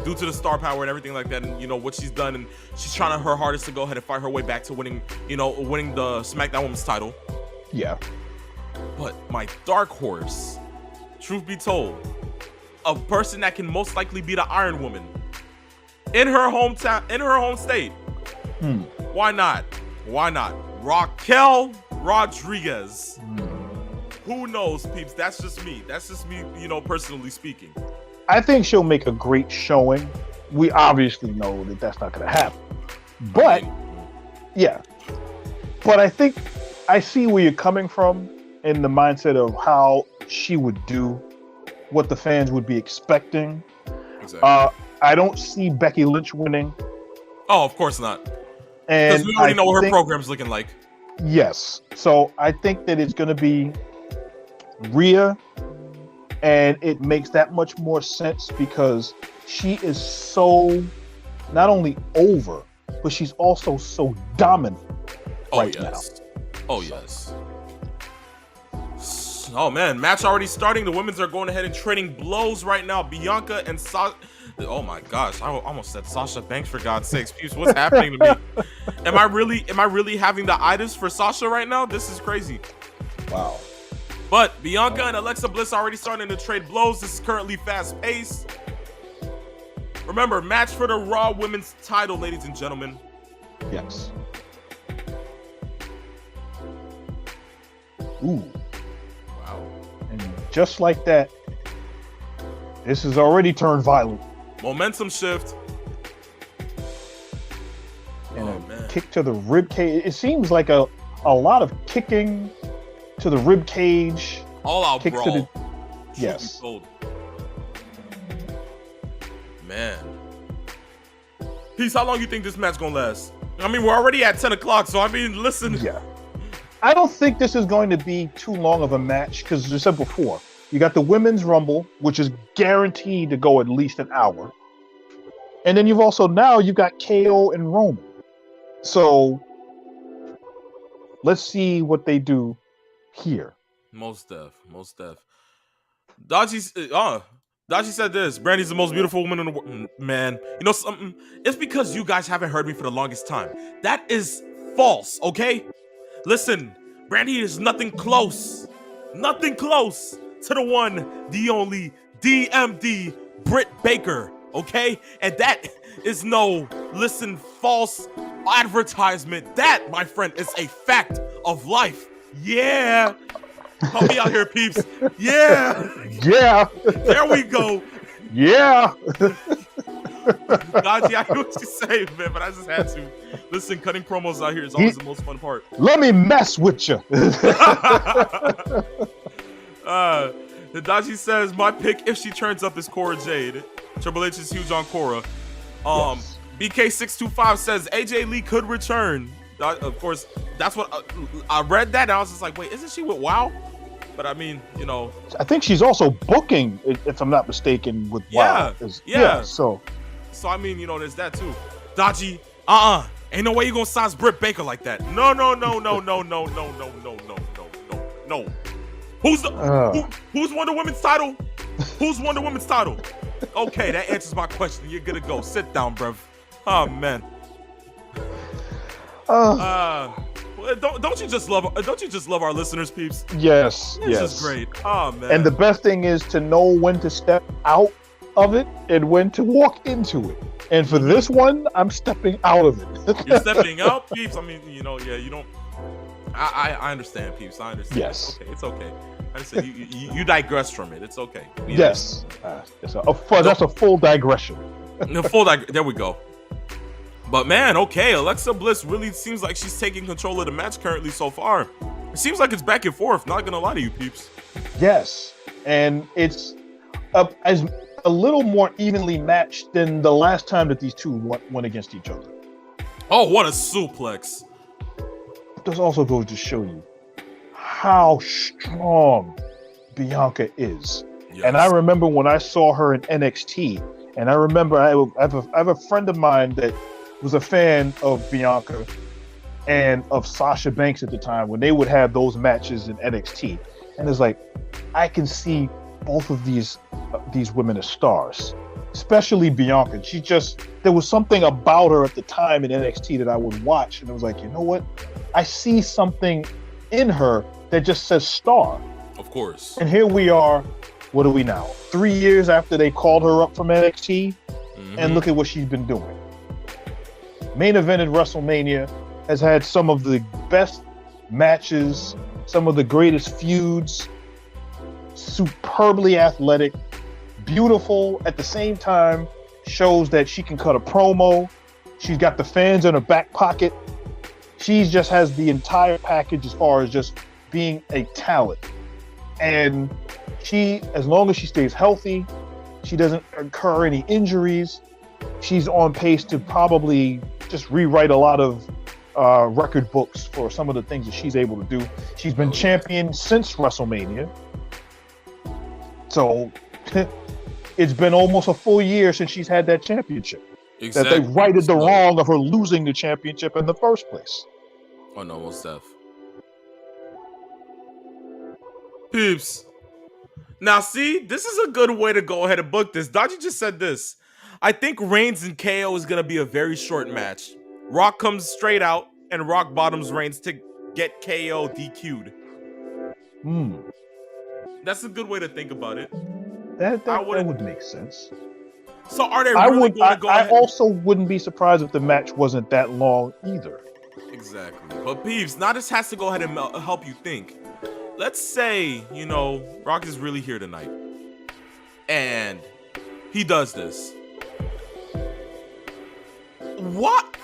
Due to the star power and everything like that, and you know what she's done, and she's trying her hardest to go ahead and fight her way back to winning the SmackDown Women's title. Yeah. But my dark horse, truth be told, a person that can most likely be the Iron Woman in her hometown, in her home state. Why not? Why not? Raquel Rodriguez. Who knows, peeps? That's just me. That's just me, personally speaking. I think she'll make a great showing. We obviously know that that's not going to happen. But, But I think I see where you're coming from in the mindset of how she would do, what the fans would be expecting. Exactly. I don't see Becky Lynch winning. Oh, of course not. Because we already know what her program's looking like. Yes. So I think that it's going to be Rhea, and it makes that much more sense because she is so not only over, but she's also so dominant now. Oh, yes. Oh man, match already starting. The women's are going ahead and trading blows right now. Bianca and Sasha. Oh my gosh, I almost said Sasha Banks, for God's sakes. Peeps, what's happening to me? Am I really having the itis for Sasha right now? This is crazy. Wow. But Bianca and Alexa Bliss already starting to trade blows. This is currently fast paced. Remember, match for the Raw Women's title, ladies and gentlemen. Yes. Ooh. Wow. And just like that, this has already turned violent. Momentum shift. And Oh, man. kick to the rib cage. It seems like a lot of kicking to the rib cage. All out Kick to brawl. the- Truth be Yes. told. Man. Peace, how long you think this match gonna last? I mean, we're already at 10 o'clock, so I mean, listen. Yeah. I don't think this is going to be too long of a match because, as I said before, you got the Women's Rumble, which is guaranteed to go at least an hour. And then you've got KO and Roman. So let's see what they do here. Most def. Daji said this. Brandy's the most beautiful woman in the world. Man, you know something? It's because you guys haven't heard me for the longest time. That is false, okay? Listen, Brandy is nothing close to the one, the only DMD Britt Baker, okay? And that is no, false advertisement. That, my friend, is a fact of life. Yeah. Help me out here, peeps. Yeah. Yeah. There we go. Yeah. Daji, I hear what you say, man, but I just had to. Listen, cutting promos out here is always the most fun part. Let me mess with you. Daji says, my pick, if she turns up, is Cora Jade. Triple H is huge on Cora. Yes. BK625 says, AJ Lee could return. Of course, that's what I read that, and I was just like, wait, isn't she with WoW? But I mean, you know. I think she's also booking, if I'm not mistaken, with WoW. Yeah. So I mean, you know, there's that too. Daji, ain't no way you gonna size Britt Baker like that. No. Who's Wonder Woman's title? Who's Wonder Woman's title? Okay, that answers my question. You're gonna go. Sit down, bruv. Oh man. Don't you just love our listeners, peeps? Yes. This is great. Oh man. And the best thing is to know when to step out of it and when to walk into it. And for this one, I'm stepping out of it. You're stepping out, peeps. I mean, you know, yeah, you don't. I understand, peeps. I understand. Yes. Okay, it's okay. I understand. You digress from it. It's okay. Yes. That's a full digression. There we go. But man, okay, Alexa Bliss really seems like she's taking control of the match currently so far. It seems like it's back and forth. Not gonna lie to you, peeps. Yes, and it's as a little more evenly matched than the last time that these two went against each other. Oh, what a suplex! This also goes to show you how strong Bianca is. Yes. And I remember when I saw her in NXT, and I remember I have a friend of mine that was a fan of Bianca and of Sasha Banks at the time when they would have those matches in NXT. And it's like, I can see both of these women as stars, especially Bianca. There was something about her at the time in NXT that I would watch, and it was like, you know what? I see something in her that just says star. Of course. And here we are, what are we now? 3 years after they called her up from NXT, and look at what she's been doing. Main evented WrestleMania, has had some of the best matches, some of the greatest feuds, superbly athletic, beautiful at the same time, shows that she can cut a promo. She's got the fans in her back pocket. She just has the entire package as far as just being a talent. And as long as she stays healthy, she doesn't incur any injuries, she's on pace to probably just rewrite a lot of record books for some of the things that she's able to do. She's been champion since WrestleMania. So it's been almost a full year since she's had that championship. Exactly. That they righted the wrong of her losing the championship in the first place. Oh no, what's that? Peeps. Now, see, this is a good way to go ahead and book this. Dodgy just said this. I think Reigns and KO is going to be a very short match. Rock comes straight out, and Rock bottoms Reigns to get KO DQ'd. That's a good way to think about it. That would make sense. So are they really going to go ahead? I also wouldn't be surprised if the match wasn't that long either. Exactly. But Peeps, now this has to go ahead and help you think. Let's say, Rock is really here tonight. And he does this. What?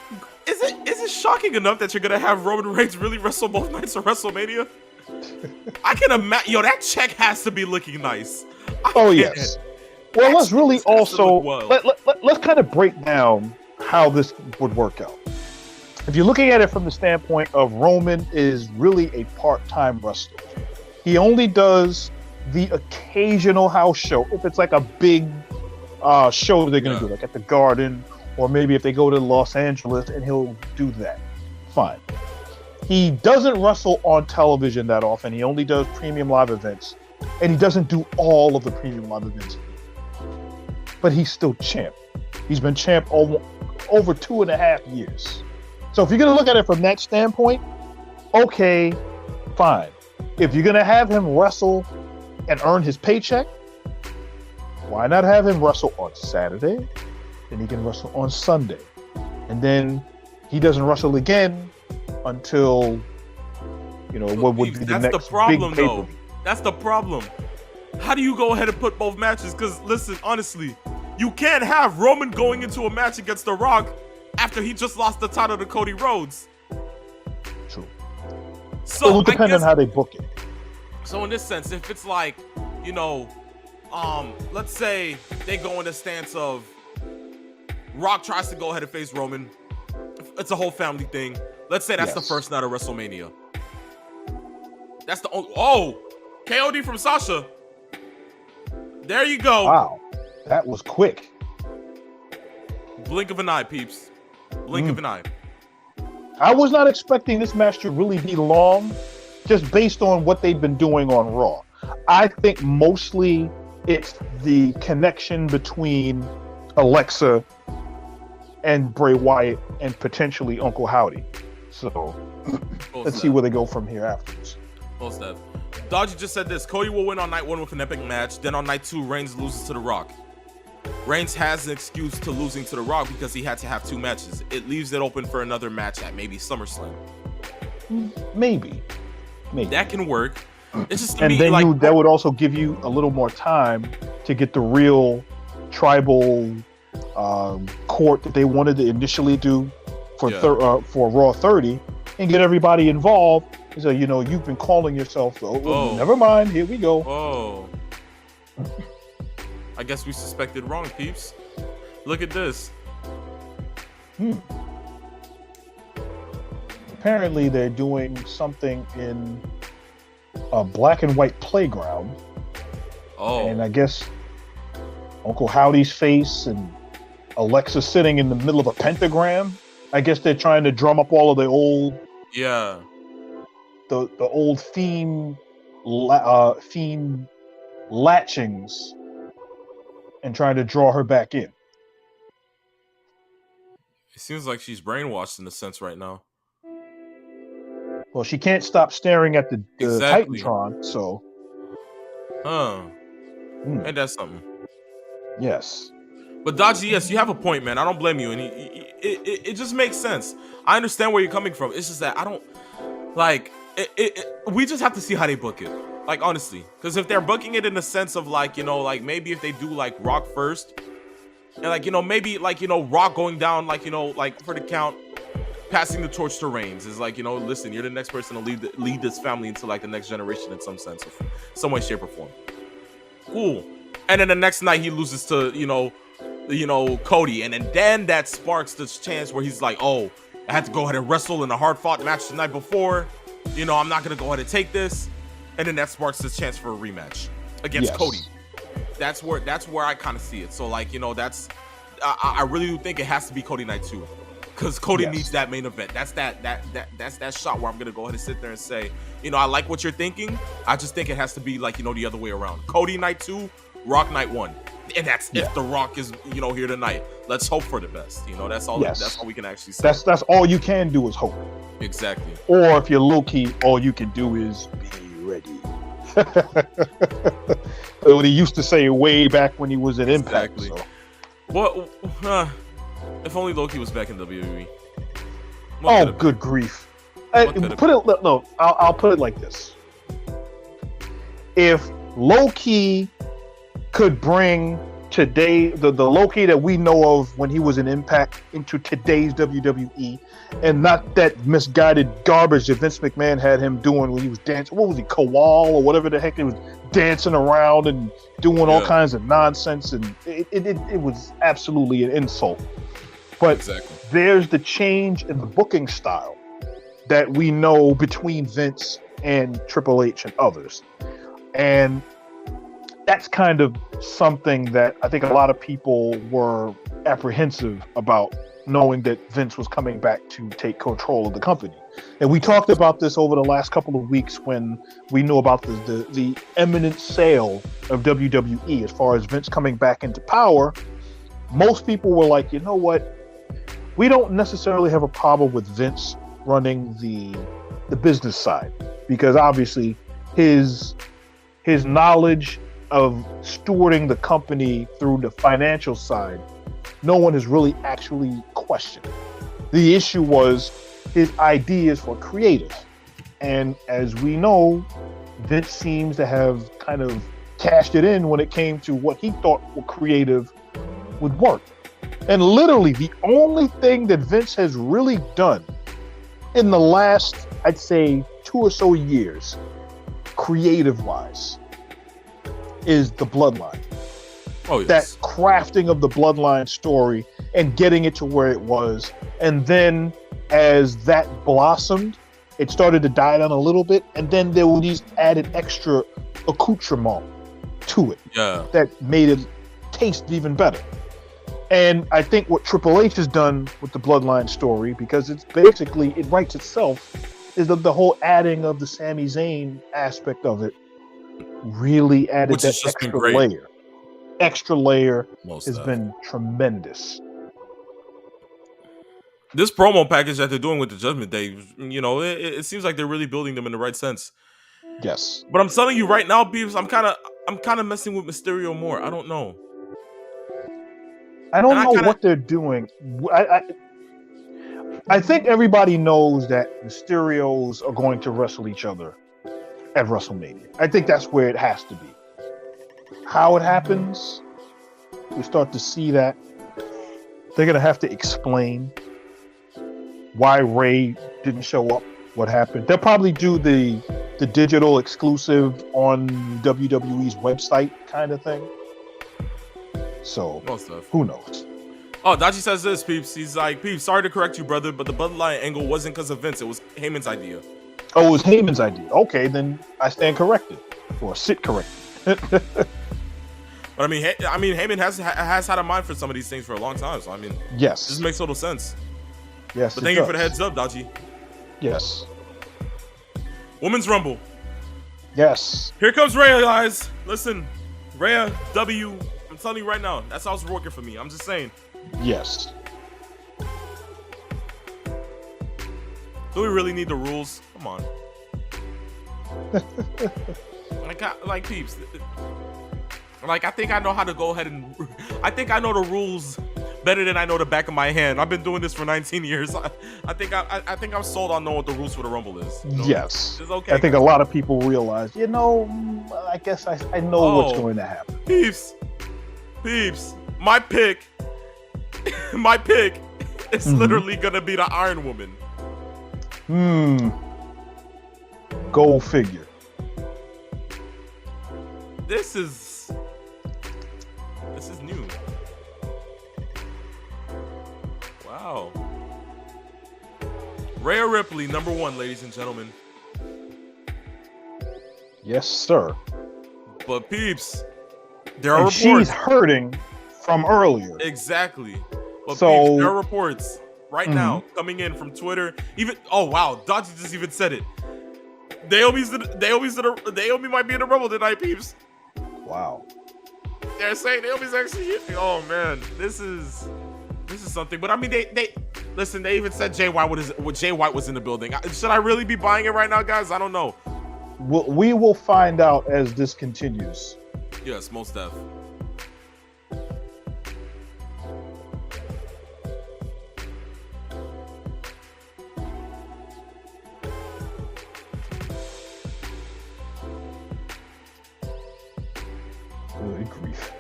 Is it shocking enough that you're going to have Roman Reigns really wrestle both nights of WrestleMania? I can imagine. That check has to be looking nice. Yes. Well, let's really also let's kind of break down how this would work out. If you're looking at it from the standpoint of Roman is really a part-time wrestler. He only does the occasional house show. If it's like a big show they're going to do, like at the Garden, or maybe if they go to Los Angeles, and he'll do that. Fine. He doesn't wrestle on television that often. He only does premium live events, and he doesn't do all of the premium live events. But he's still champ. He's been champ over 2.5 years. So if you're going to look at it from that standpoint, okay, fine. If you're going to have him wrestle and earn his paycheck, why not have him wrestle on Saturday? Then he can wrestle on Sunday. And then he doesn't wrestle again until, what would be the next the problem, big though. pay-per-view. That's the problem. How do you go ahead and put both matches? Because, listen, honestly, you can't have Roman going into a match against The Rock after he just lost the title to Cody Rhodes. True. So it will depend on how they book it. So in this sense, if it's like, let's say they go in the stance of Rock tries to go ahead and face Roman. It's a whole family thing. Let's say that's the first night of WrestleMania. That's the only... KOD from Sasha. There you go. Wow. That was quick. Blink of an eye, peeps. Blink of an eye. I was not expecting this match to really be long, just based on what they've been doing on Raw. I think mostly it's the connection between Alexa and Bray Wyatt and potentially Uncle Howdy. So let's see where they go from here afterwards. Full step. Dodgy just said this. Cody will win on night 1 with an epic match. Then on night 2, Reigns loses to The Rock. Reigns has an excuse to losing to The Rock because he had to have 2 matches. It leaves it open for another match at maybe SummerSlam. Maybe. That can work. It's just and then that would also give you a little more time to get the real tribal court that they wanted to initially do for Raw 30 and get everybody involved. So, you've been calling yourself, never mind, here we go. Oh. I guess we suspected wrong, peeps. Look at this. Apparently, they're doing something in a black and white playground. Oh. And I guess Uncle Howdy's face and Alexa sitting in the middle of a pentagram. I guess they're trying to drum up all of the old... Yeah. The old theme latchings and trying to draw her back in. It seems like she's brainwashed in a sense right now. Well, she can't stop staring at the Exactly. Titantron, so... Ain't that something? Yes. But Dodgy, yes, you have a point, man. I don't blame you. And it just makes sense. I understand where you're coming from. It's just that I don't... we just have to see how they book it. Like, honestly. Because if they're booking it in the sense of, maybe if they do, Rock first. And, maybe, Rock going down, for the count, passing the torch to Reigns is listen, you're the next person to lead this family into, the next generation in some sense, or some way, shape, or form. Cool. And then the next night he loses to, Cody. And then that sparks this chance where he's like, oh, I had to go ahead and wrestle in a hard-fought match the night before. I'm not going to go ahead and take this. And then that sparks this chance for a rematch against Cody. That's where I kind of see it. So, that's... I really do think it has to be Cody night 2. because Cody Yes. needs that main event. That's that shot where I'm gonna go ahead and sit there and say, I like what you're thinking. I just think it has to be like the other way around. Cody night 2, Rock night 1, and that's if The Rock is here tonight. Let's hope for the best. That's all. Yes. That's all we can actually say. That's all you can do is hope. Exactly. Or if you're low key, all you can do is be ready. What he used to say way back when he was at Impact. Exactly. So. What? If only Loki was back in WWE. Oh, good grief! I'll put it like this: if Loki could bring today the Loki that we know of when he was in Impact into today's WWE, and not that misguided garbage that Vince McMahon had him doing when he was dancing. What was he, Kowal or whatever the heck he was dancing around and doing all kinds of nonsense, and it was absolutely an insult. But there's the change in the booking style that we know between Vince and Triple H and others, and that's kind of something that I think a lot of people were apprehensive about, knowing that Vince was coming back to take control of the company. And we talked about this over the last couple of weeks when we knew about the imminent sale of WWE. As far as Vince coming back into power, most people were like, you know what? We don't necessarily have a problem with Vince running the business side, because obviously his knowledge of stewarding the company through the financial side, no one has really actually questioned. The issue was his ideas for creative. And as we know, Vince seems to have kind of cashed it in when it came to what he thought were creative would work. And literally the only thing that Vince has really done in the last, I'd say, 2 or so years, creative-wise, is the Bloodline. Oh, yes. That crafting of the Bloodline story and getting it to where it was. And then as that blossomed, it started to die down a little bit. And then there were these added extra accoutrements to it that made it taste even better. And I think what Triple H has done with the Bloodline story, because it's basically, it writes itself, is the whole adding of the Sami Zayn aspect of it really added Which that has just extra been great. layer. Extra layer Most has been tremendous. This promo package that they're doing with the Judgment Day, it seems like they're really building them in the right sense. Yes. But I'm telling you right now, Beavis, I'm kind of messing with Mysterio more. I don't know. I don't know what they're doing. I think everybody knows that Mysterios are going to wrestle each other at WrestleMania. I think that's where it has to be. How it happens, we start to see that. They're going to have to explain why Ray didn't show up, what happened. They'll probably do the digital exclusive on WWE's website kind of thing. So, who knows? Oh, Dachi says this, Peeps. He's like, Peeps, sorry to correct you, brother, but the Bloodline angle wasn't because of Vince. It was Heyman's idea. Oh, it was Heyman's idea. Okay, then I stand corrected. Or sit corrected. But I mean, Heyman has had a mind for some of these things for a long time. So, yes. This makes total sense. Yes, but thank you for the heads up, Dachi. Yes. Women's Rumble. Yes. Here comes Rhea, guys. Listen, Rhea, W. I'm telling you right now, that's how it's working for me. I'm just saying. Yes. Do we really need the rules? Come on. like Peeps. Like, I think I know how to go ahead and... I think I know the rules better than I know the back of my hand. I've been doing this for 19 years. I think I'm sold on knowing what the rules for the Rumble is. Yes. It's okay. I think a lot of people realize, I guess I know what's going to happen. Peeps. My pick is literally going to be the Iron Woman. Go figure. This is new. Wow. Rhea Ripley, number 1, ladies and gentlemen. Yes, sir. But Peeps, there are reports. She's hurting from earlier. Exactly. But so, Peeps, there are reports right now coming in from Twitter. Even Dodgy just even said it. Naomi might be in the Rumble tonight, peeps. Wow. They're saying Naomi's actually. Oh man, this is something. But I mean, they listen. They even said Jay White was in the building. Should I really be buying it right now, guys? I don't know. We will find out as this continues. Yes, most def. Good grief.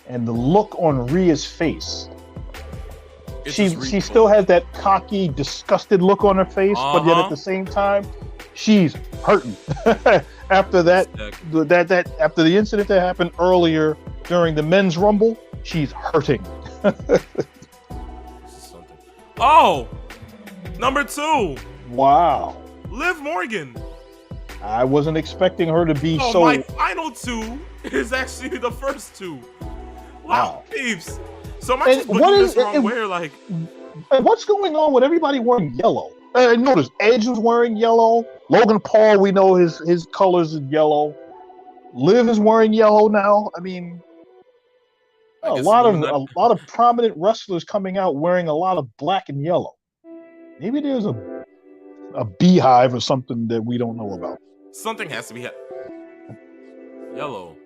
And the look on Rhea's face. She still has that cocky, disgusted look on her face, but yet at the same time, she's hurting. After that after the incident that happened earlier during the men's rumble, she's hurting. Oh, number 2. Wow. Liv Morgan. I wasn't expecting her to be so. My final 2 is actually the first 2. Wow, peeps. So am I just looking this wrong way? Like, what's going on with everybody wearing yellow? Notice Edge was wearing yellow. Logan Paul, we know his colors is yellow. Liv is wearing yellow now. I mean, a lot of prominent wrestlers coming out wearing a lot of black and yellow. Maybe there's a beehive or something that we don't know about. Something has to be yellow.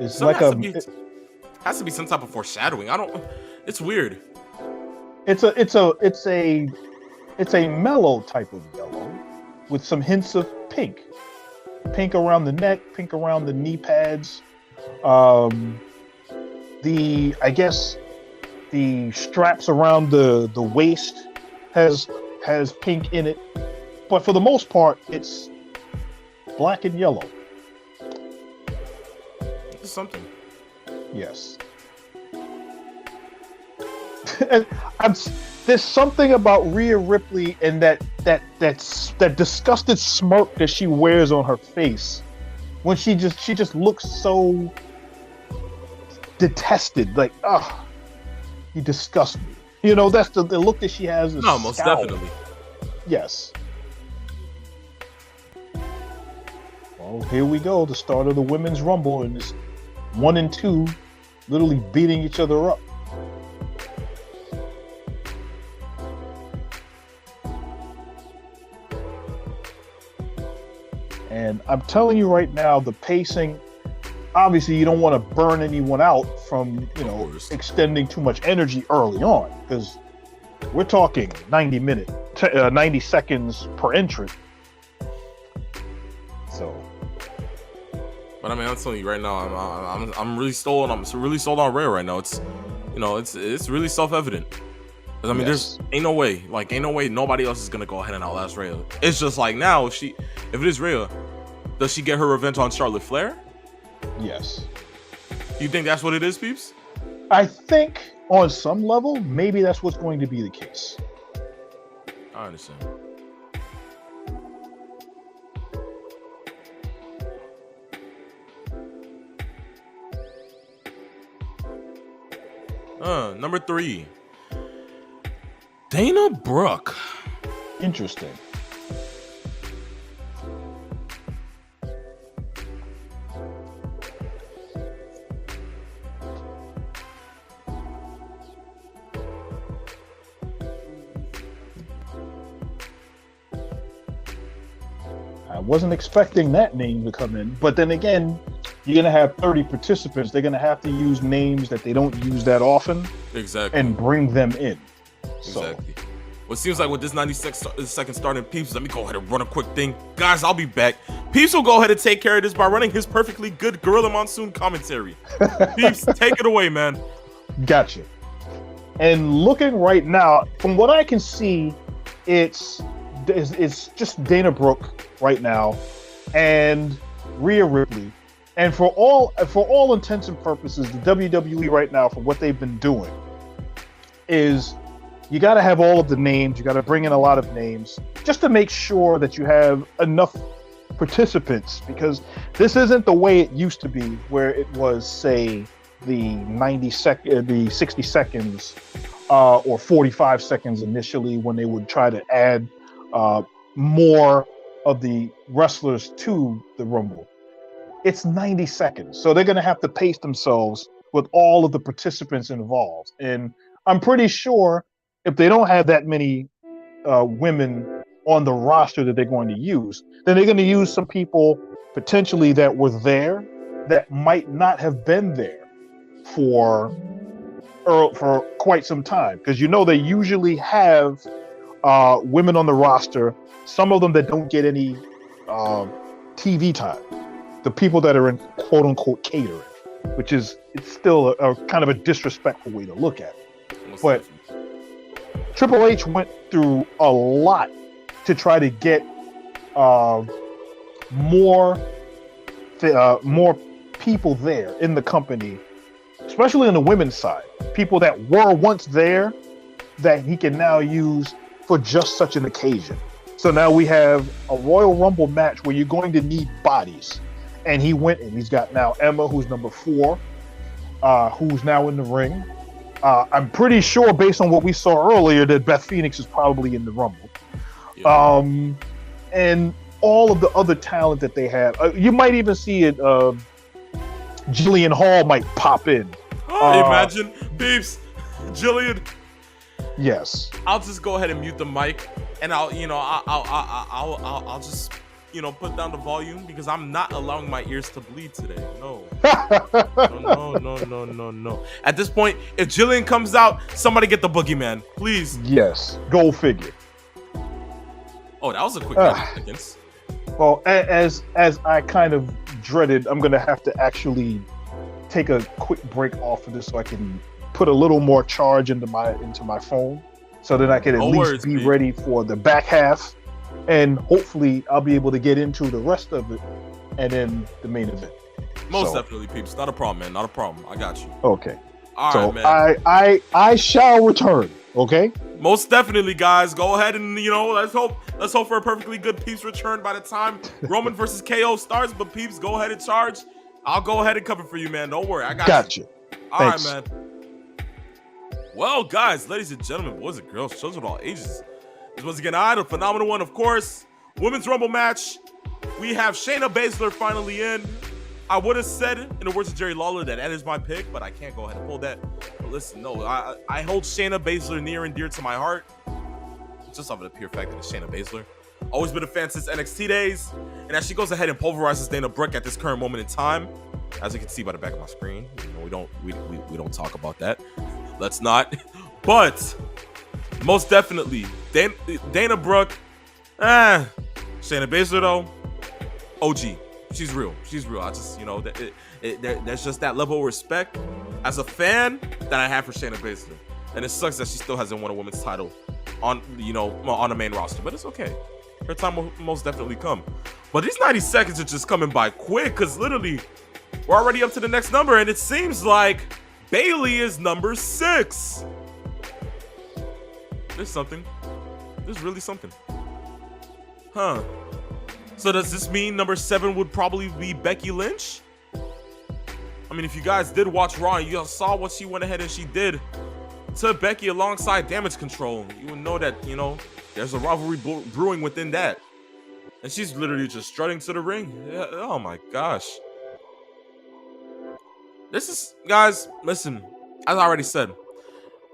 It's has to be some type of foreshadowing. It's weird. It's a mellow type of yellow with some hints of pink. Pink around the neck, pink around the knee pads. I guess the straps around the waist has pink in it. But for the most part, it's black and yellow. Something. Yes. And there's something about Rhea Ripley and that disgusted smirk that she wears on her face when she just looks so detested. Like, you disgust me. You know, that's the look that she has. No, most definitely. Yes. Well, here we go. The start of the Women's Rumble, and this 1 and 2 literally beating each other up. And I'm telling you right now, the pacing, obviously you don't want to burn anyone out from, extending too much energy early on, because we're talking 90 seconds per entrant. So. But I mean, I'm telling you right now, I'm really sold. I'm really sold on Rhea right now. It's, it's really self-evident. I mean, there's ain't no way nobody else is gonna go ahead and outlast Rhea. It's just like now, if it is Rhea, does she get her revenge on Charlotte Flair? Yes. You think that's what it is, peeps? I think on some level, maybe that's what's going to be the case. I understand. Number 3. Dana Brooke. Interesting. I wasn't expecting that name to come in, but then again, you're going to have 30 participants. They're going to have to use names that they don't use that often. Exactly. And bring them in. Exactly. Well, it seems like with this 96-second starting, peeps, let me go ahead and run a quick thing. Guys, I'll be back. Peeps will go ahead and take care of this by running his perfectly good Gorilla Monsoon commentary. Peeps, take it away, man. Gotcha. And looking right now, from what I can see, it's just Dana Brooke right now and Rhea Ripley. And for all intents and purposes, the WWE right now, for what they've been doing, is you got to have all of the names. You got to bring in a lot of names just to make sure that you have enough participants, because this isn't the way it used to be, where it was, say, the 60 seconds or 45 seconds initially, when they would try to add more of the wrestlers to the Rumble. It's 90 seconds. So they're going to have to pace themselves with all of the participants involved. And I'm pretty sure if they don't have that many women on the roster that they're going to use, then they're going to use some people potentially that were there that might not have been there for quite some time. Because they usually have women on the roster, some of them that don't get any TV time. The people that are in quote unquote catering, which is, it's still a kind of a disrespectful way to look at it. But Triple H went through a lot to try to get more people there in the company, especially on the women's side. People that were once there that he can now use for just such an occasion. So now we have a Royal Rumble match where you're going to need bodies. And he went and he's got now Emma, who's number 4, who's now in the ring. I'm pretty sure, based on what we saw earlier, that Beth Phoenix is probably in the Rumble. Yeah. And all of the other talent that they have. You might even see it. Jillian Hall might pop in. Imagine, beeps, Jillian. Yes. I'll just go ahead and mute the mic, and I'll just put down the volume, because I'm not allowing my ears to bleed today. No. No. At this point, if Jillian comes out, somebody get the boogeyman, please. Yes. Go figure. Oh, that was a quick seconds. Well, as I kind of dreaded, I'm going to have to actually take a quick break off of this so I can put a little more charge into my phone, so that I can at least be ready for the back half. And hopefully I'll be able to get into the rest of it and then the main event. Most definitely, peeps. Not a problem, man. Not a problem. I got you. Okay. All right, man. I shall return. Okay. Most definitely, guys. Go ahead and let's hope for a perfectly good Peeps return by the time Roman versus KO starts. But Peeps, go ahead and charge. I'll go ahead and cover for you, man. Don't worry. I got you. All right, man. Well, guys, ladies and gentlemen, boys and girls, children of all ages. Once again, the phenomenal one, of course, Women's Rumble match. We have Shayna Baszler finally in. I would have said, in the words of Jerry Lawler, that is my pick, but I can't go ahead and pull that. But listen, no, I hold Shayna Baszler near and dear to my heart, just off of the pure fact that it's Shayna Baszler. Always been a fan since NXT days, and as she goes ahead and pulverizes Dana Brooke at this current moment in time, as you can see by the back of my screen, we don't talk about that. Let's not. But most definitely, Dana Brooke, Shayna Baszler though, OG. She's real. I just, there's just that level of respect as a fan that I have for Shayna Baszler, and it sucks that she still hasn't won a women's title on the main roster, but it's okay. Her time will most definitely come. But these 90 seconds are just coming by quick, because literally we're already up to the next number, and it seems like Bayley is number 6. There's something. There's really something. Huh. So does this mean number 7 would probably be Becky Lynch? I mean, if you guys did watch Raw, you saw what she went ahead and she did to Becky alongside Damage Control. You would know that, there's a rivalry brewing within that. And she's literally just strutting to the ring. Yeah, oh my gosh. This is, guys, listen, as I already said,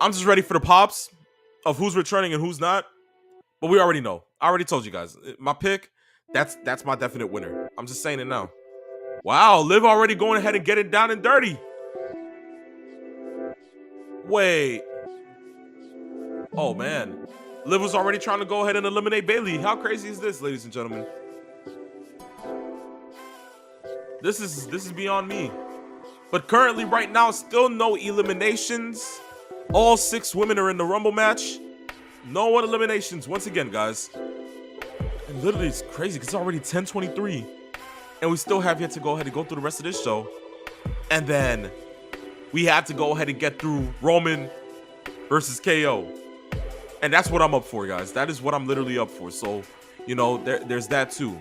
I'm just ready for the pops of who's returning and who's not. But we already know. I already told you guys. My pick, that's my definite winner. I'm just saying it now. Wow, Liv already going ahead and getting down and dirty. Wait. Oh, man. Liv was already trying to go ahead and eliminate Bayley. How crazy is this, ladies and gentlemen? This is beyond me. But currently, right now, still no eliminations. All 6 women are in the Rumble match. No eliminations once again, guys. And literally, it's crazy because it's already 10:23. And we still have yet to go ahead and go through the rest of this show. And then we have to go ahead and get through Roman versus KO. And that's what I'm up for, guys. That is what I'm literally up for. So, you know, there's that too.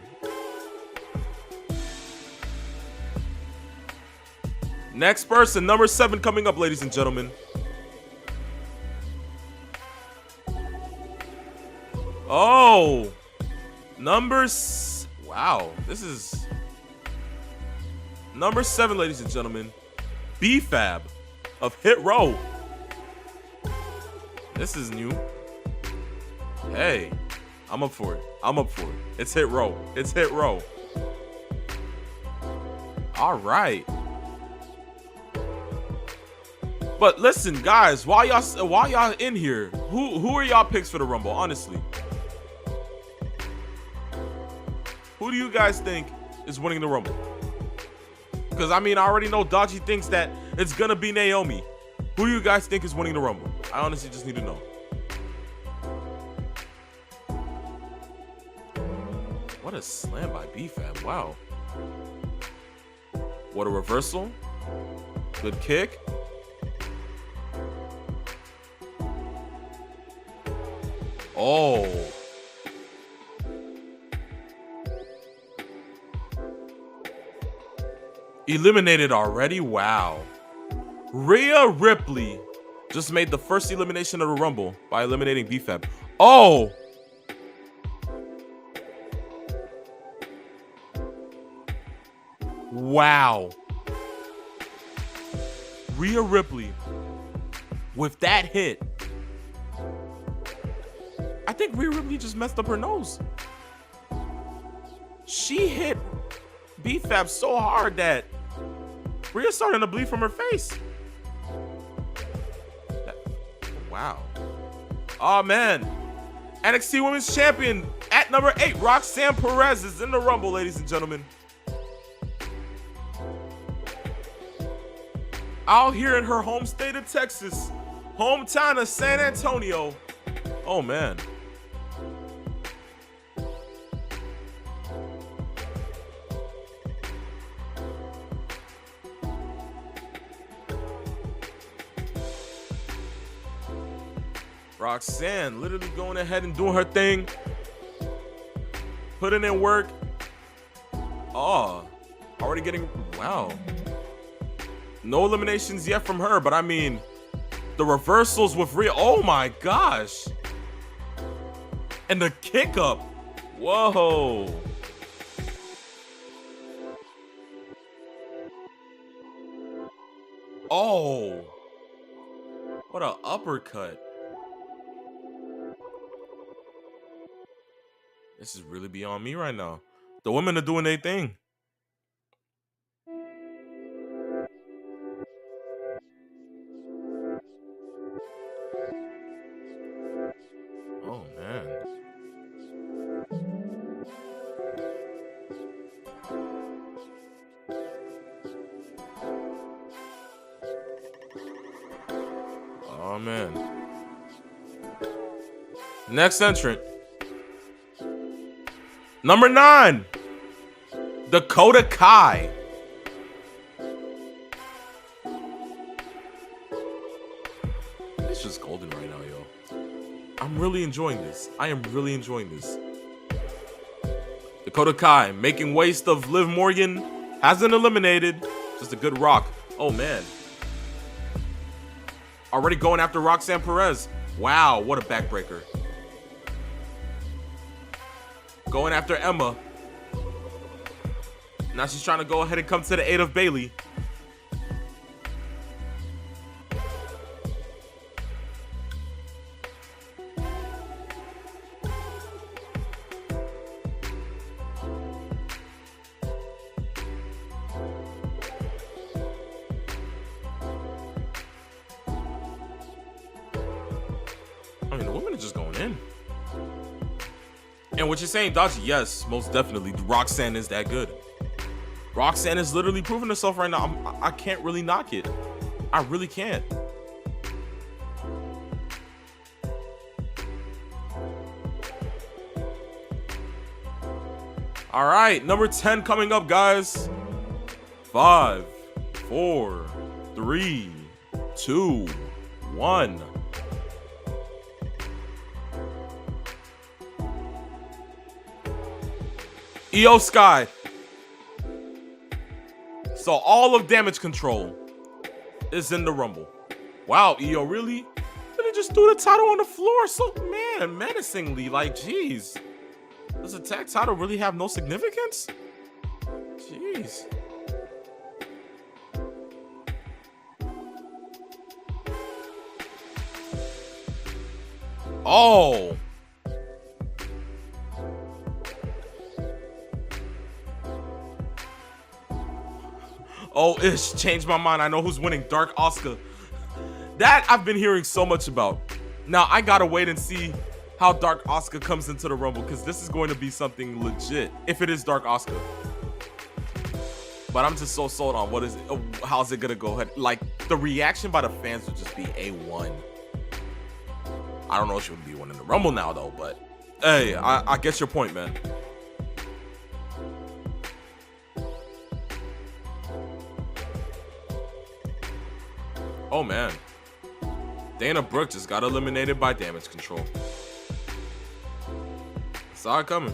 Next person, number 7 coming up, ladies and gentlemen. Oh, wow, this is number 7, ladies and gentlemen. B-Fab of Hit Row. This is new. Hey, I'm up for it. I'm up for it. It's Hit Row. It's Hit Row. All right. But listen, guys, while y'all in here, who are y'all picks for the Rumble? Honestly, who do you guys think is winning the Rumble? Because I mean, I already know Dodgy thinks that it's gonna be Naomi. Who do you guys think is winning the Rumble? I honestly just need to know. What a slam by B-Fab! Wow. What a reversal. Good kick. Oh. Eliminated already? Wow. Rhea Ripley just made the first elimination of the Rumble by eliminating B-Fab. Oh. Wow. Rhea Ripley with that hit. I think Rhea Ripley just messed up her nose. She hit B-Fab so hard that Rhea's starting to bleed from her face. Wow. Oh, man. NXT Women's Champion at number 8, Roxanne Perez is in the Rumble, ladies and gentlemen. Out here in her home state of Texas, hometown of San Antonio. Oh, man. Roxanne literally going ahead and doing her thing. Putting in work. Oh, already getting, wow. No eliminations yet from her, but I mean, the reversals with Rhea. Oh my gosh. And the kick up. Whoa. Oh. What an uppercut. This is really beyond me right now. The women are doing their thing. Oh, man. Oh, man. Next entrant. Number 9, Dakota Kai. It's just golden right now, yo. I'm really enjoying this. I am really enjoying this. Dakota Kai making waste of Liv Morgan. Hasn't eliminated. Just a good rock. Oh, man. Already going after Roxanne Perez. Wow, what a backbreaker. Going after Emma. Now she's trying to go ahead and come to the aid of Bayley. I mean, the women are just going in. And what you're saying, Dodgy, yes, most definitely. Roxanne is that good. Roxanne is literally proving herself right now. I can't really knock it. I really can't. All right, number 10 coming up, guys. 5, 4, 3, 2, 1. Io Sky. So all of Damage Control is in the Rumble. Wow, Io really just threw the title on the floor so, man, menacingly. Like, jeez. Does the tag title really have no significance? Jeez. Oh. Oh, ish. Changed my mind. I know who's winning. Dark Asuka. That I've been hearing so much about. Now, I gotta wait and see how Dark Asuka comes into the Rumble, because this is going to be something legit if it is Dark Asuka. But I'm just so sold on how's it gonna go. Like, the reaction by the fans would just be A1. I don't know if she would be winning the Rumble now, though, but hey, I get your point, man. Oh, man. Dana Brooke just got eliminated by Damage Control. Saw it coming.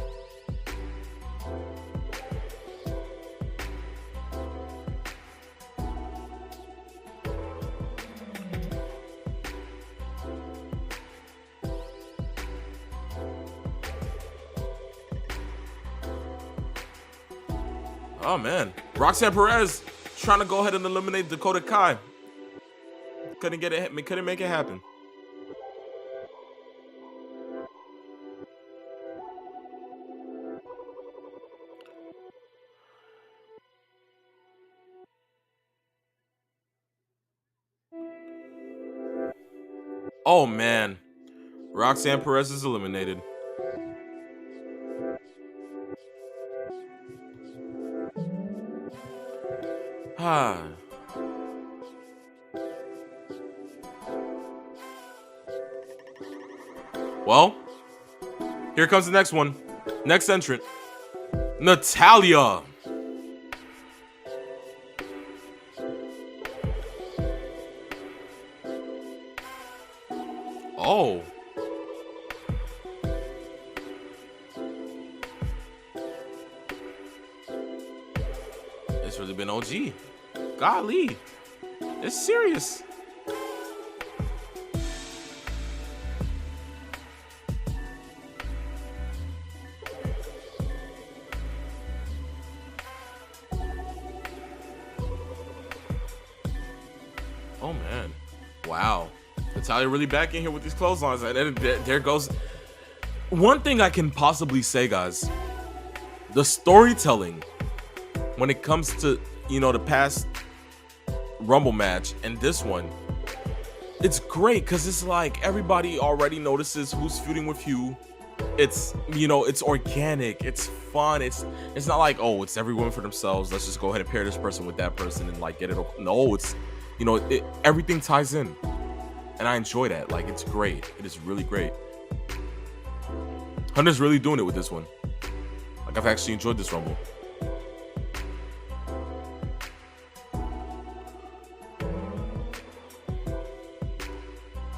Oh, man. Roxanne Perez trying to go ahead and eliminate Dakota Kai. Couldn't make it happen. Oh, man. Roxanne Perez is eliminated. Well, here comes the next one. Next entrant, Natalya. Oh. It's really been OG. Golly. It's serious. Oh, man. Wow. Natalya really back in here with these clotheslines. And there goes. One thing I can possibly say, guys. The storytelling when it comes to, the past Rumble match and this one, it's great because it's like everybody already notices who's feuding with who. It's, it's organic, it's fun, it's not like, oh, it's everyone for themselves, let's just go ahead and pair this person with that person and like get it. No, it's, everything ties in, and I enjoy that. Like, it's great. It is really great. Hunter's really doing it with this one. Like, I've actually enjoyed this Rumble.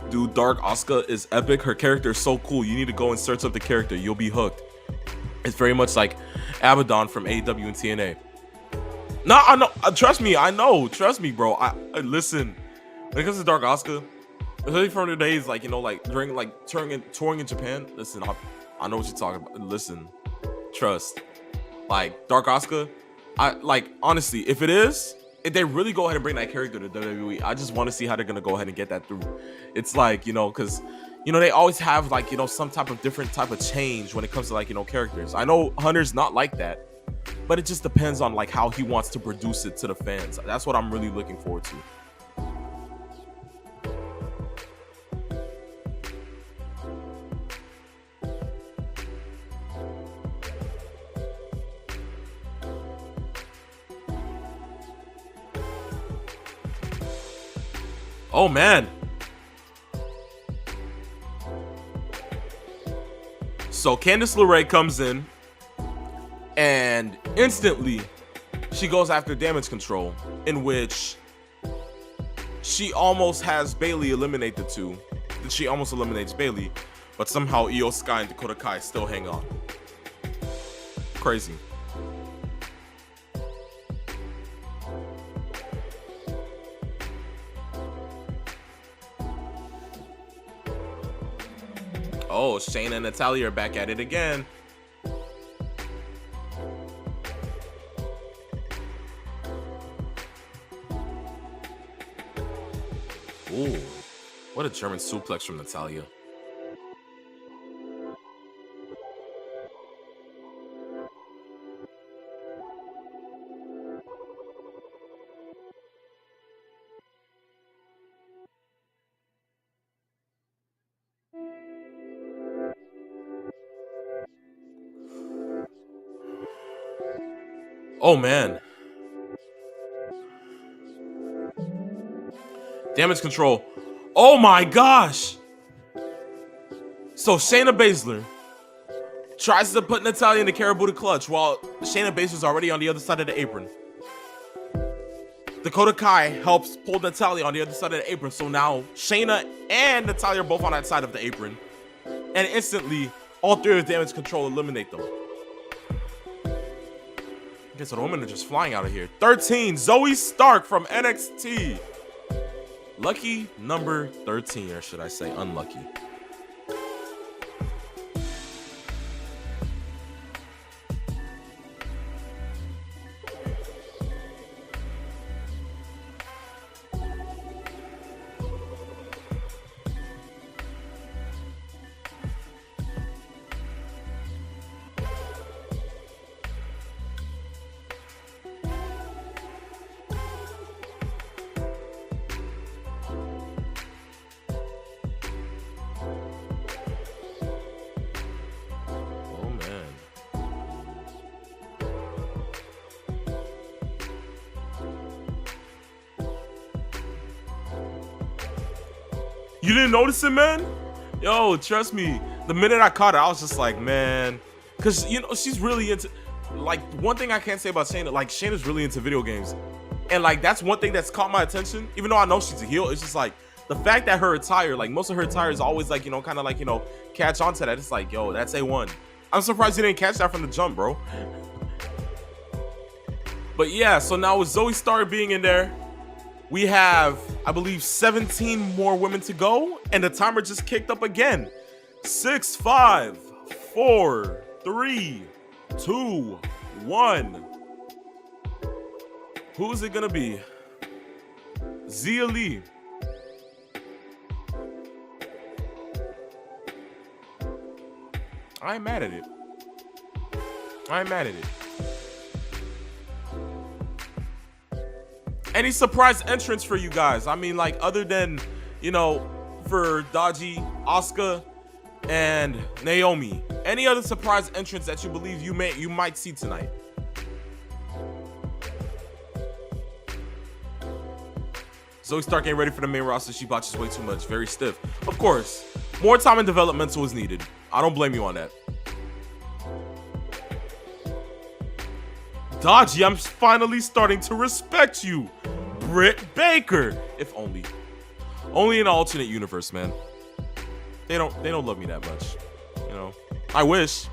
Dude, Dark Asuka is epic. Her character is so cool. You need to go and search up the character. You'll be hooked. It's very much like Abaddon from AEW and TNA. No, I know. Trust me, I know. Trust me, bro. I listen. When it comes to Dark Asuka, especially from the days like during like touring in Japan. Listen, I know what you're talking about. Listen, trust. Like Dark Asuka, honestly, if they really go ahead and bring that character to WWE, I just want to see how they're gonna go ahead and get that through. It's like, because they always have like, some type of different type of change when it comes to like, characters. I know Hunter's not like that, but it just depends on like how he wants to produce it to the fans. That's what I'm really looking forward to. Oh, man. So Candice LeRae comes in and instantly she goes after Damage Control, in which she almost has Bayley eliminate the two. She almost eliminates Bayley, but somehow Io Sky and Dakota Kai still hang on. Crazy. Oh, Shayna and Natalya are back at it again. Ooh, what a German suplex from Natalya. Oh, man. Damage control. Oh, my gosh. So Shayna Baszler tries to put Natalya in the Caribou clutch while Shayna Baszler's already on the other side of the apron. Dakota Kai helps pull Natalya on the other side of the apron. So now Shayna and Natalya are both on that side of the apron. And instantly, all three of Damage Control eliminate them. Okay, so the women are just flying out of here. 13, Zoe Stark from NXT. Lucky number 13, or should I say unlucky. You didn't notice it, man? Yo, trust me. The minute I caught it, I was just like, man. Because, you know, she's really into... Like, one thing I can't say about Shayna, like, Shayna's really into video games. And, like, that's one thing that's caught my attention. Even though I know she's a heel, it's just, like, the fact that her attire, like, most of her attire is always, like, you know, kind of, like, you know, catch on to that. It's like, yo, that's A1. I'm surprised you didn't catch that from the jump, bro. But, yeah, so now with Zoe Stark being in there, we have, I believe, 17 more women to go, and the timer just kicked up again. 6, 5, 4, 3, 2, 1. Who is it gonna be? Xia Li. I ain't mad at it. I ain't mad at it. Any surprise entrance for you guys? I mean, like, other than, you know, for Dodgy, Asuka, and Naomi. Any other surprise entrance that you believe you might see tonight? Zoe Stark ain't ready for the main roster. She botches way too much. Very stiff. Of course, more time and developmental is needed. I don't blame you on that. Dodgy, I'm finally starting to respect you. Britt Baker. If only. Only in an alternate universe, man. They don't love me that much. You know. I wish.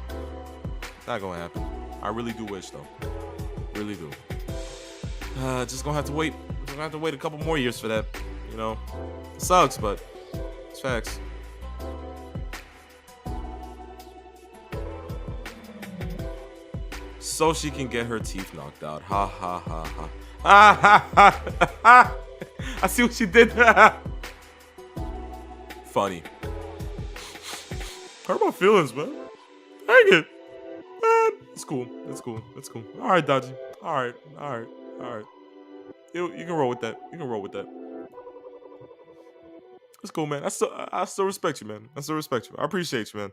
It's not gonna happen. I really do wish though. Really do. Just gonna have to wait. Just gonna have to wait a couple more years for that. You know. It sucks, but it's facts. So she can get her teeth knocked out. Ha ha ha ha. Ah ha ha ha. I see what she did there. Funny. Hurt my feelings, man. Dang it. Man. It's cool. It's cool. It's cool. Alright, Dodgy. Alright. Alright. Alright. You can roll with that. You can roll with that. It's cool, man. I still respect you, man. I still respect you. I appreciate you, man.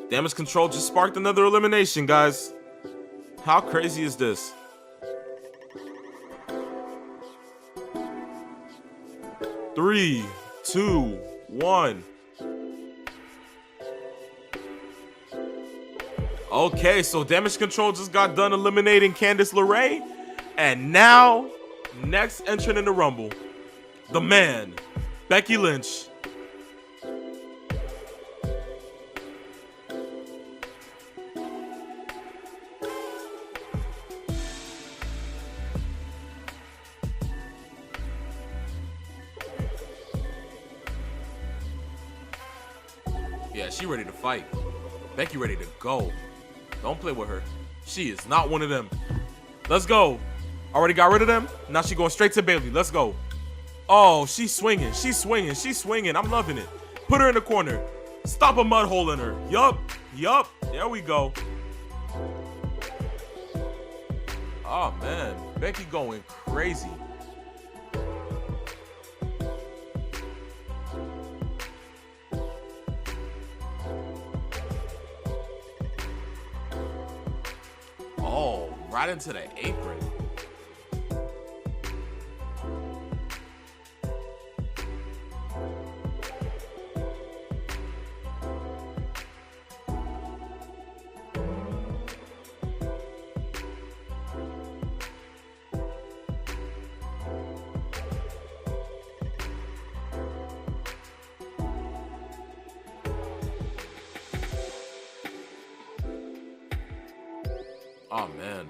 Damage Control just sparked another elimination, guys. How crazy is this? Three, 2, 1. Okay, so Damage Control just got done eliminating Candice LeRae. And now, next entrant in the Rumble, the man, Becky Lynch. She ready to fight. Becky ready to go. Don't play with her. She is not one of them. Let's go. Already got rid of them. Now she going straight to Bayley. Let's go. Oh, she's swinging. She's swinging. She's swinging. I'm loving it. Put her in the corner. Stop a mud hole in her. Yup. Yup. There we go. Oh, man. Becky going crazy. Oh, right into the apron. Oh, man.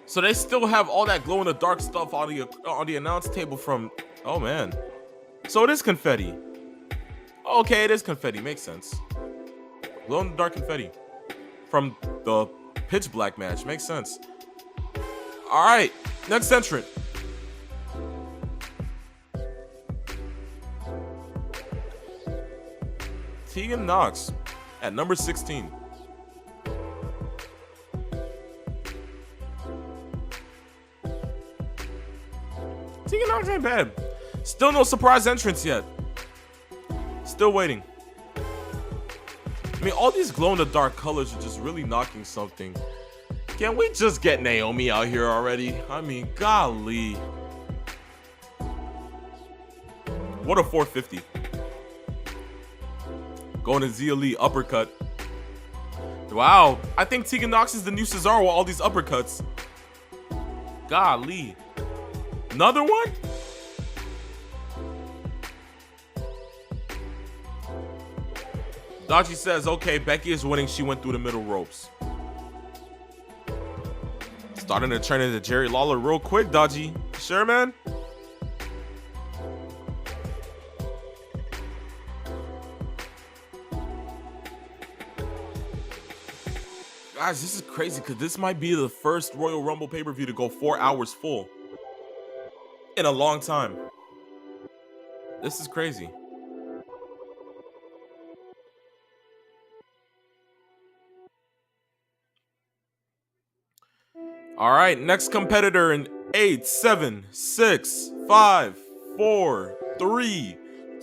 So they still have all that glow-in-the-dark stuff on the announce table from... Oh, man. So it is confetti. Okay, it is confetti. Makes sense. Glow-in-the-dark confetti. From the pitch black match. Makes sense. All right. Next entrant. Tegan Knox at number 16. Tegan Knox ain't bad. Still no surprise entrance yet. Still waiting. I mean, all these glow-in-the-dark colors are just really knocking something. Can we just get Naomi out here already? I mean, golly. What a 450. Going to Zia Lee, uppercut. Wow. I think Tegan Knox is the new Cesaro with all these uppercuts. Golly. Another one? Dodgy says, okay, Becky is winning. She went through the middle ropes. Starting to turn into Jerry Lawler real quick, Dodgy. Sure, man? Guys, this is crazy because this might be the first Royal Rumble pay-per-view to go 4 hours full in a long time. This is crazy. All right, next competitor in 8, 7, 6, 5, 4, 3,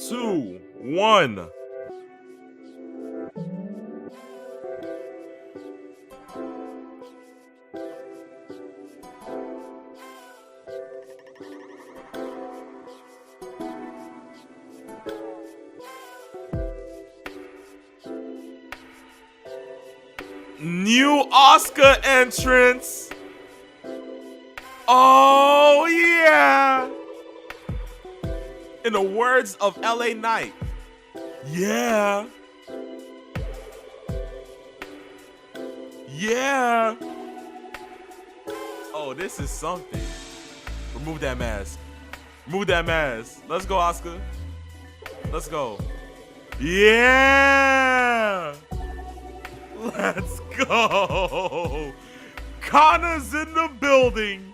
2, 1. New Asuka entrance. Oh, yeah. In the words of LA Knight. Yeah. Yeah. Oh, this is something. Remove that mask. Remove that mask. Let's go, Asuka. Let's go. Yeah. Let's go. Connor's in the building.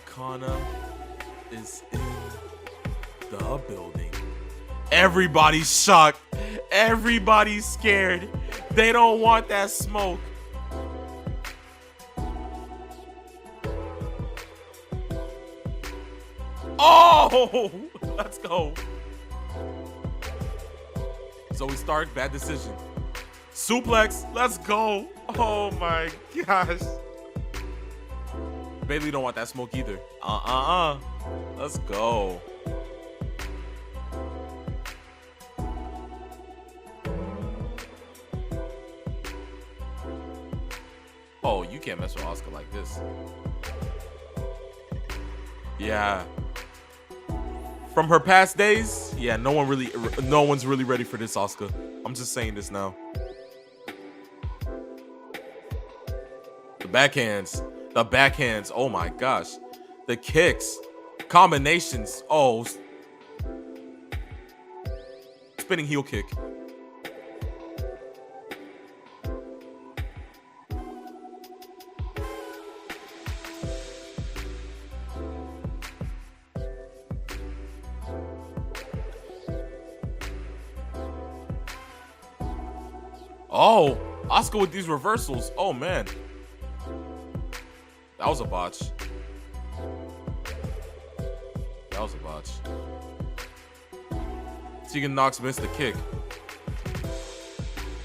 Connor is in the building. Everybody's shocked. Everybody's scared. They don't want that smoke. Oh, let's go. Zoe Stark, bad decision. Suplex, let's go. Oh my gosh. Bayley don't want that smoke either. Let's go. Oh, you can't mess with Asuka like this. Yeah. From her past days, yeah, no one's really ready for this Asuka. I'm just saying this now. The backhands, oh my gosh, the kicks. Combinations. Oh. Spinning heel kick. Oh, Asuka with these reversals. Oh, man. That was a botch. That was a botch. Tegan Knox missed the kick.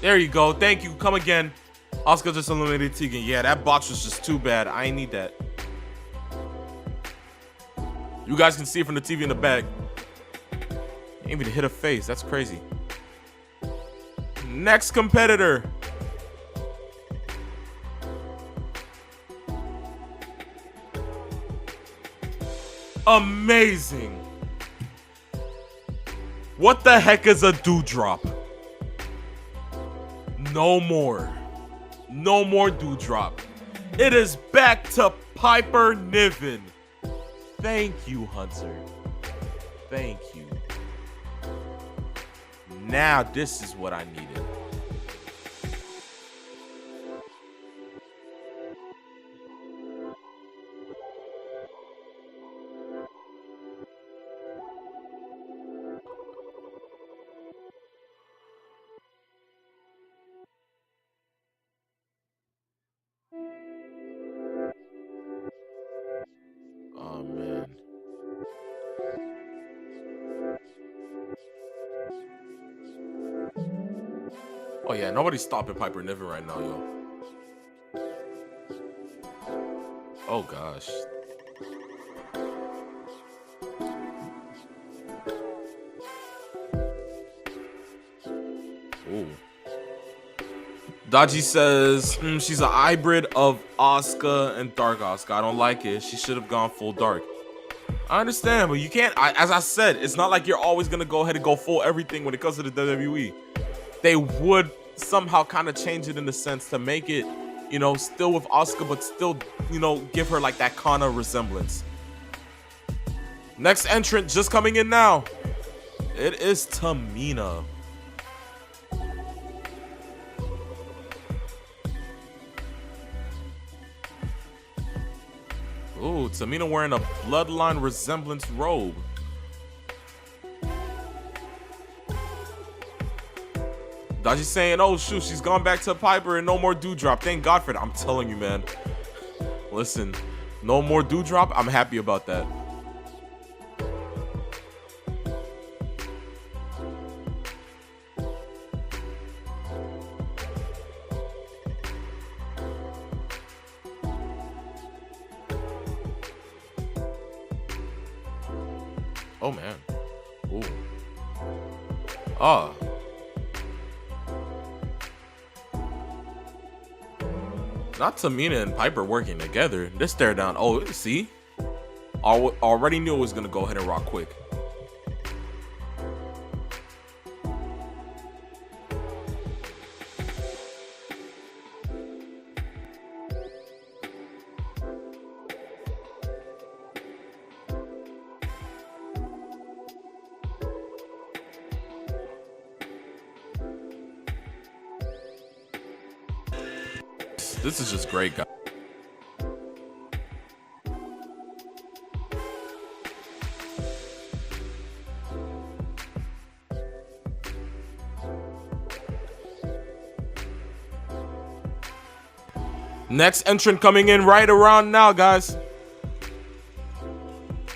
There you go. Thank you. Come again. Asuka just eliminated Tegan. Yeah, that botch was just too bad. I ain't need that. You guys can see it from the TV in the back. Ain't even hit a face. That's crazy. Next competitor. Amazing. What the heck is a dewdrop? No more. No more dewdrop. It is back to Piper Niven. Thank you, Hunter. Thank you. Now this is what I needed. Oh, man. Oh, yeah. Nobody's stopping Piper Niven right now, yo. Oh, gosh. Ooh. Daji says she's a hybrid of Asuka and Dark Asuka. I don't like it. She should have gone full dark. I understand, but you can't. As I said, it's not like you're always gonna go ahead and go full everything when it comes to the WWE. They would somehow kind of change it in the sense to make it, you know, still with Asuka, but still, you know, give her like that Kana resemblance. Next entrant just coming in now. It is Tamina. Ooh, Tamina wearing a bloodline resemblance robe. Daji saying, oh shoot, she's gone back to Piper and no more dewdrop. Thank God for that. I'm telling you, man. Listen, no more dewdrop. I'm happy about that. Oh man. Ooh. Ah. Not Tamina and Piper working together. This stare down. Oh, see? Already knew it was gonna go ahead and rock quick. This is just great, guys. Next entrant coming in right around now, guys.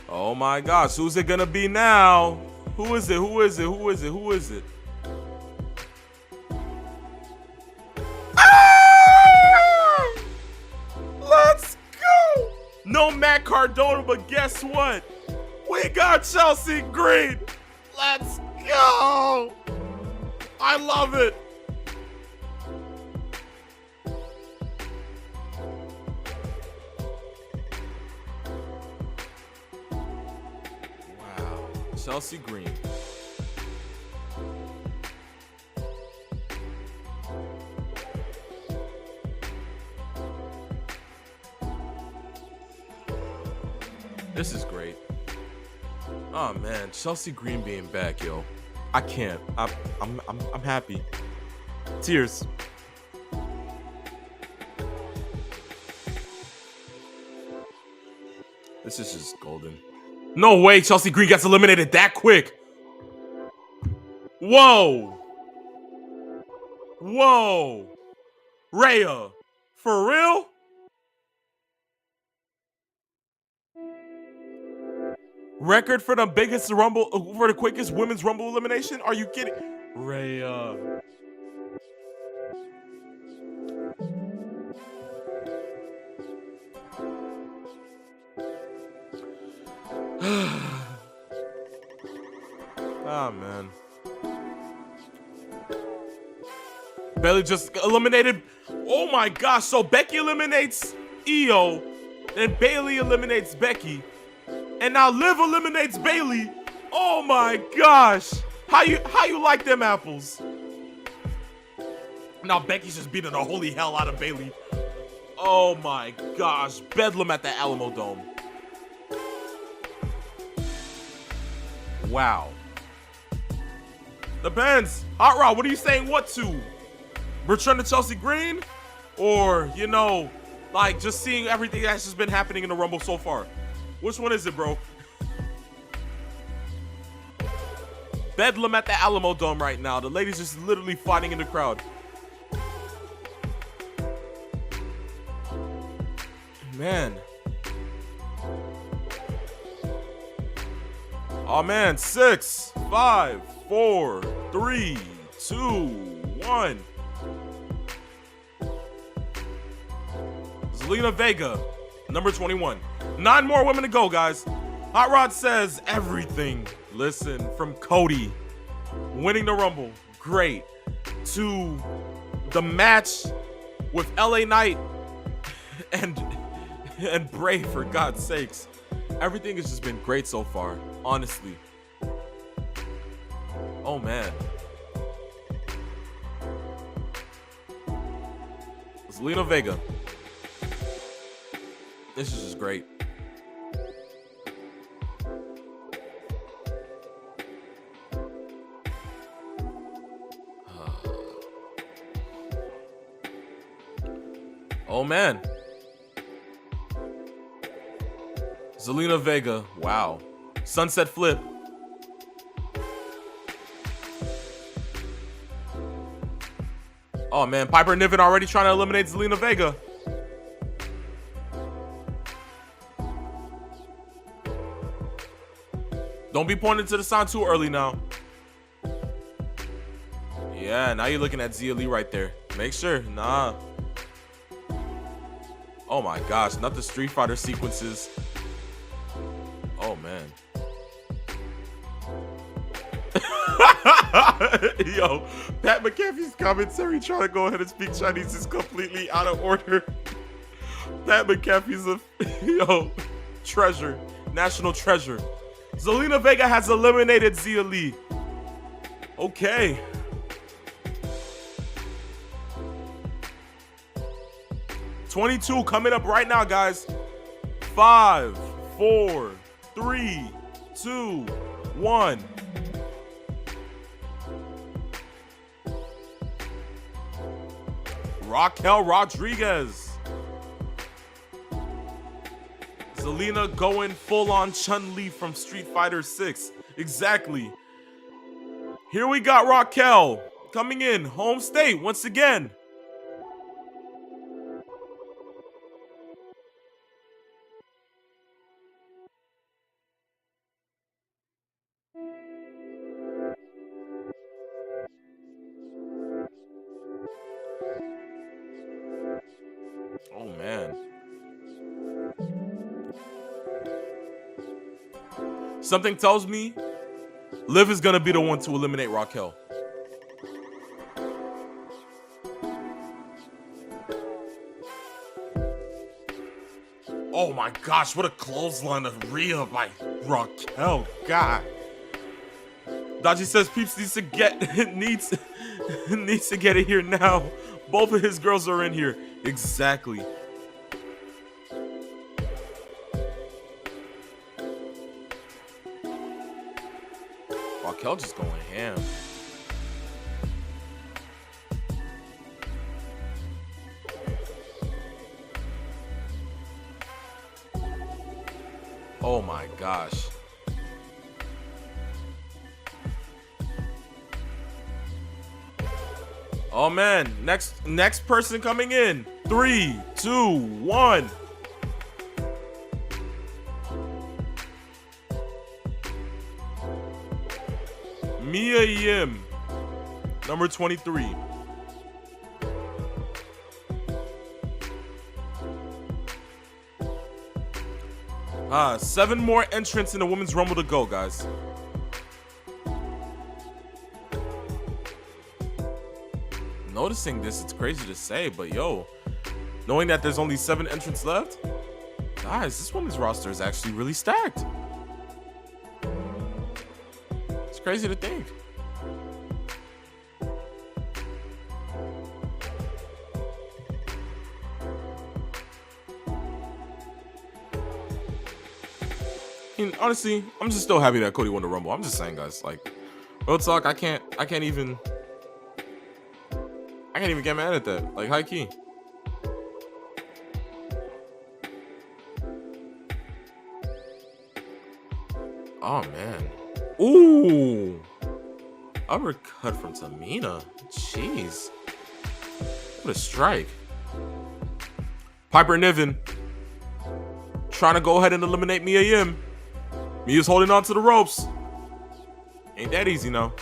Oh my gosh, who's it gonna be now? Who is it? Who is it? Who is it? Who is it? No Matt Cardona, but guess what? We got Chelsea Green. Let's go. I love it. Wow. Chelsea Green. This is great. Oh man, Chelsea Green being back, yo. I can't. I'm happy. Tears. This is just golden. No way Chelsea Green gets eliminated that quick. Whoa. Whoa. Rhea. For real? Record for the biggest rumble, for the quickest women's rumble elimination? Are you kidding? Rhea. Ah, man. Bayley just eliminated. Oh my gosh. So Becky eliminates Io, and Bayley eliminates Becky. And now Liv eliminates Bayley. Oh my gosh. How you like them apples? Now Becky's just beating the holy hell out of Bayley. Oh my gosh. Bedlam at the Alamo Dome. Wow. Depends. Hot Rod, what are you saying what to? Return to Chelsea Green? Or, you know, like just seeing everything that's just been happening in the Rumble so far? Which one is it, bro? Bedlam at the Alamo Dome right now. The ladies just literally fighting in the crowd. Man. Oh man, 6, 5, 4, 3, 2, 1. Zelina Vega, number 21. 9 more women to go, guys. Hot Rod says everything. Listen, from Cody winning the Rumble, great, to the match with LA Knight and Bray, for God's sakes. Everything has just been great so far, honestly. Oh man. Zelina Vega. This is just great. Oh man. Zelina Vega. Wow. Sunset Flip. Oh man, Piper Niven already trying to eliminate Zelina Vega. Don't be pointing to the sign too early now. Yeah, now you're looking at Zia Lee right there. Make sure. Nah. Oh my gosh, not the Street Fighter sequences. Oh man. Yo, Pat McAfee's commentary trying to go ahead and speak Chinese is completely out of order. Pat McAfee's a treasure, national treasure. Zelina Vega has eliminated Zia Lee. Okay. $22 coming up right now, guys. 5, 4, 3, 2, 1. Raquel Rodriguez. Zelina going full on Chun-Li from Street Fighter 6. Exactly. Here we got Raquel coming in, home state once again. Oh man. Something tells me Liv is gonna be the one to eliminate Raquel. Oh my gosh, what a clothesline of Rhea by Raquel. God. Daji says Peeps needs to get needs to get it here now. Both of his girls are in here. Exactly. Raquel just going ham. Oh my gosh. Oh man, next person coming in. 3, 2, 1. Mia Yim, number 23. Seven more entrants in the Women's Rumble to go, guys. Noticing this, it's crazy to say, but yo, knowing that there's only 7 entrants left, guys, this women's roster is actually really stacked. It's crazy to think. I mean, honestly, I'm just still happy that Cody won the Rumble. I'm just saying, guys, like, real talk, I can't even get mad at that. Like, high key. Oh man. Ooh. Uppercut from Tamina. Jeez. What a strike. Piper Niven trying to go ahead and eliminate Mia Yim. Mia's holding on to the ropes. Ain't that easy now.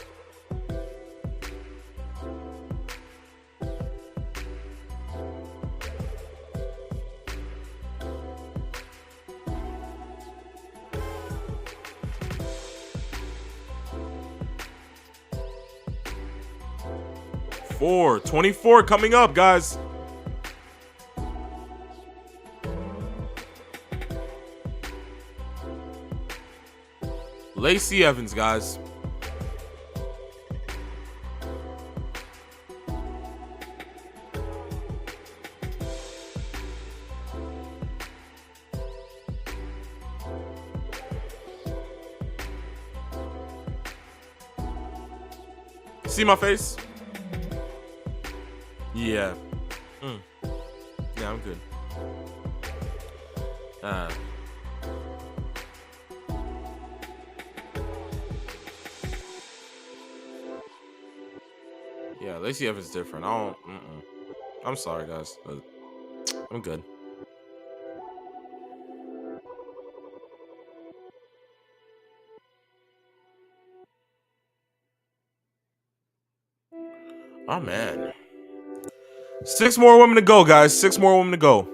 Four, 24 coming up, guys. Lacey Evans, guys. See my face? Yeah. Yeah, I'm good. Yeah, Lacey Evans is different. I'm sorry, guys, but I'm good. Oh man. 6 more women to go, guys. 6 more women to go.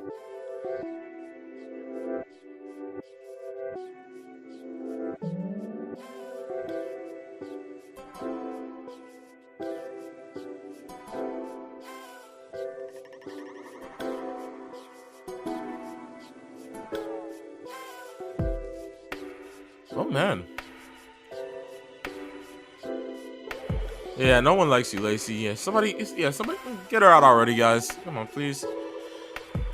Oh man. Yeah, no one likes you, Lacey. Yeah, somebody get her out already, guys. Come on, please.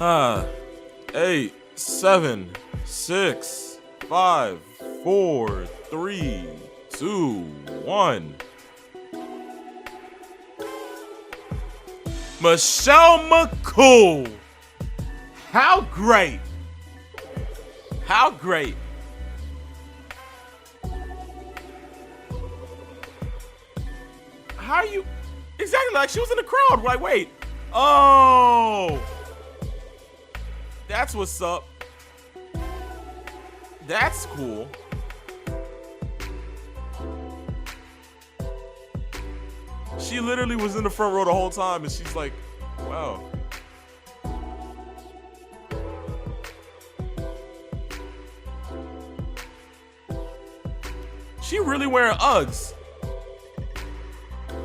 8, 7, 6, 5, 4, 3, 2, 1. Michelle McCool. How great. How great. How are you? Exactly, like she was in the crowd. Like, wait. Oh. That's what's up. That's cool. She literally was in the front row the whole time, and she's like, wow. She really wearing Uggs.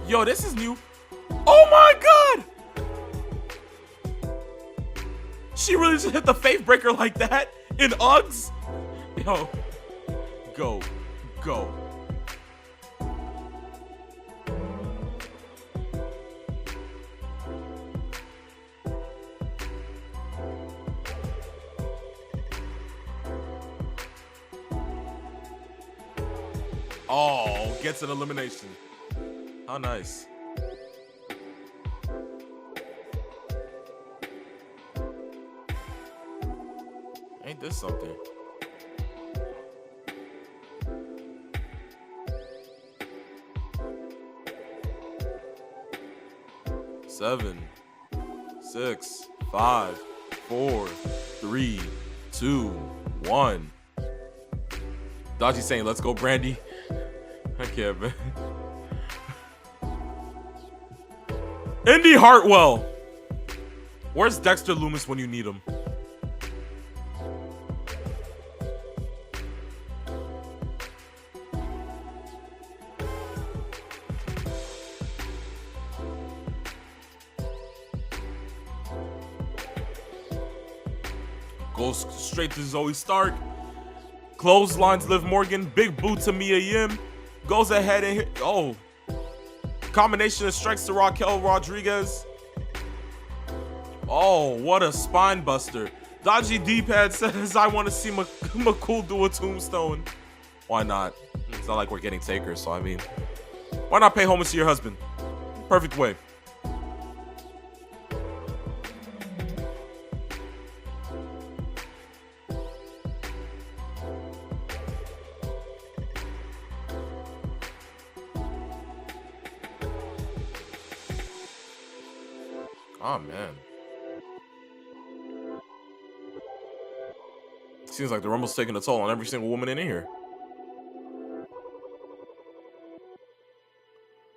Yo, this is new. Oh my god! She really just hit the faith breaker like that in Uggs? Yo, go. Oh, gets an elimination. How nice. Ain't this something? Seven, 6, 5, 4, 3, 2, 1. Dodgy saying, let's go, Brandy. I can't, man. Indy Hartwell. Where's Dexter Loomis when you need him? Goes straight to Zoe Stark. Clotheslines Liv Morgan. Big boot to Mia Yim. Goes ahead and hit. Oh. Combination of strikes to Raquel Rodriguez. Oh, what a spine buster. Dodgy D-pad says, I want to see McCool do a tombstone. Why not? It's not like we're getting takers, so I mean, why not pay homage to your husband? Perfect way. Oh, man. Seems like the Rumble's taking a toll on every single woman in here.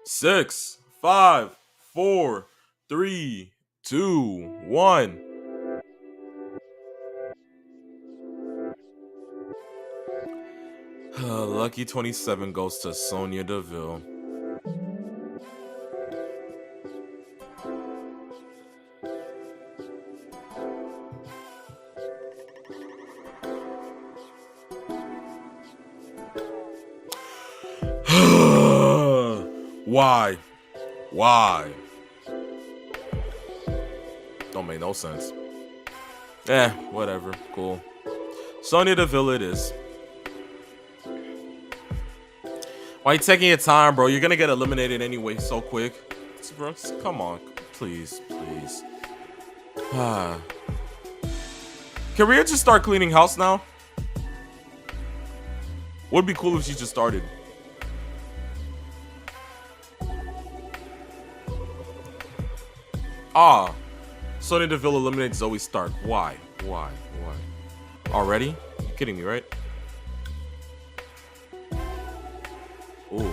6, 5, 4, 3, 2, 1. Lucky 27 goes to Sonya Deville. Why? Why? Don't make no sense. Whatever. Cool. Sonya Deville it is. Why you taking your time, bro? You're gonna get eliminated anyway so quick. Bro, come on. Please, please. Can Rhea just start cleaning house now? Would be cool if she just started. Sonya Deville eliminates Zoe Stark. Why? Why? Why? Already? You're kidding me, right? Ooh.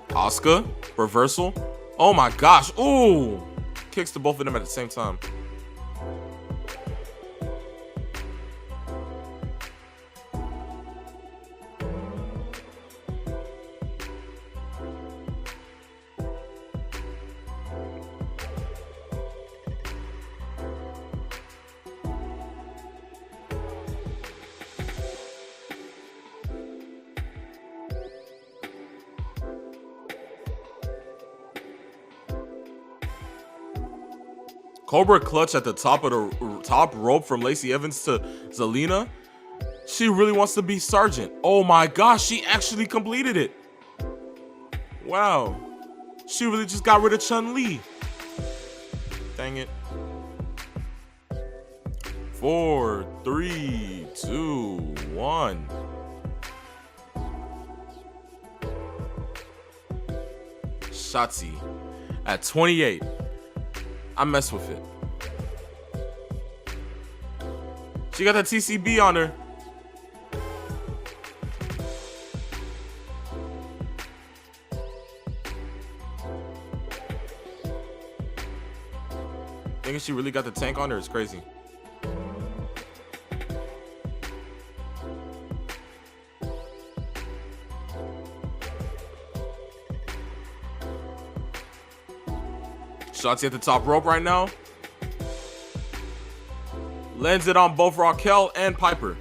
Asuka, reversal. Oh my gosh. Ooh. Kicks to both of them at the same time. Cobra clutch at the top of the top rope from Lacey Evans to Zelina. She really wants to be Sergeant. Oh my gosh, she actually completed it. Wow. She really just got rid of Chun-Li. Dang it. 4, 3, 2, 1. Shotzi at 28. I mess with it. She got that TCB on her. Thinking she really got the tank on her is crazy. Shotzi at the top rope right now. Lands it on both Raquel and Piper.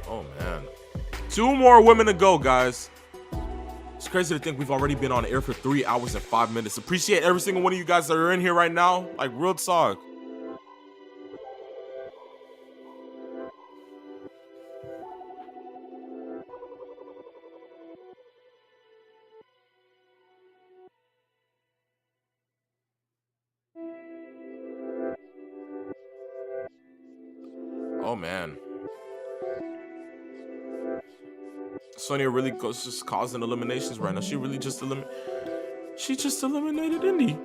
Oh, man. 2 more women to go, guys. It's crazy to think we've already been on air for 3 hours and 5 minutes. Appreciate every single one of you guys that are in here right now. Like, real talk. Oh, man. Sonya really goes just causing eliminations right now. She really just eliminated Indy.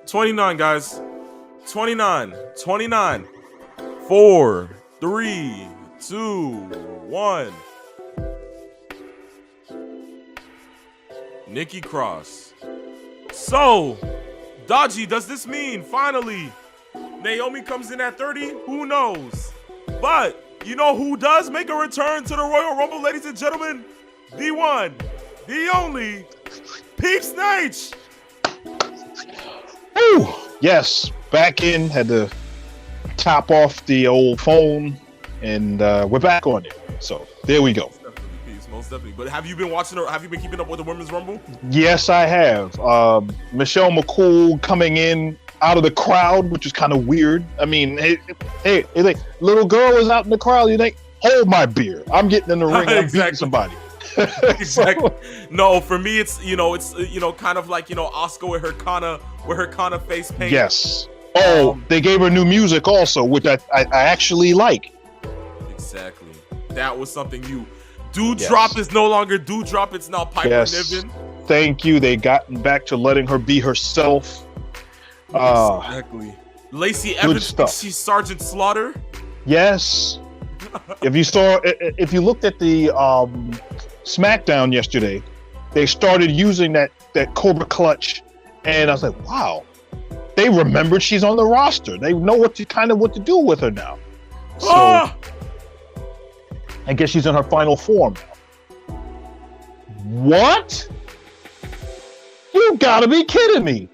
29, guys. 29. 29. 4, 3, 2, 1. Nikki Cross. So, Dodgy, does this mean finally Naomi comes in at 30? Who knows? But you know who does make a return to the Royal Rumble, ladies and gentlemen? The one, the only, Peep Snatch. Woo! Yes, back in, had to top off the old phone, and we're back on it. So there we go. Most definitely. But have you been watching, or have you been keeping up with the Women's Rumble? Yes, I have. Michelle McCool coming in out of the crowd, which is kind of weird. I mean, hey, like, little girl is out in the crowd. You think, hold my beer. I'm getting in the ring. And I'm beating somebody. Exactly. No, for me, it's kind of like Asuka with her Kana face paint. Yes. Oh, they gave her new music also, which I actually like. Exactly. That was something new. Drop is no longer Drop. It's now Piper Niven. Thank you. They gotten back to letting her be herself. Exactly. Lacey Evans, she's Sergeant Slaughter. Yes. if you looked at the SmackDown yesterday, they started using that Cobra Clutch, and I was like, wow, they remembered she's on the roster. They know what to do with her now. So I guess she's in her final form now. What? You gotta be kidding me.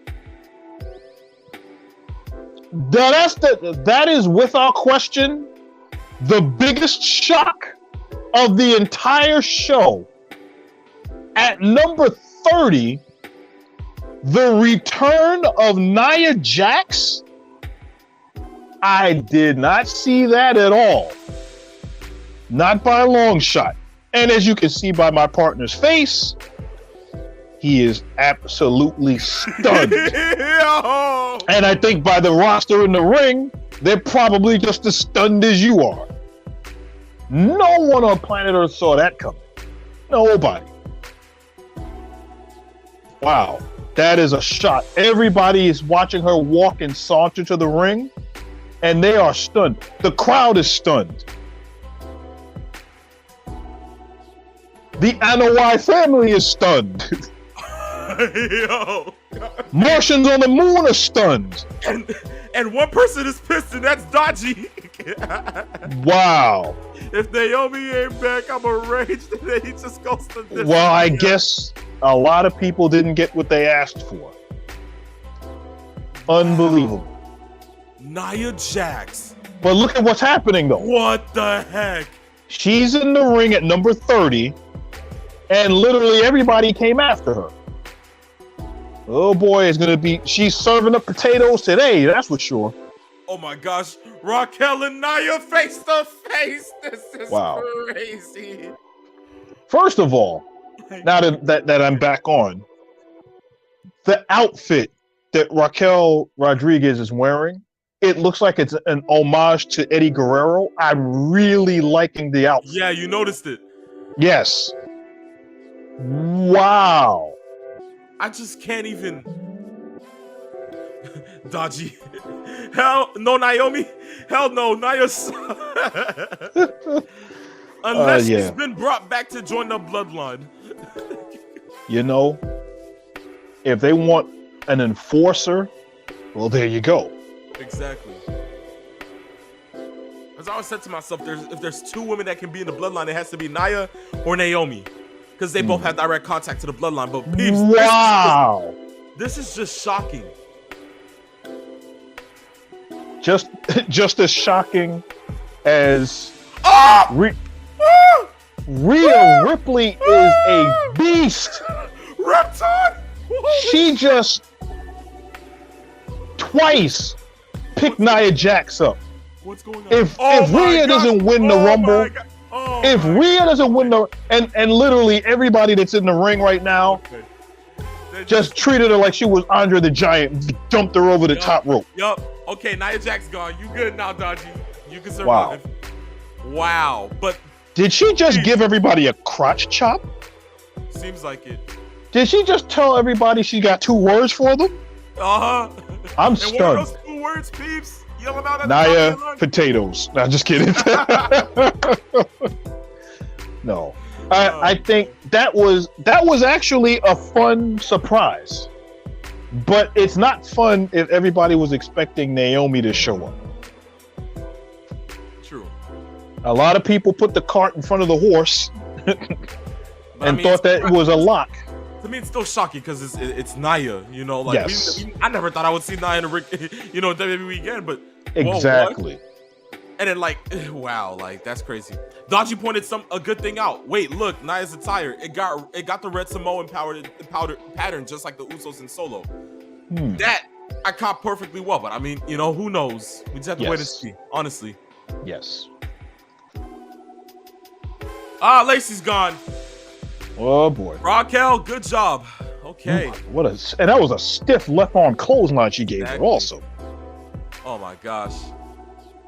That is without question the biggest shock of the entire show. At number 30, the return of Nia Jax. I did not see that at all. Not by a long shot. And as you can see by my partner's face, he is absolutely stunned. And I think by the roster in the ring, they're probably just as stunned as you are. No one on planet Earth saw that coming. Nobody. Wow. That is a shot. Everybody is watching her walk and saunter to the ring, and they are stunned. The crowd is stunned. The Anoa'i family is stunned. Yo. Martians on the moon are stunned. And one person is pissed, and that's Dodgy. Wow. If Naomi ain't back, I'm enraged. And then he just goes to this. Well, I guess a lot of people didn't get what they asked for. Unbelievable. Nia Jax. But look at what's happening, though. What the heck? She's in the ring at number 30, and literally everybody came after her. Oh boy, she's serving up potatoes today, that's for sure. Oh my gosh, Raquel and Nia face to face. This is crazy. First of all, now that I'm back on, the outfit that Raquel Rodriguez is wearing, it looks like it's an homage to Eddie Guerrero. I'm really liking the outfit. Yeah, you noticed it. Yes. Wow. I just can't even. Dodgy. Hell no, Naomi. Hell no, Nia's. Unless she's been brought back to join the bloodline. If they want an enforcer, well, there you go. Exactly. As I always said to myself, if there's two women that can be in the bloodline, it has to be Nia or Naomi, because they both have direct contact to the bloodline. But peeps, wow, this is just shocking. Just as shocking as Rhea Ripley is a beast. Reptile. She just twice picked Nia Jax up. What's going on? If Rhea doesn't win the Rumble, if Rhea doesn't win the and literally everybody that's in the ring right now just treated her like she was Andre the Giant, dumped her over the top rope. Yup. Okay, Nia Jax gone. You good now, Dodgy? You can survive. Wow. But did she just give everybody a crotch chop? Seems like it. Did she just tell everybody she got 2 words for them? I'm and stunned. What are those 2 words, peeps? Yell about it. Nia potatoes. No, just kidding. No. I think that was actually a fun surprise. But it's not fun if everybody was expecting Naomi to show up. True. A lot of people put the cart in front of the horse and thought that it was a lock. To me, it's still shocking because it's Nia, you know. Like, yes. I never thought I would see Nia in a WWE again, but exactly. Whoa, and then, like, wow, like that's crazy. Dodgy pointed a good thing out. Wait, look, Nia's attire. It got the red Samoan pattern just like the Usos in Solo. That I caught perfectly well, but I mean, you know, who knows? We just have to wait and see. Honestly. Yes. Lacey's gone. Oh boy. Raquel, good job. Okay. And that was a stiff left arm clothesline she gave her also. Oh my gosh.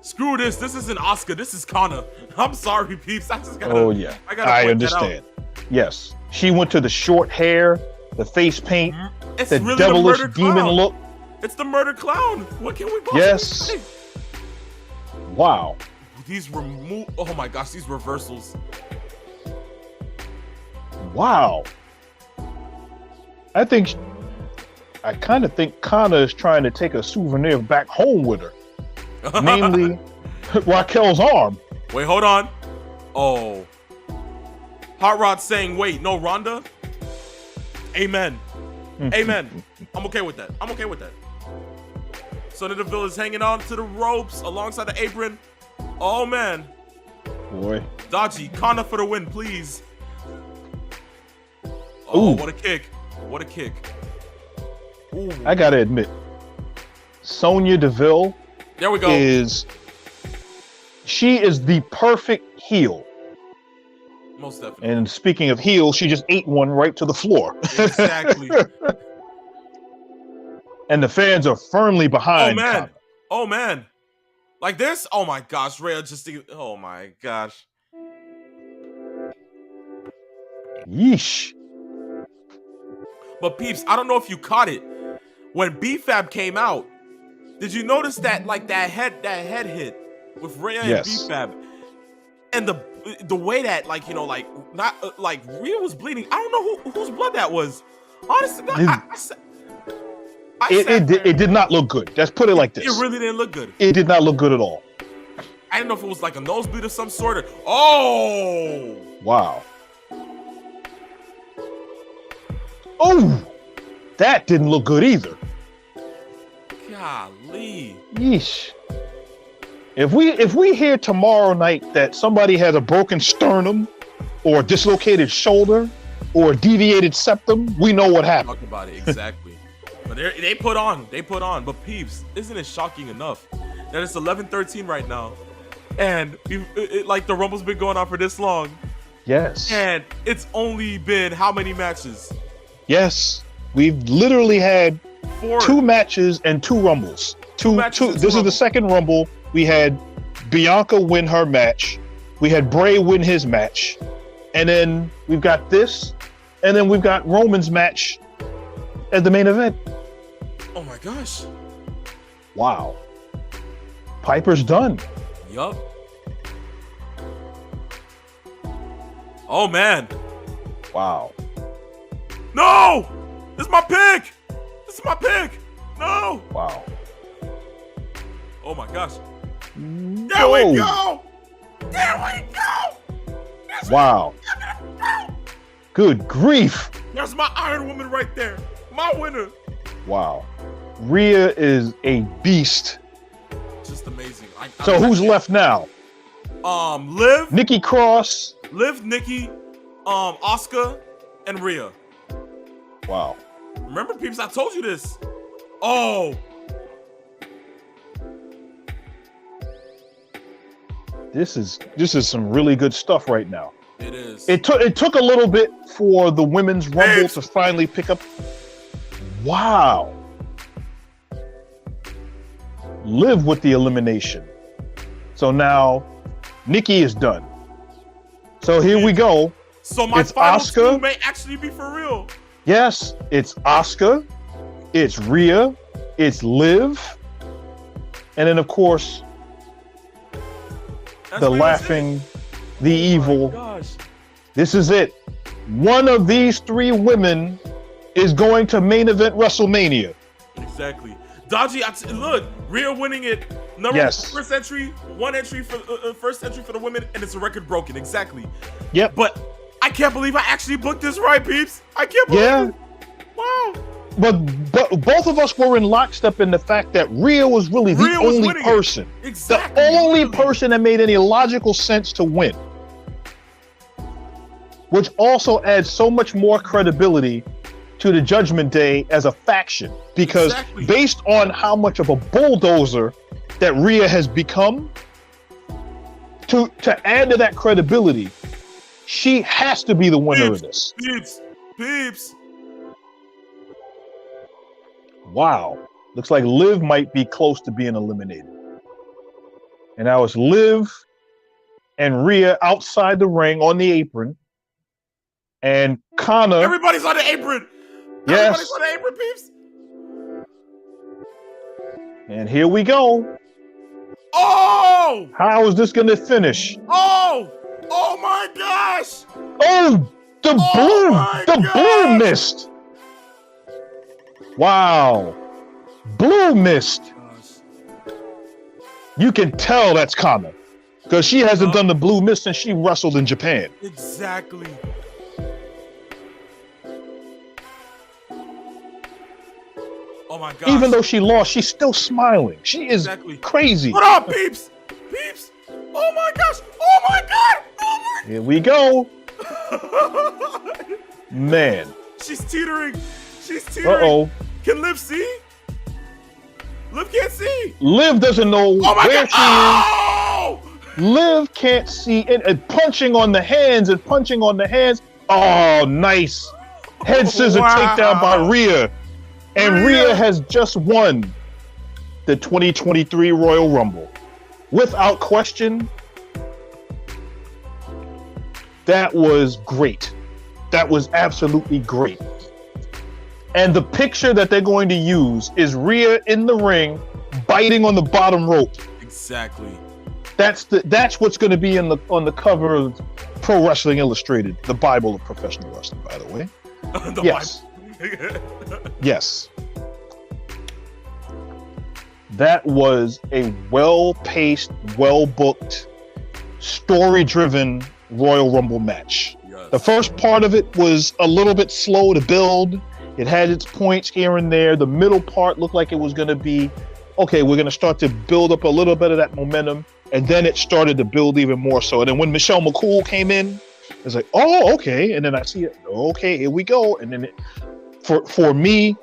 Screw this. This isn't Asuka. This is Kana. I'm sorry, peeps. I just gotta. Oh yeah. I understand. Yes. She went to the short hair, the face paint, it's the really devilish demon look. It's the murder clown. What can we possibly say? Wow. Oh my gosh, these reversals. Wow. I kind of think Kana is trying to take a souvenir back home with her. Namely, Raquel's arm. Wait, hold on. Oh. Hot Rod saying, wait, no Ronda? Amen. Amen. I'm okay with that. I'm okay with that. Sonya Deville is hanging on to the ropes alongside the apron. Oh, man. Boy. Dodgy, Kana for the win, please. Oh, what a kick. What a kick. Ooh. I gotta admit, Sonya Deville there we go. She is the perfect heel. Most definitely. And speaking of heel, she just ate one right to the floor. Exactly. And the fans are firmly behind. Oh man. Kana. Oh man. Like this? Oh my gosh, Rhea oh my gosh. Yeesh. But peeps, I don't know if you caught it. When B-Fab came out, did you notice that like that head hit with Rhea and B-Fab? And the way that like, you know, like not like Rhea was bleeding. I don't know whose blood that was. Honestly, it did not look good. Let's put it like this. It really didn't look good. It did not look good at all. I didn't know if it was like a nosebleed of some sort. Oh! Wow. Oh! That didn't look good either. Golly. Yeesh. If we hear tomorrow night that somebody has a broken sternum or a dislocated shoulder or a deviated septum, we know what happened. Talk about it, exactly. But they put on. But peeps, isn't it shocking enough that it's 11:13 right now, and like the Rumble's been going on for this long? Yes. And it's only been how many matches? Yes, we've literally had 2 matches and 2 Rumbles. Two. This is the second Rumble. We had Bianca win her match. We had Bray win his match, and then we've got this, and then we've got Roman's match at the main event. Oh my gosh. Wow. Piper's done. Yup. Oh man. Wow. No! This is my pick! This is my pick! No! Wow. Oh my gosh. There we go. There we go. Wow. Good grief. There's my Iron Woman right there. My winner. Wow. Rhea is a beast. Just amazing. So who's left now? Liv, Nikki Cross. Liv, Nikki, Asuka, and Rhea. Wow. Remember, peeps, I told you this. Oh. This is some really good stuff right now. It is. It took a little bit for the women's rumble to finally pick up. Wow. Liv with the elimination. So now Nikki is done. So here we go. So my final two may actually be for real. Yes, it's Asuka, it's Rhea, it's Liv, and then of course the laughing, the evil. Gosh. This is it. One of these three women is going to main event WrestleMania. Exactly. Dodgy, look, Rhea winning it. First entry, one entry for first entry for the women, and it's a record broken. Exactly. Yep. But I can't believe I actually booked this right, peeps. I can't believe it. Wow. But both of us were in lockstep in the fact that Rhea was really the only person. Exactly. The only person that made any logical sense to win. Which also adds so much more credibility to the Judgment Day as a faction. Because based on how much of a bulldozer that Rhea has become, to add to that credibility, she has to be the winner of this. Peeps. Wow. Looks like Liv might be close to being eliminated. And now it's Liv and Rhea outside the ring on the apron. And Connor. Everybody's on the apron. Yes. Everybody's on the apron, peeps. And here we go. Oh! How is this going to finish? Oh! Oh my gosh! Oh, the blue mist. Wow. Blue mist. You can tell that's Connor because she hasn't done the blue mist since she wrestled in Japan. Exactly. Oh my gosh. Even though she lost, she's still smiling. She is crazy. What up, peeps? Peeps? Oh my gosh! Oh my god! Oh my! Here we go. Man. She's teetering. She's teetering. Uh-oh. Can Liv see? Liv can't see. Liv doesn't know where she is. Liv can't see it. And punching on the hands and punching on the hands. Oh, nice. Head scissor takedown by Rhea. And Rhea has just won the 2023 Royal Rumble. Without question, that was great. That was absolutely great. And the picture that they're going to use is Rhea in the ring, biting on the bottom rope. Exactly. That's what's going to be on the cover of Pro Wrestling Illustrated, the Bible of professional wrestling, by the way. Yes. Yes. That was a well-paced, well-booked, story-driven Royal Rumble match. Yes. The first part of it was a little bit slow to build. It had its points here and there. The middle part looked like it was going to be, okay, we're going to start to build up a little bit of that momentum. And then it started to build even more so. And then when Michelle McCool came in, it's like, oh, okay. And then I see it. Okay, here we go. And then for me,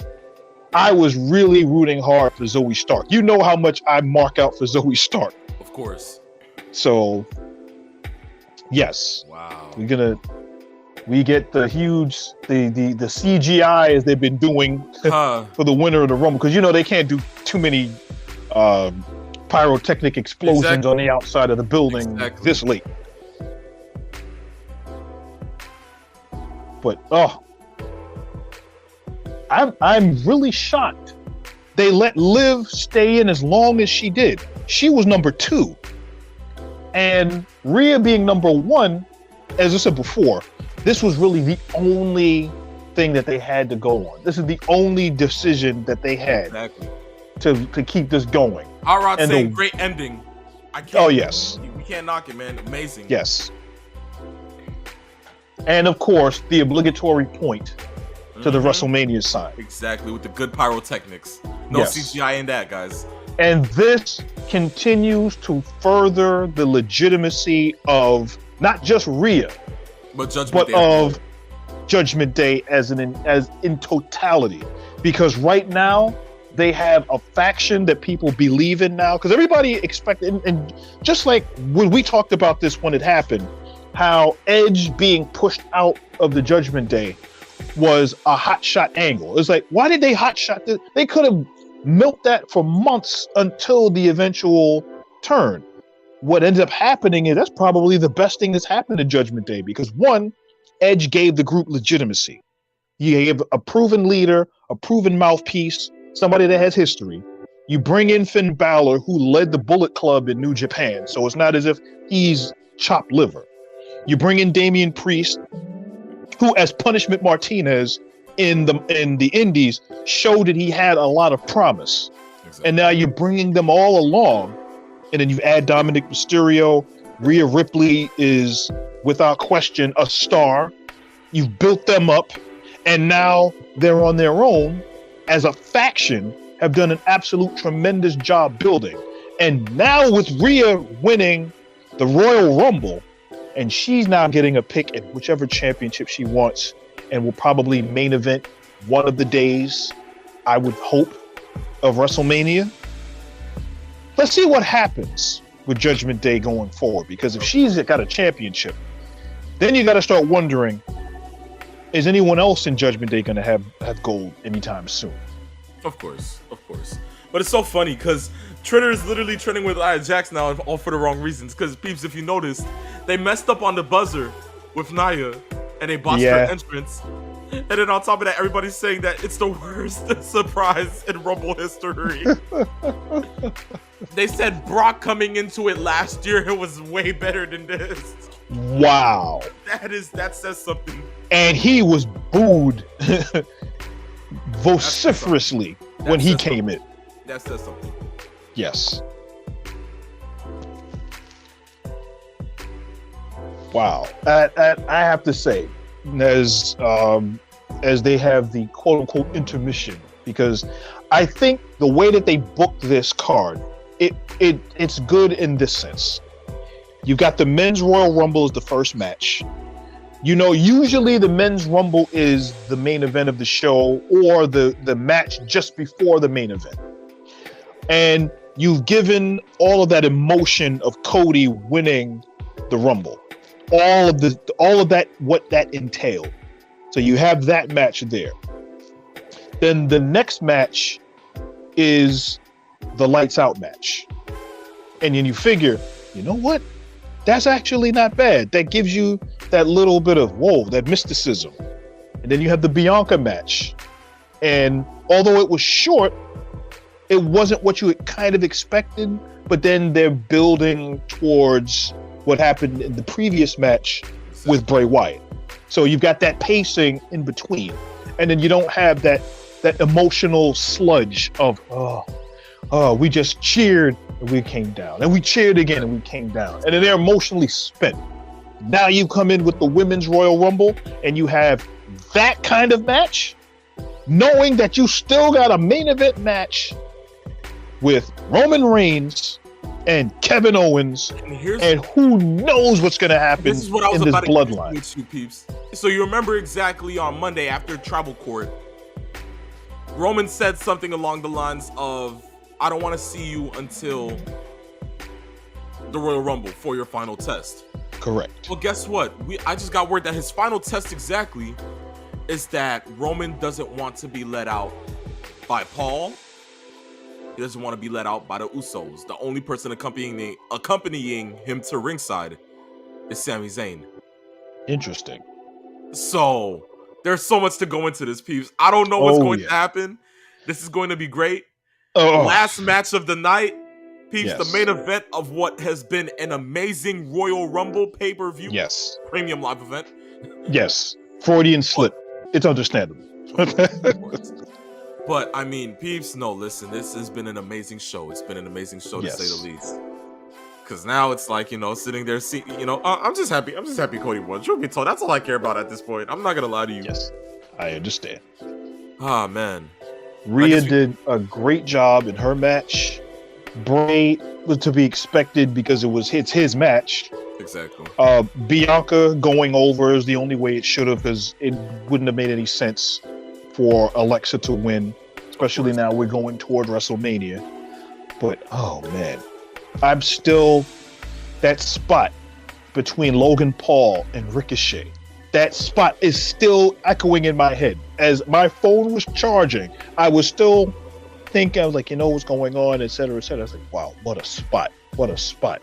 I was really rooting hard for Zoe Stark. You know how much I mark out for Zoe Stark. Of course. So, yes. Wow. We get the huge, the CGI as they've been doing for the winner of the Rumble. Because, they can't do too many pyrotechnic explosions on the outside of the building this late. But, I'm really shocked they let Liv stay in as long as she did. She was number 2. And Rhea being number 1, as I said before, this was really the only thing that they had to go on. This is the only decision that they had to keep this going. All right, saying great ending. I can't. Oh, yes. We can't knock it, man. Amazing. Yes. And of course, the obligatory point to the WrestleMania sign. Exactly, with the good pyrotechnics. No Yes. CGI in that, guys. And this continues to further the legitimacy of not just Rhea, but Judgment Day as in totality. Because right now they have a faction that people believe in now. Because everybody expected, and just like when we talked about this when it happened, how Edge being pushed out of the Judgment Day was a hot shot angle. It's like, why did they hot shot this? They could have milked that for months until the eventual turn. What ended up happening is that's probably the best thing that's happened in Judgment Day, because one, Edge gave the group legitimacy. You gave a proven leader, a proven mouthpiece, somebody that has history. You bring in Finn Balor, who led the Bullet Club in New Japan, so it's not as if he's chopped liver. You bring in Damian Priest, who, as Punishment Martinez in the Indies, showed that he had a lot of promise. Exactly. And now you're bringing them all along, and then you add Dominic Mysterio. Rhea Ripley is, without question, a star. You've built them up, and now they're on their own as a faction, have done an absolute tremendous job building. And now with Rhea winning the Royal Rumble, and she's now getting a pick at whichever championship she wants, and will probably main event one of the days, I would hope, of WrestleMania. Let's see what happens with Judgment Day going forward, because if she's got a championship, then you got to start wondering, is anyone else in Judgment Day going to have gold anytime soon? Of course. But it's so funny because Tritter is literally trending with Nia Jax now, all for the wrong reasons. Because, peeps, if you noticed, they messed up on the buzzer with Nia, and they botched her entrance. And then on top of that, everybody's saying that it's the worst surprise in Rumble history. They said Brock coming into it last year, it was way better than this. Wow. That says something. And he was booed vociferously when he came in. That says something. Yes. Wow. I have to say, as they have the quote unquote intermission, because I think the way that they booked this card, it's good in this sense. You've got the men's Royal Rumble as the first match. You know, usually the men's Rumble is the main event of the show, or the match just before the main event. And you've given all of that emotion of Cody winning the Rumble. All of that, what that entailed. So you have that match there. Then the next match is the lights out match. And then you figure, you know what? That's actually not bad. That gives you that little bit of, whoa, that mysticism. And then you have the Bianca match. And although it was short, it wasn't what you had kind of expected, but then they're building towards what happened in the previous match with Bray Wyatt. So you've got that pacing in between. And then you don't have that emotional sludge of, we just cheered and we came down. And we cheered again and we came down. And then they're emotionally spent. Now you come in with the Women's Royal Rumble and you have that kind of match, knowing that you still got a main event match with Roman Reigns and Kevin Owens, and who knows what's going to happen in this bloodline. With you, peeps. So you remember exactly on Monday after Tribal Court, Roman said something along the lines of, I don't want to see you until the Royal Rumble for your final test. Correct. Well, guess what? I just got word that his final test exactly is that Roman doesn't want to be let out by Paul. He doesn't want to be let out by the Usos. The only person accompanying him to ringside is Sami Zayn. Interesting. So there's so much to go into this, peeps. I don't know what's going to happen. This is going to be great. Last match of the night, peeps. Yes. The main event of what has been an amazing Royal Rumble pay-per-view. Yes. Premium live event. Yes. Freudian slip. It's understandable. But, I mean, peeps, no, listen, this has been an amazing show. It's been an amazing show, to say the least. Because now it's like, sitting there, I'm just happy. I'm just happy Cody won. Truth be told, that's all I care about at this point. I'm not gonna lie to you. Yes, I understand. Ah, man. Rhea did a great job in her match. Bray was to be expected because it's his match. Exactly. Bianca going over is the only way it should have, because it wouldn't have made any sense for Alexa to win, especially now we're going toward WrestleMania. But oh man, I'm still that spot between Logan Paul and Ricochet. That spot is still echoing in my head. As my phone was charging, I was still thinking, I was like, what's going on, et cetera, et cetera. I was like, wow, what a spot. What a spot.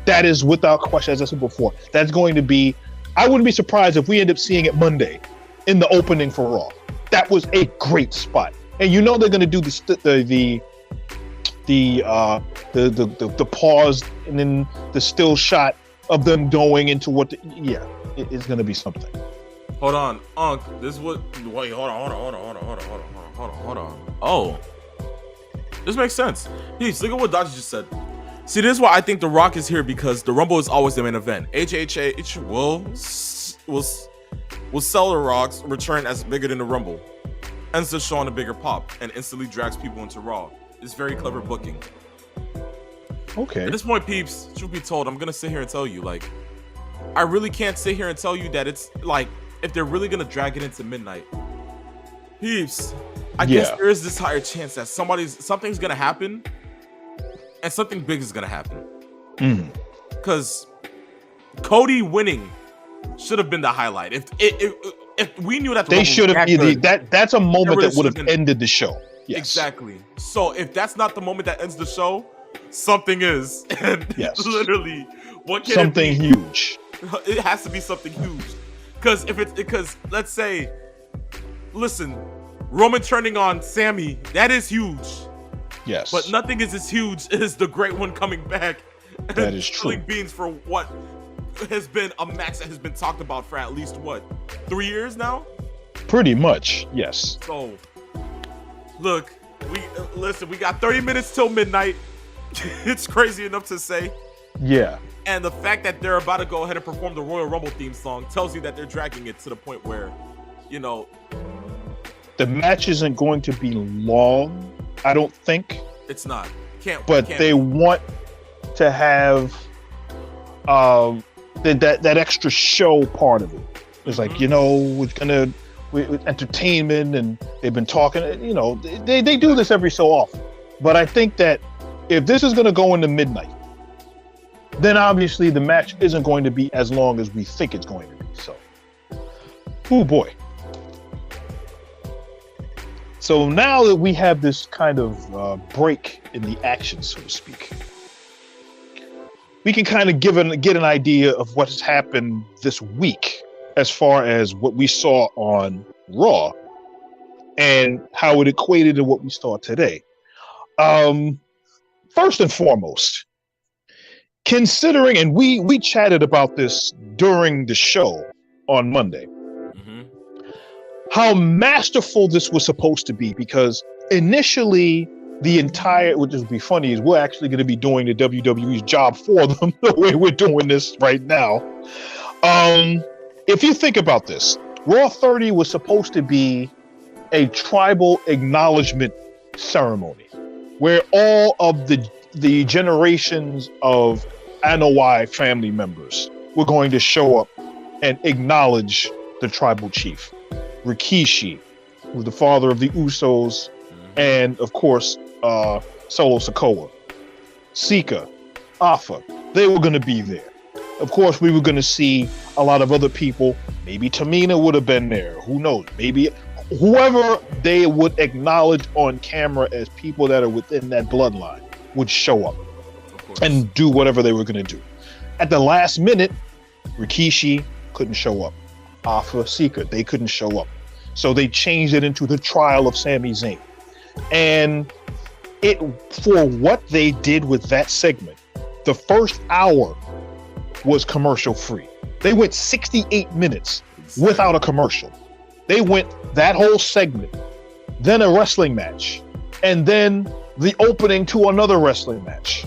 That is without question, as I said before, that's going to be, I wouldn't be surprised if we end up seeing it Monday in the opening for Raw. That was a great spot. And they're going to do the pause and then the still shot of them going into it's going to be something. Hold on, Unc. This is what. Wait, hold on. Oh, this makes sense. Please look at what Dodger just said. See, this is why I think The Rock is here, because the Rumble is always the main event. HHH will sell The Rock's return as bigger than the Rumble, ends the show on a bigger pop, and instantly drags people into Raw. It's very clever booking. Okay. At this point, peeps, truth be told, I'm gonna sit here and tell you, like, I really can't sit here and tell you that it's like, if they're really gonna drag it into midnight, peeps, I guess there is this higher chance that something's gonna happen, and something big is gonna happen. Because Cody winning should have been the highlight. If we knew that they should have, that's a moment really that would have ended the show. Yes. Exactly. So if that's not the moment that ends the show, something is. And literally, what can something it be? Huge. It has to be something huge. Because let's say, listen, Roman turning on Sammy, that is huge. Yes. But nothing is as huge as the Great One coming back. That is true. Beans for what has been a match that has been talked about for at least 3 years now? Pretty much, yes. So, look, we got 30 minutes till midnight. It's crazy enough to say. Yeah. And the fact that they're about to go ahead and perform the Royal Rumble theme song tells you that they're dragging it to the point where, the match isn't going to be long, I don't think. It's not. They want to have that extra show part of it. It's like, with entertainment, and they've been talking, they do this every so often. But I think that if this is going to go into midnight, then obviously the match isn't going to be as long as we think it's going to be. So, oh boy. So now that we have this kind of break in the action, so to speak, we can kind of get an idea of what has happened this week as far as what we saw on Raw and how it equated to what we saw today. First and foremost, considering, and we chatted about this during the show on Monday, how masterful this was supposed to be, because initially which would be funny, is we're actually going to be doing the WWE's job for them the way we're doing this right now. If you think about this, Raw 30 was supposed to be a tribal acknowledgement ceremony where all of the generations of Anoa'i family members were going to show up and acknowledge the tribal chief. Rikishi, who was the father of the Usos, and of course, Solo Sikoa, Sika, Alpha, they were going to be there. Of course, we were going to see a lot of other people. Maybe Tamina would have been there. Who knows? Maybe whoever they would acknowledge on camera as people that are within that bloodline would show up and do whatever they were going to do. At the last minute, Rikishi couldn't show up. Alpha, Sika, they couldn't show up. So they changed it into the trial of Sami Zayn. And for what they did with that segment, the first hour was commercial free. They went 68 minutes without a commercial. They went that whole segment, then a wrestling match, and then the opening to another wrestling match.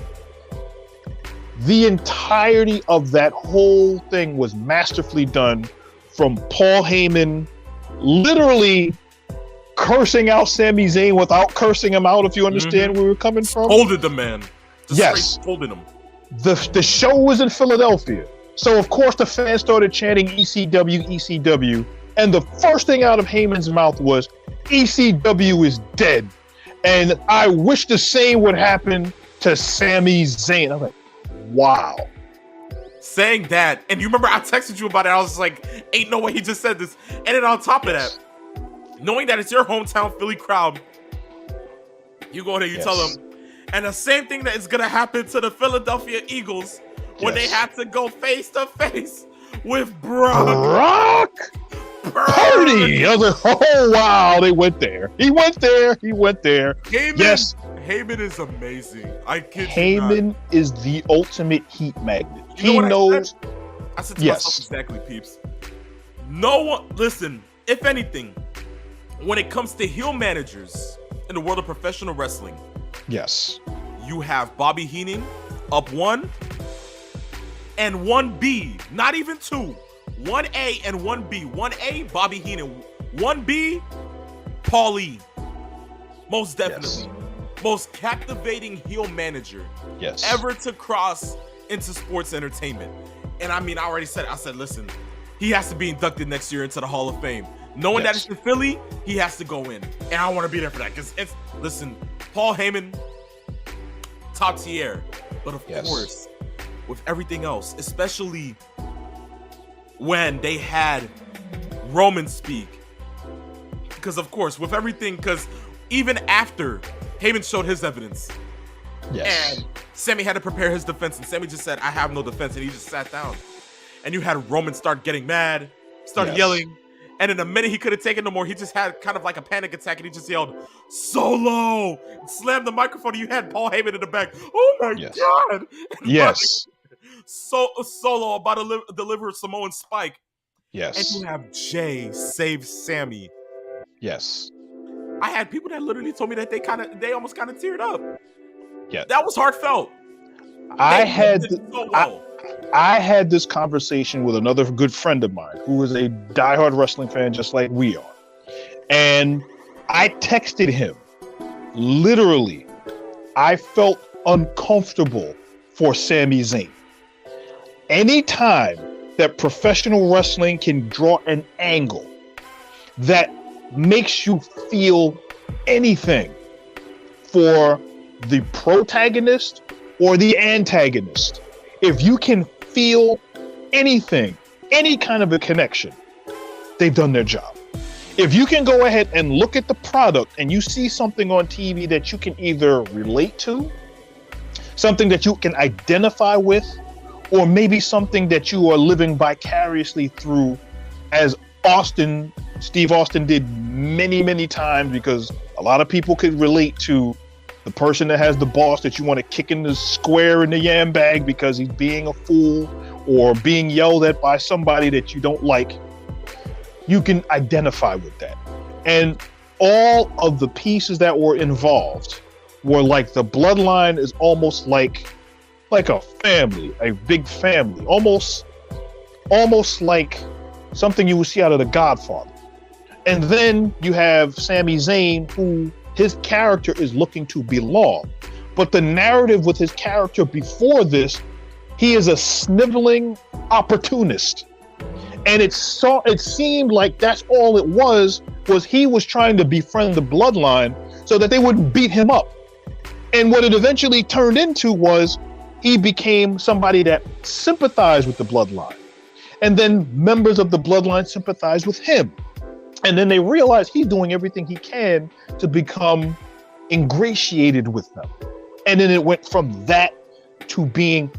The entirety of that whole thing was masterfully done, from Paul Heyman literally cursing out Sami Zayn without cursing him out, if you understand where we're coming from. Scolded the man. Just yes. straight scolded him. The show was in Philadelphia. So, of course, the fans started chanting ECW, ECW. And the first thing out of Heyman's mouth was, ECW is dead. And I wish the same would happen to Sami Zayn. I'm like, wow. Saying that, and you remember I texted you about it, I was like, ain't no way he just said this. And then on top of that, knowing that it's your hometown Philly crowd, you go there, you tell them, and the same thing that is going to happen to the Philadelphia Eagles when they had to go face to face with Brock Purdy. I was like, oh wow, they went there. He went there. Heyman, yes. Heyman is amazing. I kid Heyman you not. is the ultimate heat magnet. You know he knows. I said to myself exactly, peeps. No one, listen, if anything, when it comes to heel managers in the world of professional wrestling, yes, you have Bobby Heenan up 1 and 1B, not even 2. 1A and 1B. 1A, Bobby Heenan. 1B, Paulie. Most definitely. Most captivating heel manager ever to cross into sports entertainment. And I mean, I already said it. I said, listen, he has to be inducted next year into the Hall of Fame. Knowing that it's in Philly, he has to go in. And I want to be there for that. Because it's, listen, Paul Heyman, top tier. But of course, with everything else, especially when they had Roman speak. Because of course, with everything, because even after Heyman showed his evidence, and Sami had to prepare his defense, and Sami just said, I have no defense, and he just sat down. And you had Roman start getting mad, start yelling, and in a minute he couldn't take it no more. He just had kind of like a panic attack, and he just yelled, Solo! Slammed the microphone, and you had Paul Heyman in the back. Oh my God! Yes. Solo about to deliver Samoan Spike. Yes. And you have Jay save Sami. Yes. I had people that literally told me that they almost kind of teared up. Yeah. That was heartfelt. I had this conversation with another good friend of mine who is a diehard wrestling fan just like we are. And I texted him. Literally, I felt uncomfortable for Sami Zayn. Anytime that professional wrestling can draw an angle that makes you feel anything for the protagonist or the antagonist, if you can feel anything, any kind of a connection, they've done their job. If you can go ahead and look at the product and you see something on TV that you can either relate to, something that you can identify with, or maybe something that you are living vicariously through, as Steve Austin did many, many times, because a lot of people could relate to the person that has the boss that you want to kick in the square in the yam bag because he's being a fool or being yelled at by somebody that you don't like. You can identify with that. And all of the pieces that were involved were like, the bloodline is almost like a family, a big family, almost like something you would see out of The Godfather. And then you have Sami Zayn, who his character is looking to belong. But the narrative with his character before this, he is a sniveling opportunist. And it seemed like that's all it was he was trying to befriend the bloodline so that they wouldn't beat him up. And what it eventually turned into was he became somebody that sympathized with the bloodline. And then members of the bloodline sympathized with him. And then they realized he's doing everything he can to become ingratiated with them. And then it went from that to being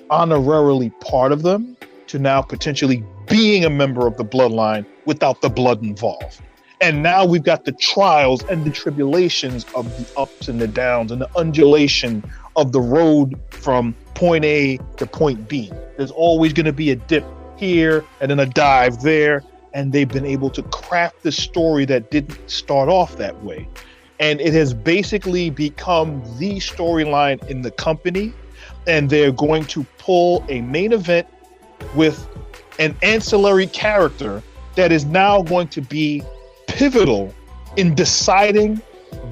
honorarily part of them to now potentially being a member of the bloodline without the blood involved. And now we've got the trials and the tribulations of the ups and the downs and the undulation of the road from point A to point B. There's always going to be a dip here and then a dive there. And they've been able to craft this story that didn't start off that way. And it has basically become the storyline in the company. and they're going to pull a main event with an ancillary character that is now going to be pivotal in deciding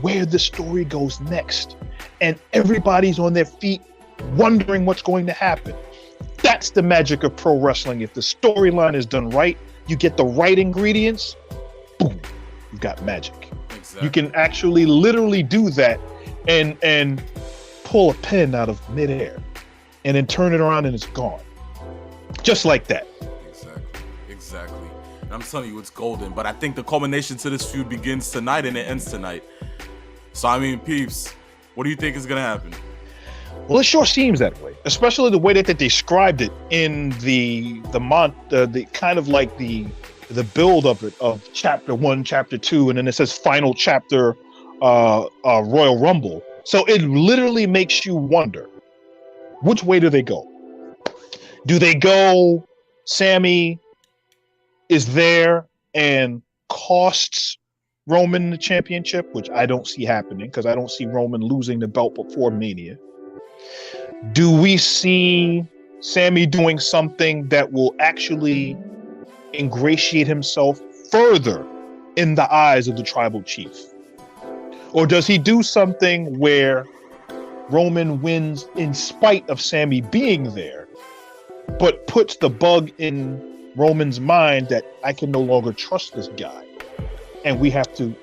where the story goes next. And everybody's on their feet wondering what's going to happen. That's the magic of pro wrestling. If the storyline is done right, you get the right ingredients, boom, you've got magic. Exactly. You can actually literally do that and pull a pin out of midair and then turn it around and it's gone. Just like that. Exactly. And I'm telling you, it's golden. But I think the culmination to this feud begins tonight and it ends tonight. So, I mean, peeps, what do you think is going to happen? Well, it sure seems that way, especially the way that they described it in the kind of like the build of it, of chapter 1, chapter 2, and then it says final chapter Royal Rumble. So it literally makes you wonder, which way do they go? Do they go Sammy is there and costs Roman the championship, which I don't see happening because I don't see Roman losing the belt before Mania? Do we see Sammy doing something that will actually ingratiate himself further in the eyes of the tribal chief? Or does he do something where Roman wins in spite of Sammy being there, but puts the bug in Roman's mind that I can no longer trust this guy and we have to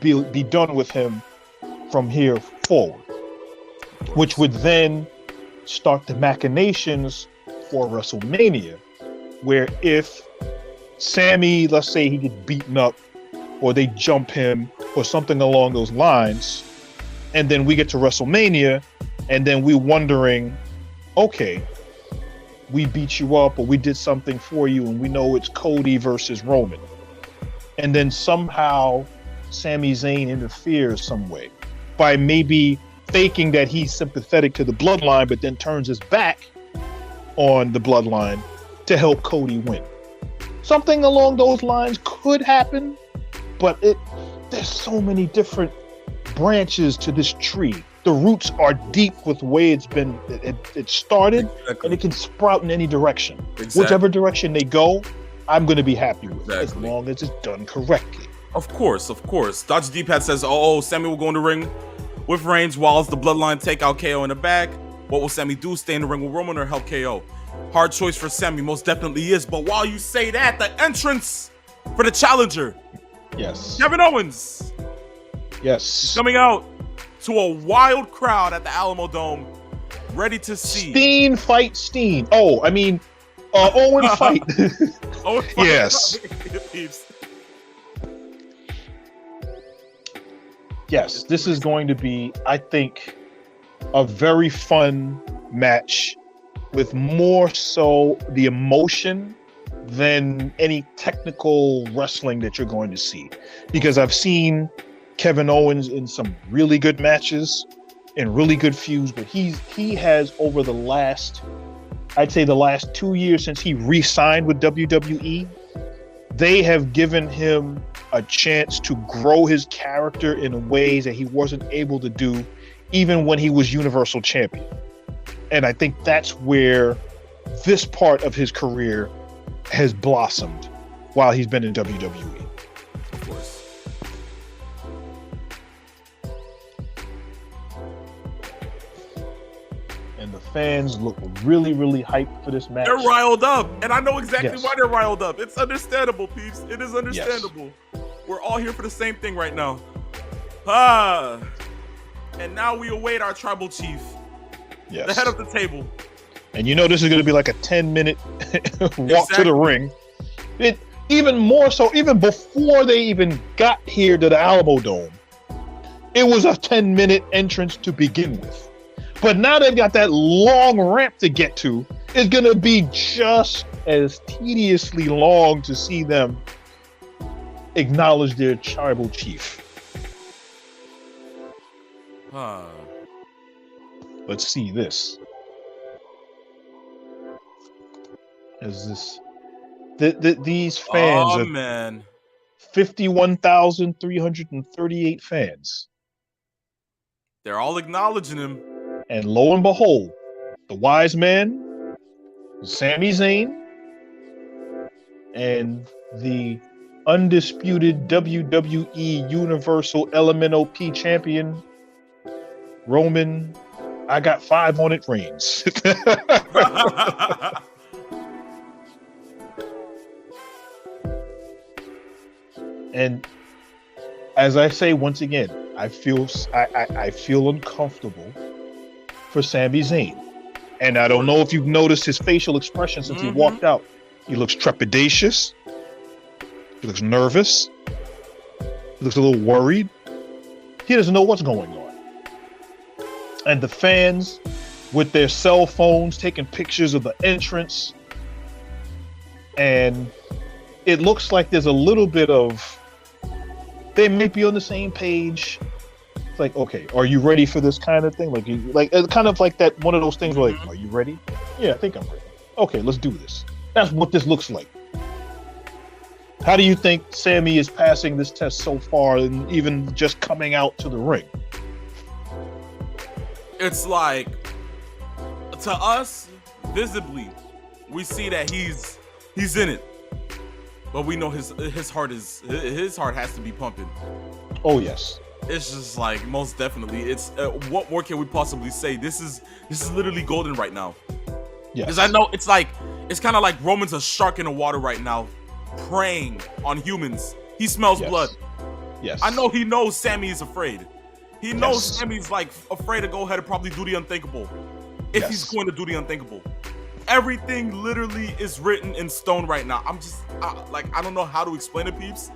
be done with him from here forward, which would then start the machinations for WrestleMania, where if Sammy, let's say he gets beaten up or they jump him or something along those lines, and then we get to WrestleMania and then we're wondering, okay, we beat you up or we did something for you and we know it's Cody versus Roman. And then somehow Sami Zayn interferes some way by maybe faking that he's sympathetic to the bloodline, but then turns his back on the bloodline to help Cody win. Something along those lines could happen, but there's so many different branches to this tree. The roots are deep with the way it's been, it started, and it can sprout in any direction. Whichever direction they go, I'm going to be happy with it, as long as it's done correctly. Of course. Dodge D-Pad says, Sammy will go in the ring with Reigns while the Bloodline take out KO in the back. What will Sammy do? Stay in the ring with Roman or help KO? Hard choice for Sammy, most definitely is. But while you say that, the entrance for the challenger, yes, Kevin Owens, yes, coming out to a wild crowd at the Alamo Dome, ready to see Steen fight Steen. Oh, I mean, Owen fight. Owen fight. Yes. Yes, this is going to be, I think, a very fun match with more so the emotion than any technical wrestling that you're going to see. Because I've seen Kevin Owens in some really good matches and really good feuds, but he has over the last 2 years since he re-signed with WWE, they have given him a chance to grow his character in ways that he wasn't able to do even when he was Universal Champion. And I think that's where this part of his career has blossomed while he's been in WWE. Of course. And the fans look really, really hyped for this match. They're riled up, and I know exactly Yes. why they're riled up. It's understandable, peeps. It is understandable. Yes. We're all here for the same thing right now. And now we await our tribal chief, Yes. the head of the table. And you know this is going to be like a 10-minute walk to the ring. Even more so, even before they even got here to the Alamo Dome, it was a 10-minute entrance to begin with. But now they've got that long ramp to get to. It's going to be just as tediously long to see them acknowledge their tribal chief. Let's see this. Is this these fans Oh are man, 51,338 fans, they're all acknowledging him. and lo and behold, the wise man, Sami Zayn, and the undisputed WWE Universal LMNOP champion, Roman. I got 5 on it, Reigns. And as I say once again, I feel uncomfortable for Sami Zayn. And I don't know if you've noticed his facial expression since he walked out. He looks trepidatious. He looks nervous. He looks a little worried. He doesn't know what's going on. And the fans, with their cell phones, taking pictures of the entrance. And it looks like there's a little bit of, they may be on the same page. It's like, okay, are you ready for this kind of thing? Like it's kind of like that, one of those things where like, are you ready? Yeah, I think I'm ready. Okay, let's do this. That's what this looks like. How do you think Sami is passing this test so far, and even just coming out to the ring? It's like, to us, visibly, we see that he's in it, but we know his heart has to be pumping. Oh yes. It's just like, most definitely. It's what more can we possibly say? This is literally golden right now. Yes. Because I know it's kind of like Roman's a shark in the water right now, preying on humans. He smells blood. Yes. I know he knows Sami is afraid. He knows Sami's like afraid to go ahead and probably do the unthinkable. If he's going to do the unthinkable. Everything literally is written in stone right now. I'm just I don't know how to explain it, peeps,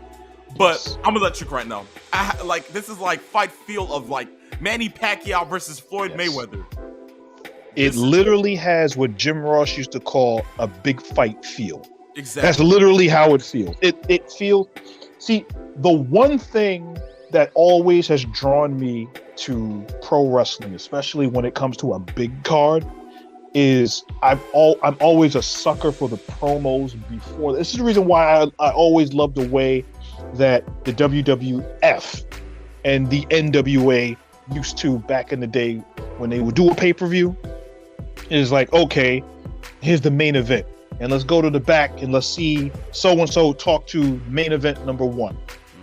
but I'm electric right now. This is like fight feel of like Manny Pacquiao versus Floyd Mayweather. It literally has what Jim Ross used to call a big fight feel. Exactly. That's literally how it feels. It feels. See, the one thing that always has drawn me to pro wrestling, especially when it comes to a big card, is I'm always a sucker for the promos before. This is the reason why I always love the way that the WWF and the NWA used to back in the day when they would do a pay-per-view. It's like, okay, here's the main event, and let's go to the back and let's see so-and-so talk to main event number 1.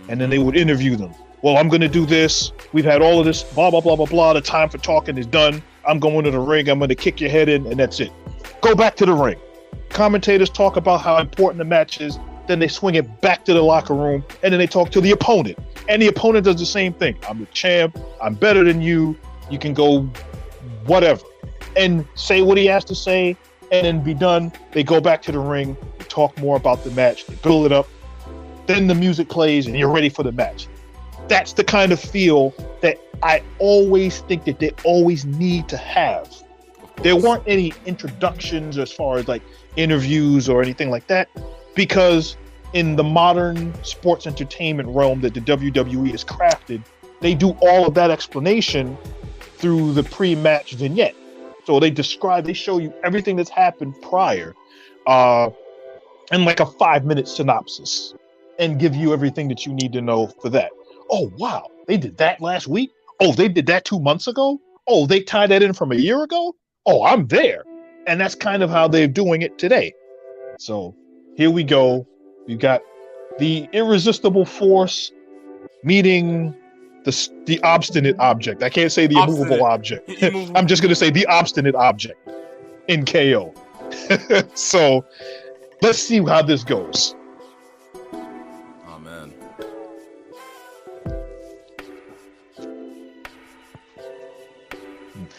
And then they would interview them. Well, I'm going to do this. We've had all of this, blah, blah, blah, blah, blah. The time for talking is done. I'm going to the ring. I'm going to kick your head in, and that's it. Go back to the ring. Commentators talk about how important the match is. Then they swing it back to the locker room, and then they talk to the opponent. And the opponent does the same thing. I'm the champ. I'm better than you. You can go whatever. And say what he has to say, and then be done. They go back to the ring. They talk more about the match. They build it up. Then the music plays, and you're ready for the match. That's the kind of feel that I always think that they always need to have. There weren't any introductions as far as like interviews or anything like that, because in the modern sports entertainment realm that the WWE has crafted, they do all of that explanation through the pre-match vignette. So they show you everything that's happened prior in like a 5-minute synopsis and give you everything that you need to know for that. Oh, wow, they did that last week? Oh, they did that 2 months ago? Oh, they tied that in from a year ago? Oh, I'm there. And that's kind of how they're doing it today. So here we go. We've got the irresistible force meeting the obstinate object. I can't say the immovable object. I'm just going to say the obstinate object in KO. So let's see how this goes. Oh, man.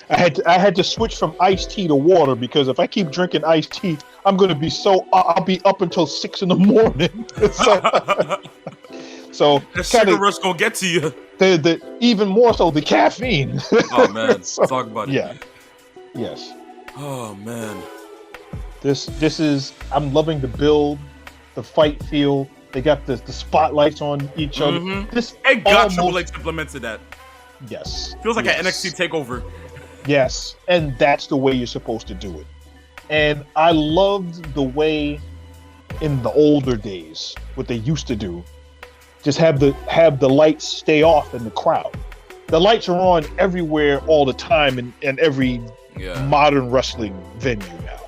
I had to switch from iced tea to water, because if I keep drinking iced tea, I'm going to be I'll be up until 6 in the morning. So the sugar rush gonna get to you. The even more so the caffeine. Oh man, so, talk about it. Yeah. Yes. Oh man. This is, I'm loving the build, the fight feel. They got the spotlights on each other. This and God Triple H implemented that. Yes. Feels like an NXT takeover. Yes, and that's the way you're supposed to do it. And I loved the way in the older days, what they used to do, just have the lights stay off in the crowd. The lights are on everywhere all the time, and every modern wrestling venue now.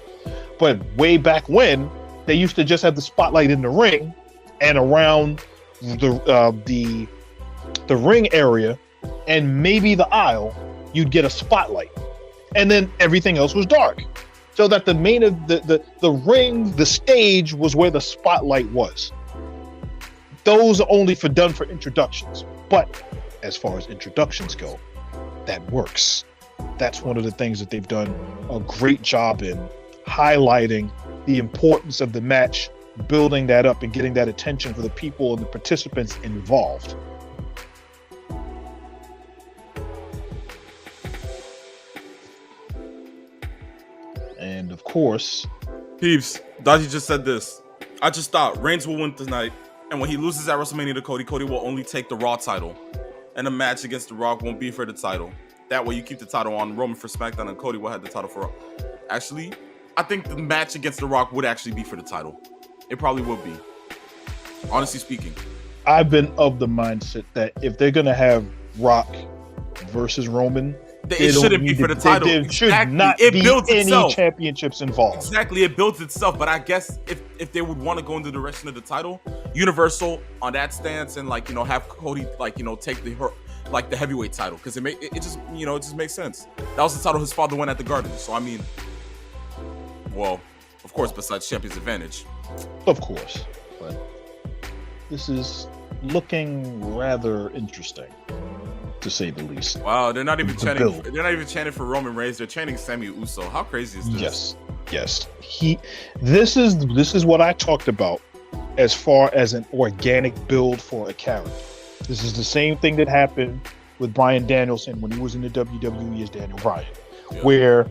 But way back when, they used to just have the spotlight in the ring and around the ring area and maybe the aisle, you'd get a spotlight. And then everything else was dark. So that the main of the ring, the stage was where the spotlight was. Those are only done for introductions. But as far as introductions go, that works. That's one of the things that they've done a great job in, highlighting the importance of the match, building that up and getting that attention for the people and the participants involved. And of course, Peeps, Dodgy just said this. I just thought Reigns will win tonight, and when he loses at WrestleMania to Cody, Cody will only take the Raw title, and the match against The Rock won't be for the title. That way you keep the title on Roman for SmackDown, and Cody will have the title for Raw. Actually, I think the match against The Rock would actually be for the title. It probably would be. Honestly speaking. I've been of the mindset that if they're going to have Rock versus Roman, it shouldn't be for the title. There should not be any championships involved. Exactly, it builds itself. But I guess if they would want to go in the direction of the title, Universal on that stance, and have Cody take the heavyweight title, because it just makes sense. That was the title his father won at the Garden. So I mean, well, of course, besides Champion's Advantage, of course, but this is looking rather interesting, to say the least. Wow, they're not even chanting. They're not even chanting for Roman Reigns. They're chanting Sami Uso. How crazy is this? Yes. This is what I talked about as far as an organic build for a character. This is the same thing that happened with Bryan Danielson when he was in the WWE as Daniel Bryan, where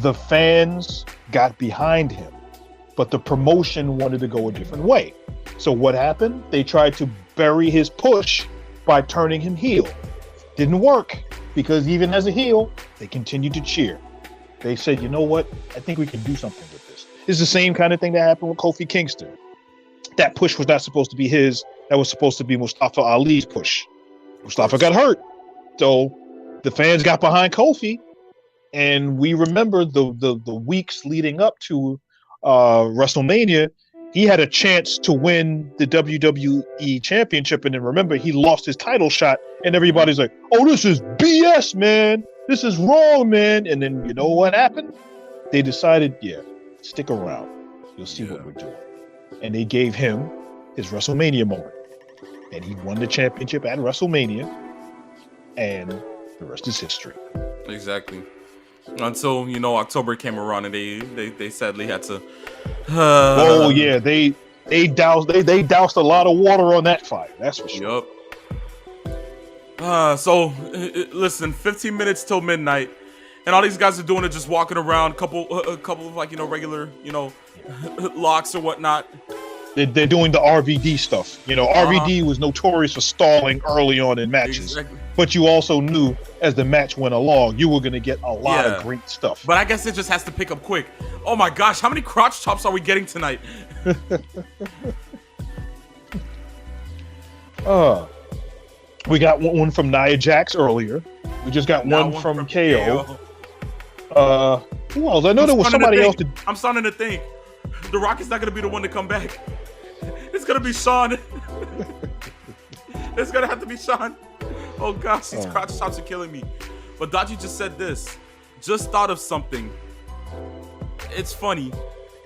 the fans got behind him, but the promotion wanted to go a different way. So what happened? They tried to bury his push by turning him heel. Didn't work, because even as a heel, they continued to cheer. They said, you know what? I think we can do something with this. It's the same kind of thing that happened with Kofi Kingston. That push was not supposed to be his. That was supposed to be Mustafa Ali's push. Mustafa got hurt. So the fans got behind Kofi. And we remember the weeks leading up to WrestleMania, he had a chance to win the WWE Championship, and then remember, he lost his title shot, and everybody's like, oh, this is BS, man. This is wrong, man. And then you know what happened? They decided, stick around. You'll see what we're doing. And they gave him his WrestleMania moment. And he won the championship at WrestleMania, and the rest is history. Exactly. Until October came around, and they sadly had to. They doused a lot of water on that fire. That's for sure. Yup. So listen, 15 minutes till midnight, and all these guys are doing it, just walking around, a couple of regular locks or whatnot. They're doing the RVD stuff. RVD was notorious for stalling early on in matches. Exactly. But you also knew as the match went along, you were going to get a lot of great stuff. But I guess it just has to pick up quick. Oh my gosh, how many crotch chops are we getting tonight? We got one from Nia Jax earlier. We just got one from KO. Who else? I know there was somebody else. I'm starting to think The Rock is not going to be the one to come back. It's going to be Shawn. It's going to have to be Shawn. Oh gosh, these crotch chops are killing me. But Dachi just said this. Just thought of something. It's funny.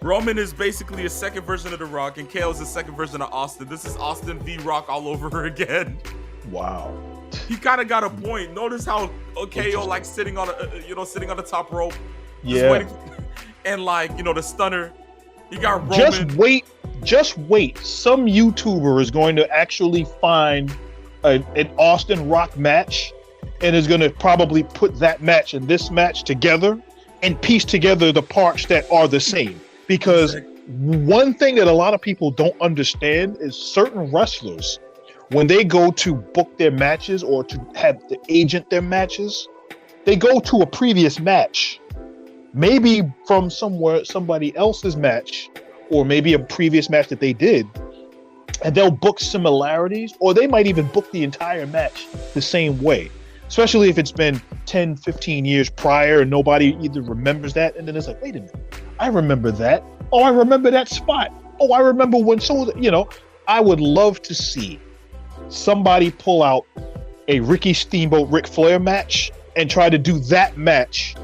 Roman is basically a second version of The Rock, and KO is the second version of Austin. This is Austin v. Rock all over again. Wow. He kind of got a point. Notice how KO like sitting on the top rope. Yeah. And the stunner. You got Roman. Just wait. Some YouTuber is going to actually find an Austin Rock match and is going to probably put that match and this match together and piece together the parts that are the same. Because one thing that a lot of people don't understand is certain wrestlers, when they go to book their matches or to have the agent their matches, they go to a previous match, maybe from somebody else's match, or maybe a previous match that they did, and they'll book similarities, or they might even book the entire match the same way. especially if it's been 10, 15 years prior and nobody either remembers that. And then it's like, wait a minute, I remember that. Oh, I remember that spot. Oh, I remember when I would love to see somebody pull out a Ricky Steamboat Ric Flair match and try to do that match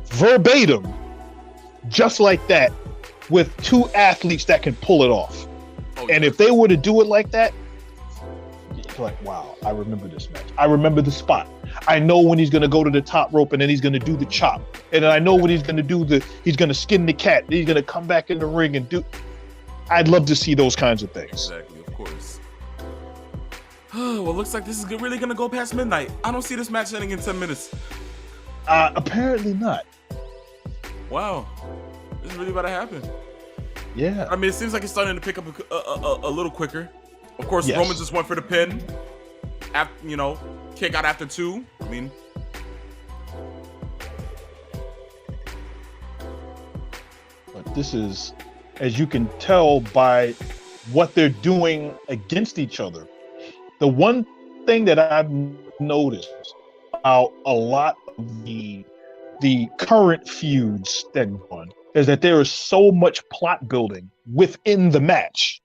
verbatim, just like that, with two athletes that can pull it off. Oh, yeah. And if they were to do it like that, it's like, wow, I remember this match. I remember the spot. I know when he's going to go to the top rope and then he's going to do the chop. And then I know when he's going to he's going to skin the cat. Then he's going to come back in the ring and do. I'd love to see those kinds of things. Exactly, of course. Well, looks like this is really going to go past midnight. I don't see this match ending in 10 minutes. Apparently not. Wow. This is really about to happen. Yeah. I mean, it seems like it's starting to pick up a little quicker. Of course, yes. Roman just went for the pin. After, kick out after 2. I mean, but this is, as you can tell by what they're doing against each other. The one thing that I've noticed about a lot of the current feuds that go on is that there is so much plot building within the match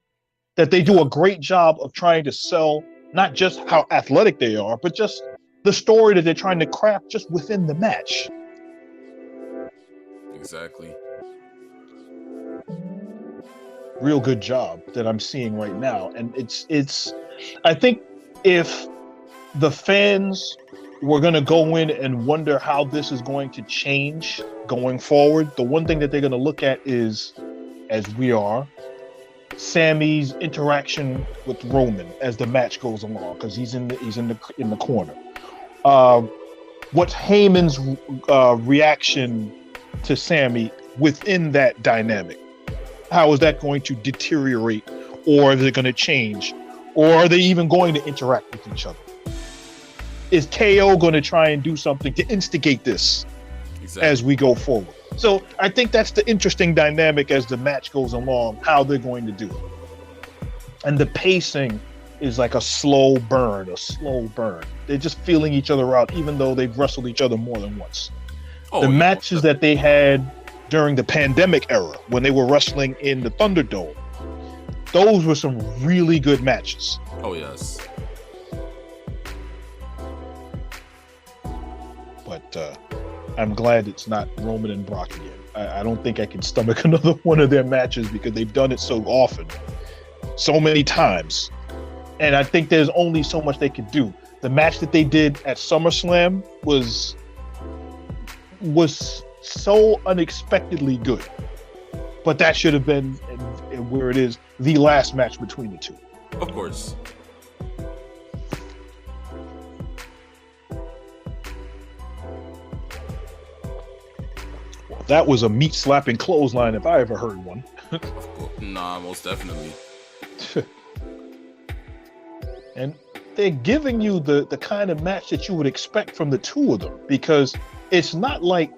that they do a great job of trying to sell not just how athletic they are, but just the story that they're trying to craft just within the match. Exactly. Real good job that I'm seeing right now. And it's I think if the fans were going to go in and wonder how this is going to change going forward, the one thing that they're going to look at is, as we are, Sammy's interaction with Roman as the match goes along, because he's in the corner. What's Heyman's reaction to Sammy within that dynamic? How is that going to deteriorate, or is it going to change, or are they even going to interact with each other? Is KO going to try and do something to instigate this as we go forward? So I think that's the interesting dynamic as the match goes along, how they're going to do it. And the pacing is like a slow burn. They're just feeling each other out, even though they've wrestled each other more than once. The matches that they had during the pandemic era, when they were wrestling in the Thunderdome, those were some really good matches. Oh, yes. But I'm glad it's not Roman and Brock again. I don't think I can stomach another one of their matches because they've done it so often, so many times. And I think there's only so much they could do. The match that they did at SummerSlam was so unexpectedly good. But that should have been, where it is, the last match between the two. Of course. Well, that was a meat-slapping clothesline if I ever heard one. Nah, most definitely. And they're giving you the kind of match that you would expect from the two of them, because it's not like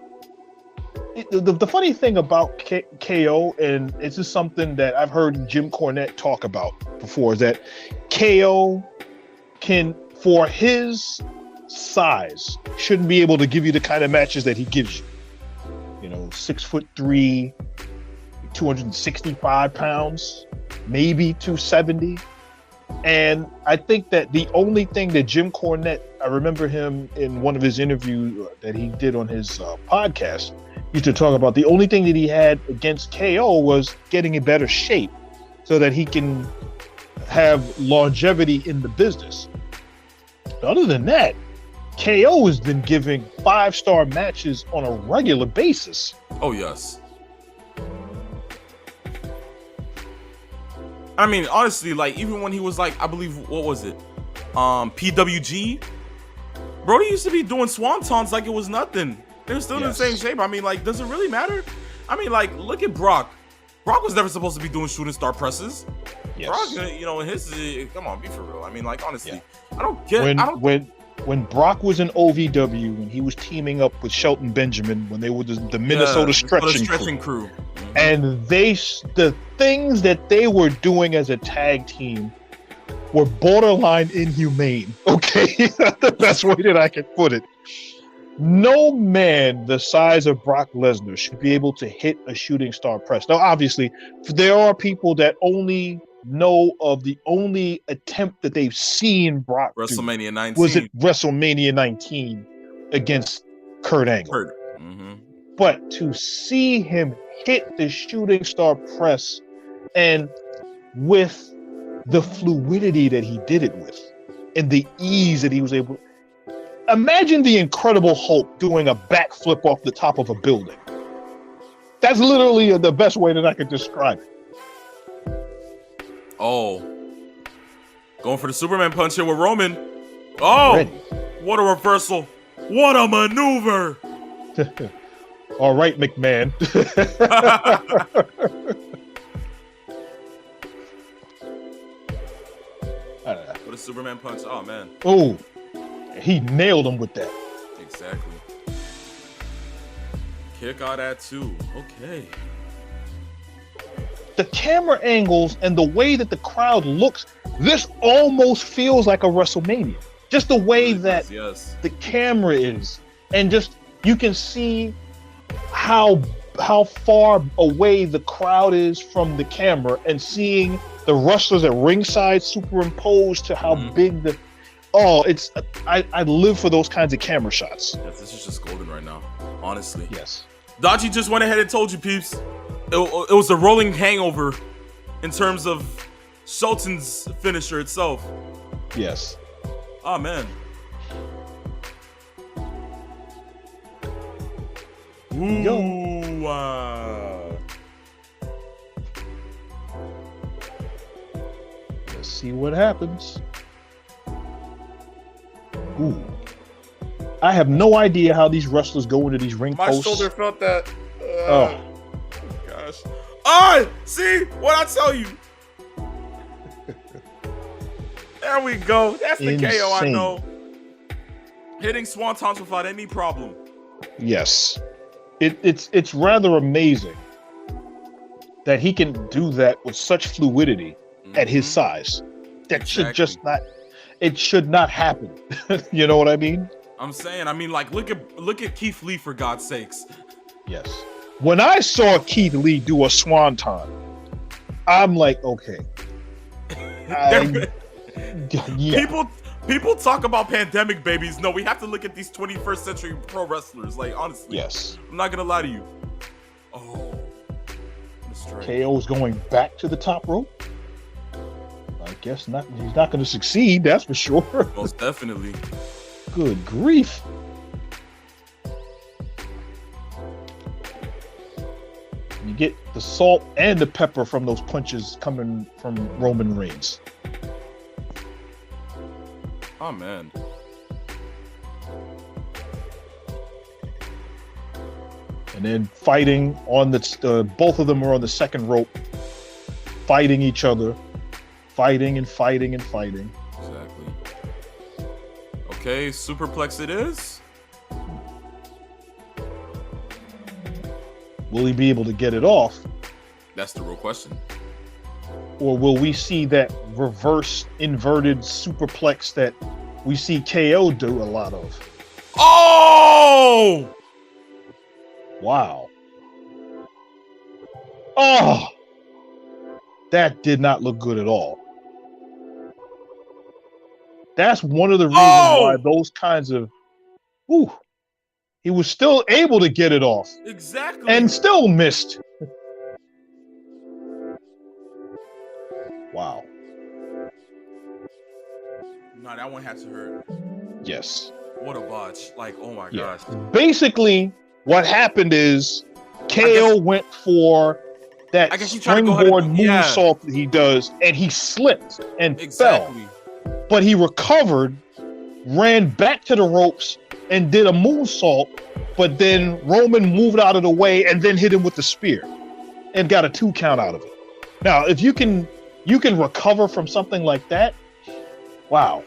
the funny thing about KO, and this is something that I've heard Jim Cornette talk about before, is that KO can, for his size, shouldn't be able to give you the kind of matches that he gives you. 6'3", 265 pounds, maybe 270. And I think that the only thing that Jim Cornette, I remember him in one of his interviews that he did on his podcast, used to talk about the only thing that he had against KO was getting in better shape so that he can have longevity in the business. Other than that, KO has been giving 5-star matches on a regular basis. Oh, yes. I mean, honestly, like, even when he was like, I believe, what was it? PWG? Brody used to be doing swantons like it was nothing. They were still in the same shape. I mean, like, does it really matter? I mean, like, look at Brock. Brock was never supposed to be doing shooting star presses. Yes. Brock, come on, be for real. I mean, like, honestly, yeah. When Brock was in OVW, when he was teaming up with Shelton Benjamin, when they were the Minnesota stretching crew. And the things that they were doing as a tag team were borderline inhumane. Okay, the best way that I can put it. No man the size of Brock Lesnar should be able to hit a shooting star press. Now, obviously, there are people that only know of the only attempt that they've seen Brock WrestleMania 19. Was it WrestleMania 19 against Kurt Angle? Mm-hmm. But to see him hit the shooting star press and with the fluidity that he did it with and the ease that he was able, imagine the Incredible Hulk doing a backflip off the top of a building. That's literally the best way that I could describe it. Oh, going for the Superman punch here with Roman. Oh, ready. What a reversal. What a maneuver. All right, McMahon. What a Superman punch. Oh, man. Oh, he nailed him with that. Exactly. Kick out at 2. Okay. The camera angles and the way that the crowd looks, this almost feels like a WrestleMania. Just the way that the camera is. And just, you can see how far away the crowd is from the camera and seeing the wrestlers at ringside superimposed to how big the... Oh, it's... I live for those kinds of camera shots. Yes, this is just golden right now, honestly. Yes. Dodgy just went ahead and told you, peeps. It was a rolling hangover in terms of Shelton's finisher itself. Yes. Oh, man. Ooh, Let's see what happens. Ooh. I have no idea how these wrestlers go into these ring posts. My shoulder felt that. Oh. Gosh. Oh, see what I tell you. There we go. That's the KO I know. Hitting swantons without any problem. Yes. It's rather amazing that he can do that with such fluidity at his size. That should just not, it should not happen. You know what I mean? I'm saying, like, look at Keith Lee, for God's sakes. Yes. When I saw Keith Lee do a swanton, I'm like, okay. Yeah. People talk about pandemic babies. No, we have to look at these 21st century pro wrestlers. Like, honestly. Yes. I'm not gonna lie to you. Oh. KO's going back to the top rope. I guess not. He's not going to succeed. That's for sure. Most definitely. Good grief. You get the salt and the pepper from those punches coming from Roman Reigns. Oh, man. And then fighting on the both of them are on the second rope, fighting each other, fighting and fighting and fighting. Exactly. Okay, superplex it is. Will he be able to get it off? That's the real question. Or will we see that reverse inverted superplex that we see KO do a lot of? Oh! Wow. Oh! That did not look good at all. That's one of the reasons why those kinds of... Ooh. He was still able to get it off. Exactly. And still missed. Wow. No, that one had to hurt. Yes. What a botch. Like, oh my gosh. Basically, what happened is KO went for that springboard moonsault that he does, and he slipped and fell. But he recovered, ran back to the ropes, and did a moonsault, but then Roman moved out of the way and then hit him with the spear and got a 2 count out of it. Now, if you can recover from something like that, wow.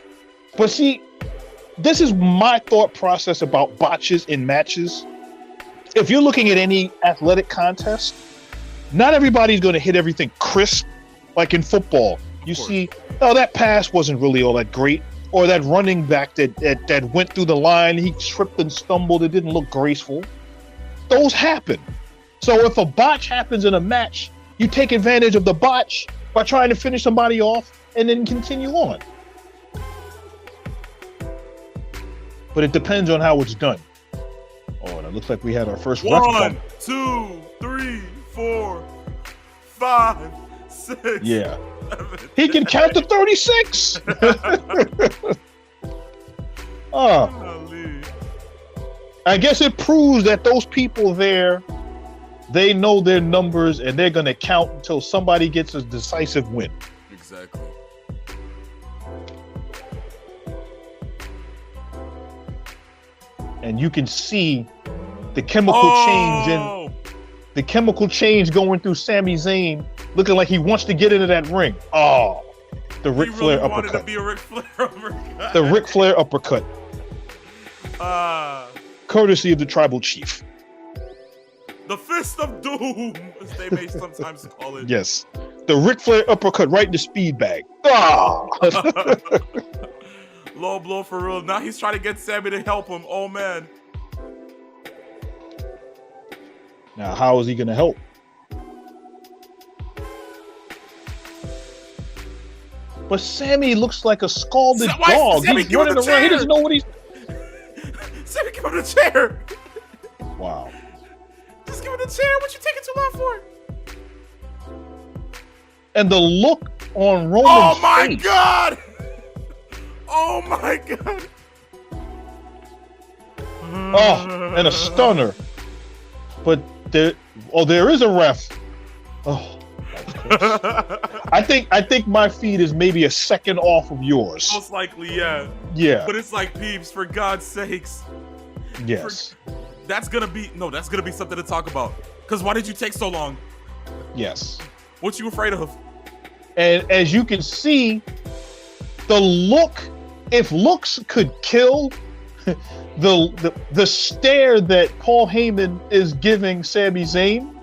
But see, this is my thought process about botches in matches. If you're looking at any athletic contest, not everybody's going to hit everything crisp like in football. You see, oh, that pass wasn't really all that great. Or that running back that went through the line, he tripped and stumbled. It didn't look graceful. Those happen. So if a botch happens in a match, you take advantage of the botch by trying to finish somebody off and then continue on. But it depends on how it's done. Oh, and it looks like we had our first ref bump. 1, 2, 3, 4, 5, 6. Yeah. He can count to 36. I guess it proves that those people there, they know their numbers and they're going to count until somebody gets a decisive win. Exactly. And you can see the chemical change going through Sami Zayn, looking like he wants to get into that ring. Oh, the Ric Flair uppercut. Wanted to be a Ric Flair uppercut. The Ric Flair uppercut. Courtesy of the tribal chief. The Fist of Doom, as they may sometimes call it. Yes. The Ric Flair uppercut right in the speed bag. Ah! Low blow for real. Now he's trying to get Sami to help him. Oh, man. Now, how is he going to help? But Sami looks like a scalded dog. He's running around. He doesn't know what he's... Sami, give him the chair. Wow. Just give him the chair. What you taking too long for? And the look on Roman's face. Oh, my God. Oh, my God. Oh, and a stunner. But there is a ref. Oh, I think my feed is maybe a second off of yours. Most likely, yeah. Yeah. But it's like, peeps, for God's sakes. Yes. That's gonna be something to talk about. Because why did you take so long? Yes. What you afraid of? And as you can see, the look, if looks could kill, the stare that Paul Heyman is giving Sami Zayn,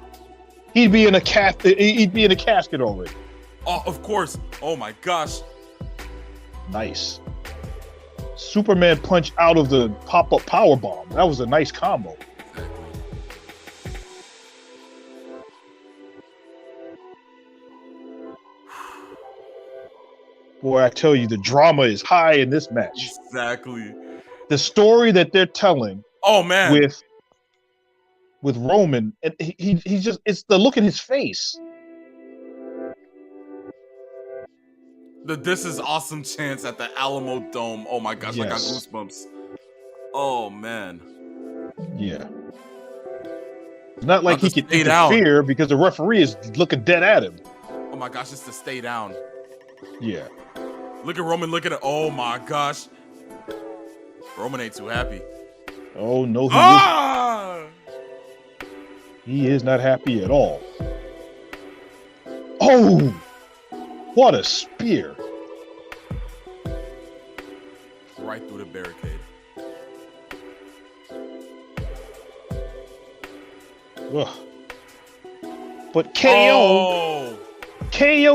he'd be in a casket already. Oh, of course. Oh my gosh. Nice. Superman punch out of the pop-up power bomb. That was a nice combo. Boy, I tell you, the drama is high in this match. Exactly. The story that they're telling. Oh man. With Roman, and he's just, it's the look in his face. The "This is awesome" chants at the Alamo Dome. Oh my gosh, yes. I got goosebumps. Oh man. Yeah. It's not like he can interfere because the referee is looking dead at him. Oh my gosh, it's to stay down. Yeah. Look at Roman looking at. Oh my gosh. Roman ain't too happy. Oh no, he isn't. He is not happy at all. Oh, what a spear. Right through the barricade. Ugh. But KO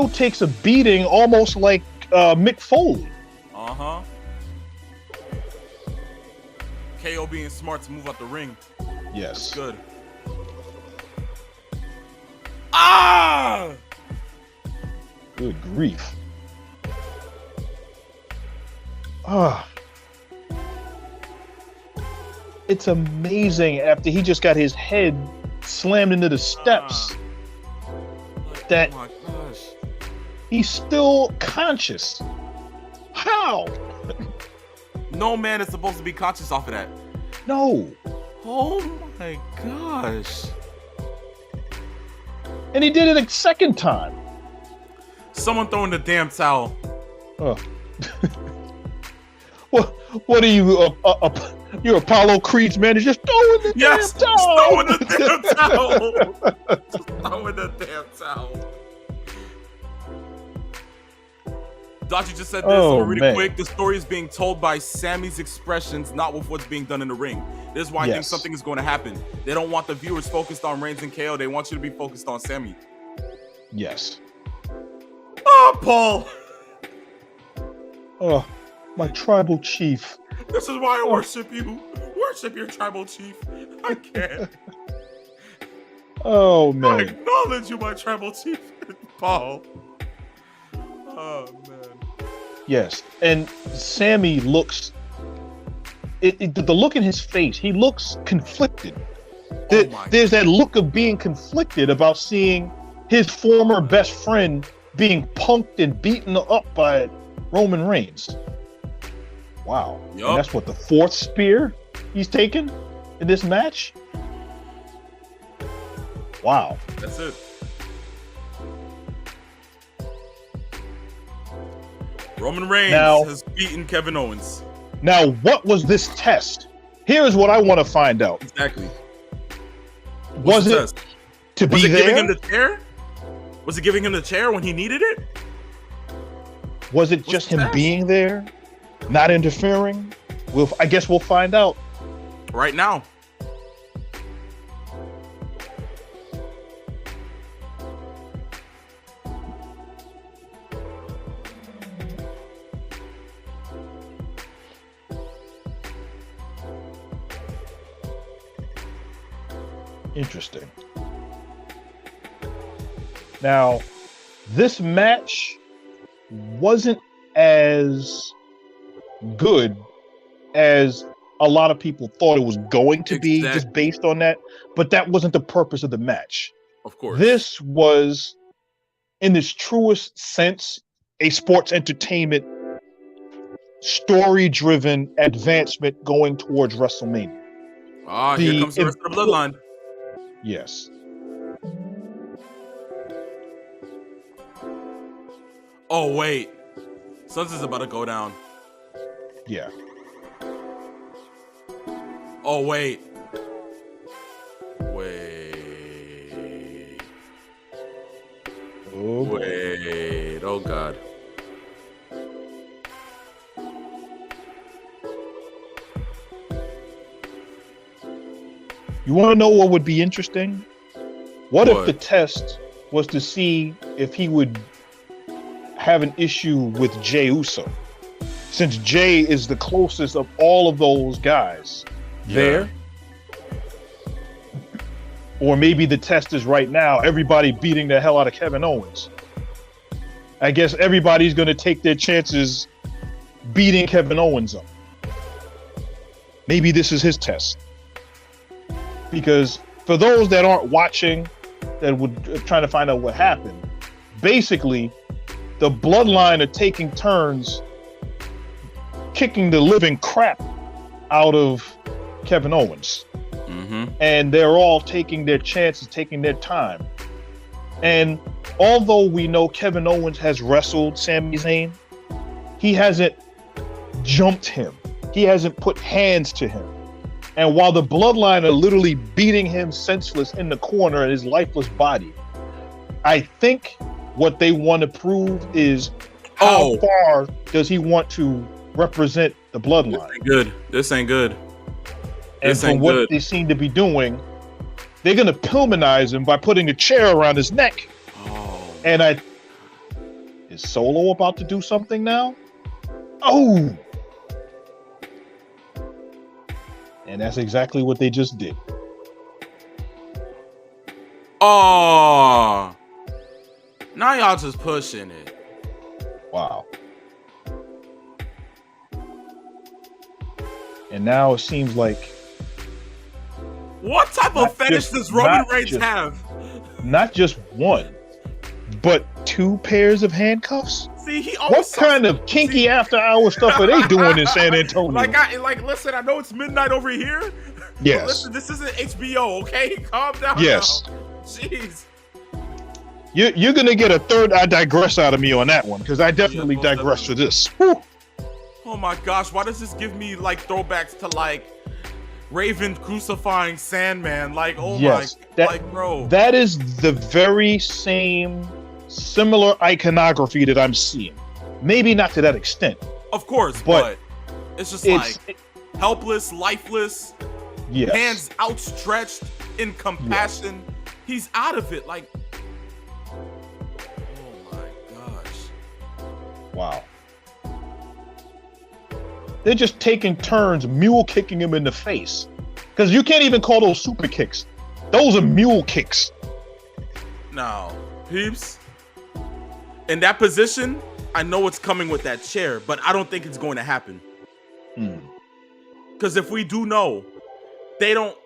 takes a beating almost like Mick Foley. Uh-huh. KO being smart to move out the ring. Yes. That's good. Ah! Good grief. Ah. It's amazing after he just got his head slammed into the steps that oh my gosh. He's still conscious. How? No man is supposed to be conscious off of that. No. Oh my gosh. And he did it a second time. Someone throwing the damn towel. What are you, you're Apollo Creed's manager? Just throwing the damn towel. Throwing the damn towel. Just throwing the damn towel. Dodgy just said this, so really quick. The story is being told by Sami's expressions, not with what's being done in the ring. This is why I think something is going to happen. They don't want the viewers focused on Reigns and KO. They want you to be focused on Sami. Yes. Oh, Paul. Oh, my tribal chief. This is why I worship you. Worship your tribal chief. I can't. Oh, I man. acknowledge you, my tribal chief, Paul. Oh, man. Yes. And Sammy looks... the look in his face, he looks conflicted. There's that look of being conflicted about seeing his former best friend being punked and beaten up by Roman Reigns. Wow. Yup. And that's what, the fourth spear he's taken in this match? Wow. That's it. Roman Reigns has beaten Kevin Owens. Now, what was this test? Here's what I want to find out. Exactly. Was it to be there? Was it giving him the chair? Was it giving him the chair when he needed it? Was it just him being there, not interfering? I guess we'll find out right now. Interesting. Now, this match wasn't as good as a lot of people thought it was going to be, just based on that. But that wasn't the purpose of the match. Of course. This was, in its truest sense, a sports entertainment, story-driven advancement going towards WrestleMania. Here comes the rest of the bloodline. Yes. Oh, wait. Something's about to go down. Yeah. Oh, wait. Wait. Oh, boy. Wait. Oh, God. You want to know what would be interesting? What if the test was to see if he would have an issue with Jey Uso? Since Jey is the closest of all of those guys there. Or maybe the test is right now, everybody beating the hell out of Kevin Owens. I guess everybody's going to take their chances beating Kevin Owens up. Maybe this is his test. Because for those that aren't watching, that would trying to find out what happened, basically, the bloodline are taking turns kicking the living crap out of Kevin Owens. Mm-hmm. And they're all taking their chances, taking their time. And although we know Kevin Owens has wrestled Sami Zayn, he hasn't jumped him. He hasn't put hands to him. And while the bloodline are literally beating him senseless in the corner in his lifeless body, I think what they want to prove is how far does he want to represent the bloodline. This ain't good. And from what they seem to be doing, they're going to Pillmanize him by putting a chair around his neck. And is Solo about to do something now? Oh! And that's exactly what they just did. Oh, now y'all just pushing it. Wow. And now it seems like... What type of fetish does Roman Reigns have? Not just one, but two pairs of handcuffs? See, what kind of kinky after-hour stuff are they doing in San Antonio? Listen, I know it's midnight over here. Yes. Listen, this isn't HBO, okay? Calm down. Yes. Now. Jeez. You're gonna get a third I digress out of me on that one, because I definitely digress for this. Whew. Oh my gosh, why does this give me like throwbacks to like Raven crucifying Sandman? Like, bro. That is the very same similar iconography that I'm seeing. Maybe not to that extent. Of course, but it's just helpless, lifeless, hands outstretched in compassion. He's out of it. Like, oh my gosh. Wow. They're just taking turns mule kicking him in the face. Because you can't even call those super kicks. Those are mule kicks. No. Peeps. In that position, I know what's coming with that chair, but I don't think it's going to happen. Because if we do know, they don't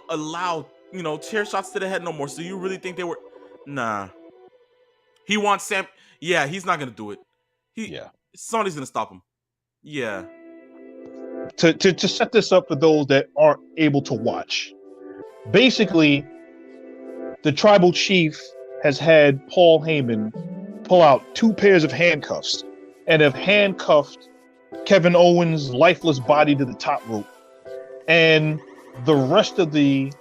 allow, chair shots to the head no more. So you really think they were? Nah. He wants Sam. Yeah, he's not gonna do it. Sonny's gonna stop him. Yeah. To set this up for those that aren't able to watch, basically, the tribal chief has had Paul Heyman pull out 2 pairs of handcuffs and have handcuffed Kevin Owens' lifeless body to the top rope. And the rest of the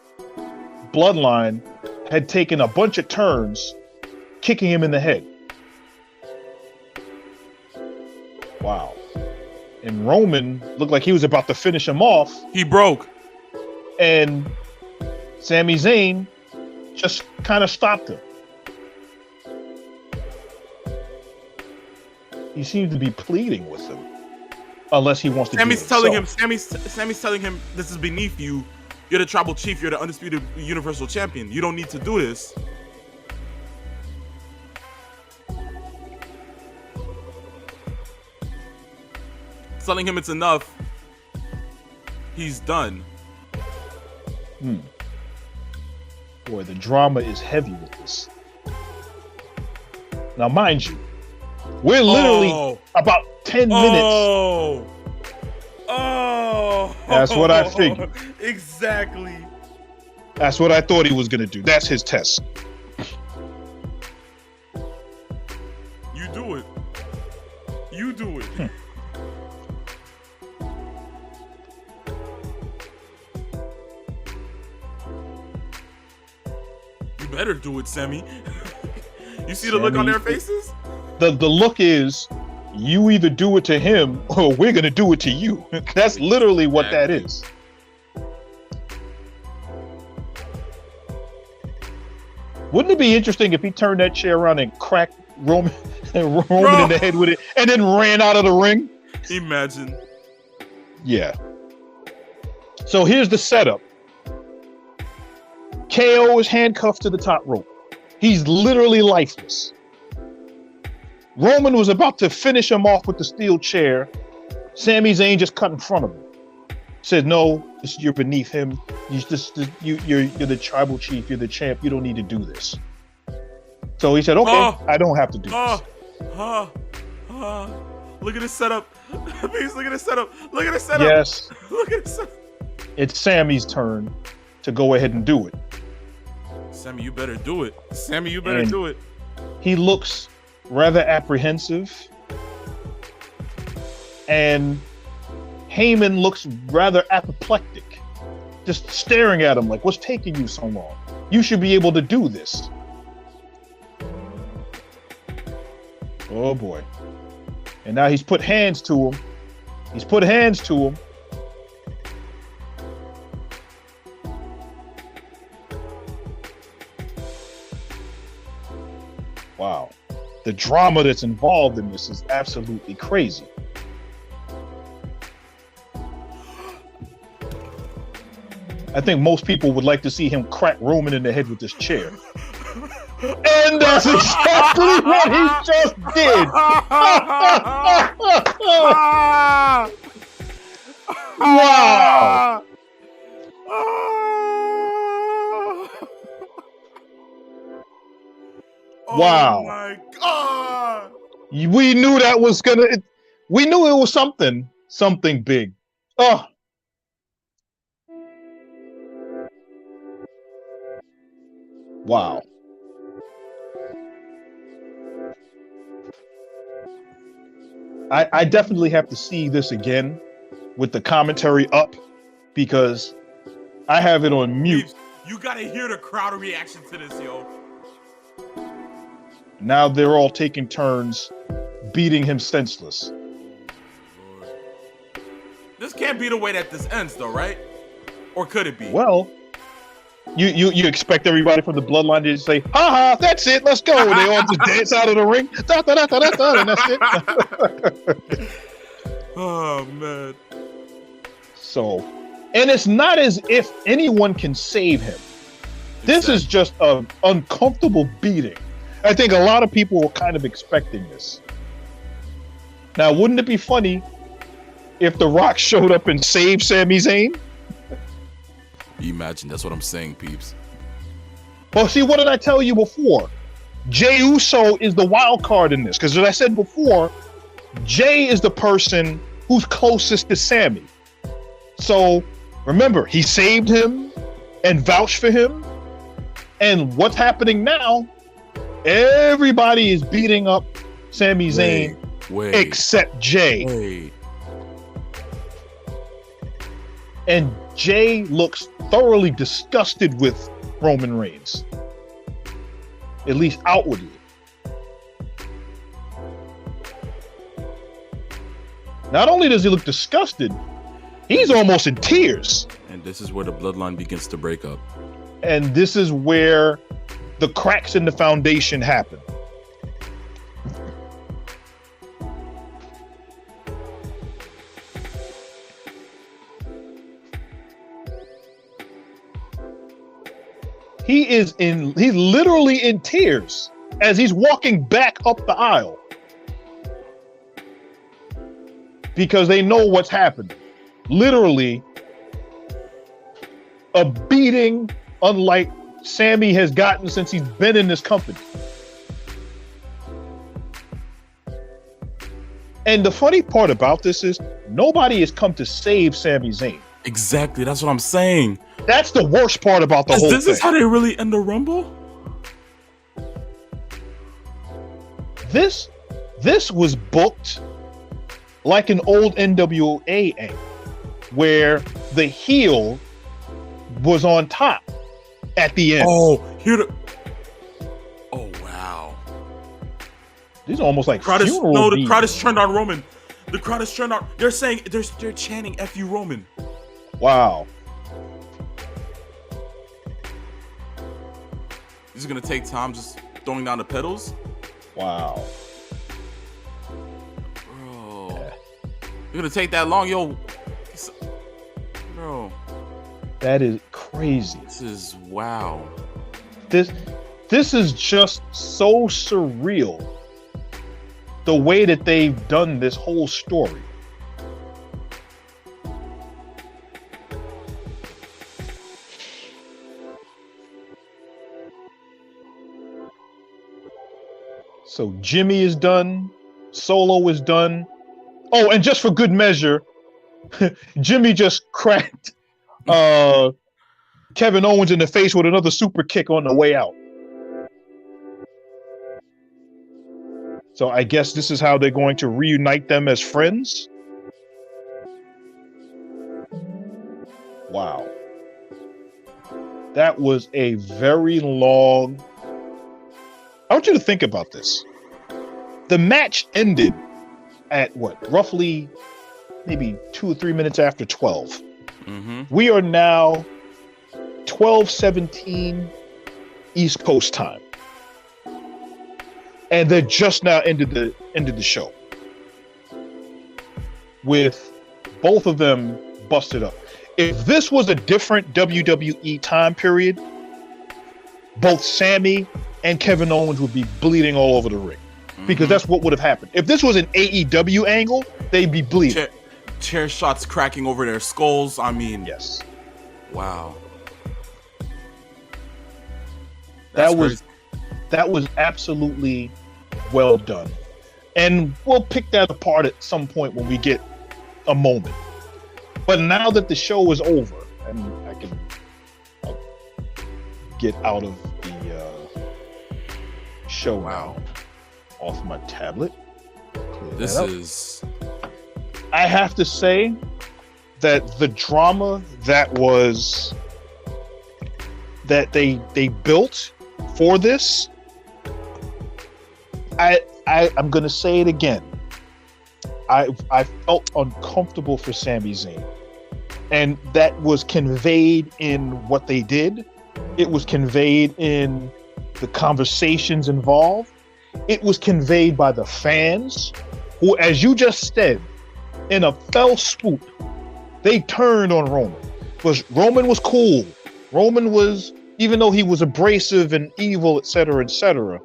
bloodline had taken a bunch of turns kicking him in the head. Wow. And Roman looked like he was about to finish him off. He broke. And Sami Zayn just kind of stopped him. He seems to be pleading with him. Unless he wants to Sammy's telling him, this is beneath you. You're the tribal chief. You're the undisputed universal champion. You don't need to do this. Telling him it's enough. He's done. Boy, the drama is heavy with this. Now, mind you, we're literally about 10 minutes. That's what I figured. Exactly. That's what I thought he was going to do. That's his test. You do it. You do it. You better do it, Sammy. You see the look on their faces? The look is, you either do it to him or we're going to do it to you. That's literally what that is. Wouldn't it be interesting if he turned that chair around and cracked Roman in the head with it and then ran out of the ring? Imagine. Yeah. So here's the setup. KO is handcuffed to the top rope. He's literally lifeless. Roman was about to finish him off with the steel chair. Sami Zayn just cut in front of him. Said, "No, you're beneath him. You're the tribal chief. You're the champ. You don't need to do this." So he said, "Okay, I don't have to do this." Look at this setup. Please look at this setup. Look at this setup. Yes. Look at this setup. It's Sammy's turn to go ahead and do it. Sammy, you better do it. Sammy, you better do it. He looks rather apprehensive. And Heyman looks rather apoplectic. Just staring at him like, what's taking you so long? You should be able to do this. Oh boy. And now he's put hands to him. He's put hands to him. Wow. The drama that's involved in this is absolutely crazy. I think most people would like to see him crack Roman in the head with this chair. And that's exactly what he just did. Wow. Wow. Oh my God. We knew that was we knew it was something big. Oh. Wow. I definitely have to see this again with the commentary up because I have it on mute. You gotta hear the crowd reaction to this, yo. Now they're all taking turns beating him senseless. This can't be the way that this ends, though, right? Or could it be? Well, You expect everybody from the bloodline to just say, "Ha ha, that's it, let's go." And they all just dance out of the ring, da, da, da, da, da, da, and that's it. Oh man. So, and it's not as if anyone can save him. This is just an uncomfortable beating. I think a lot of people were kind of expecting this. Now, wouldn't it be funny if The Rock showed up and saved Sami Zayn? Imagine, that's what I'm saying, peeps. Well, see, what did I tell you before? Jey Uso is the wild card in this, because as I said before, Jey is the person who's closest to Sami. So remember, he saved him and vouched for him. And what's happening now? Everybody is beating up Sami Zayn except Jey. Wait. And Jey looks thoroughly disgusted with Roman Reigns, at least outwardly. Not only does he look disgusted, he's almost in tears. And this is where the bloodline begins to break up. And this is where the cracks in the foundation happen. He's literally in tears as he's walking back up the aisle because they know what's happened. Literally a beating unlike Sami has gotten since he's been in this company. And the funny part about this is nobody has come to save Sami Zayn. Exactly, that's what I'm saying. That's the worst part about the whole thing. This is how they really end the Rumble? This was booked like an old NWA angle, where the heel was on top at the end. Oh wow. These are almost like the crowd is turned on Roman. The crowd is turned on. They're saying they're chanting "F you, Roman." Wow. This is gonna take time just throwing down the pedals. Wow. Bro. Yeah. You're gonna take that long, yo. Bro. That is crazy. This is wow. This is just so surreal. The way that they've done this whole story. So Jimmy is done. Solo is done. Oh, and just for good measure, Jimmy just cracked Kevin Owens in the face with another super kick on the way out. So I guess this is how they're going to reunite them as friends. Wow. That was a very long... I want you to think about this. The match ended at what? Roughly maybe 2 or 3 minutes after 12. Mm-hmm. We are now 12:17 East Coast time. And they just now ended the show with both of them busted up. If this was a different WWE time period, both Sami and Kevin Owens would be bleeding all over the ring, because that's what would have happened. If this was an AEW angle, they'd be bleeding. Chair shots cracking over their skulls. I mean, yes. Wow. That was absolutely well done. And we'll pick that apart at some point when we get a moment. But now that the show is over, and I'll get out of the show now off my tablet. I have to say that the drama that they built for this, I'm gonna say it again. I felt uncomfortable for Sami Zayn, and that was conveyed in what they did. It was conveyed in the conversations involved. It was conveyed by the fans who, as you just said, in a fell swoop, they turned on Roman. Because Roman was cool. Roman was, even though he was abrasive and evil, etc.,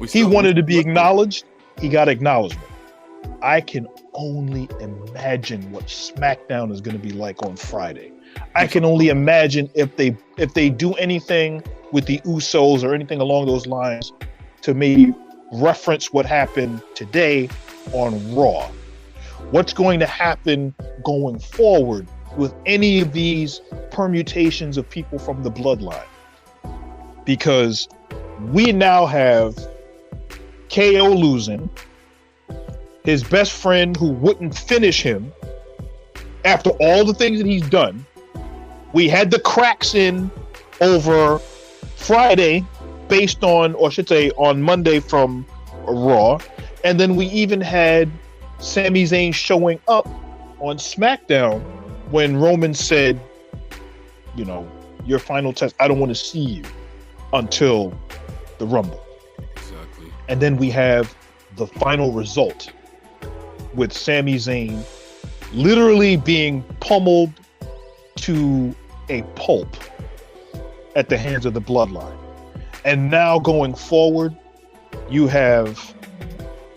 he wanted to be acknowledged. He got acknowledgement. I can only imagine what SmackDown is going to be like on Friday. I can only imagine if they do anything with the Usos or anything along those lines to maybe reference what happened today on Raw. What's going to happen going forward with any of these permutations of people from the bloodline? Because we now have KO losing, his best friend who wouldn't finish him after all the things that he's done. We had the cracks in over Friday based on, or I should say on Monday from Raw. And then we even had Sami Zayn showing up on SmackDown when Roman said, you know, your final test, I don't want to see you until the Rumble. Exactly. And then we have the final result with Sami Zayn literally being pummeled to a pulp at the hands of the bloodline. And now going forward, you have,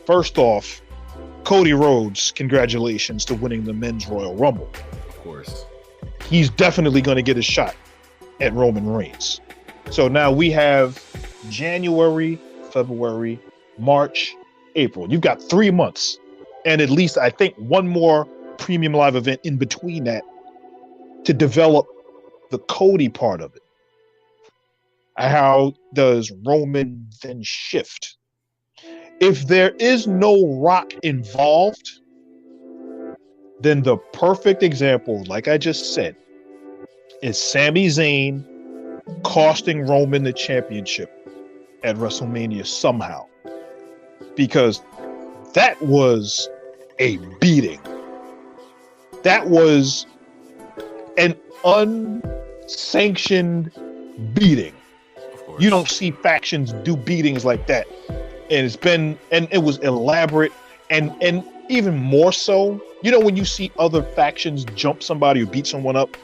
first off, Cody Rhodes, congratulations to winning the Men's Royal Rumble. Of course. He's definitely going to get a shot at Roman Reigns. So now we have January, February, March, April. You've got 3 months. And at least, I think, one more premium live event in between that to develop the Cody part of it. How does Roman then shift? If there is no Rock involved, then the perfect example, like I just said, is Sami Zayn costing Roman the championship at WrestleMania somehow. Because that was a beating. That was an unsanctioned beating. You don't see factions do beatings like that. And it was elaborate and even more so, you know, when you see other factions jump somebody or beat someone up,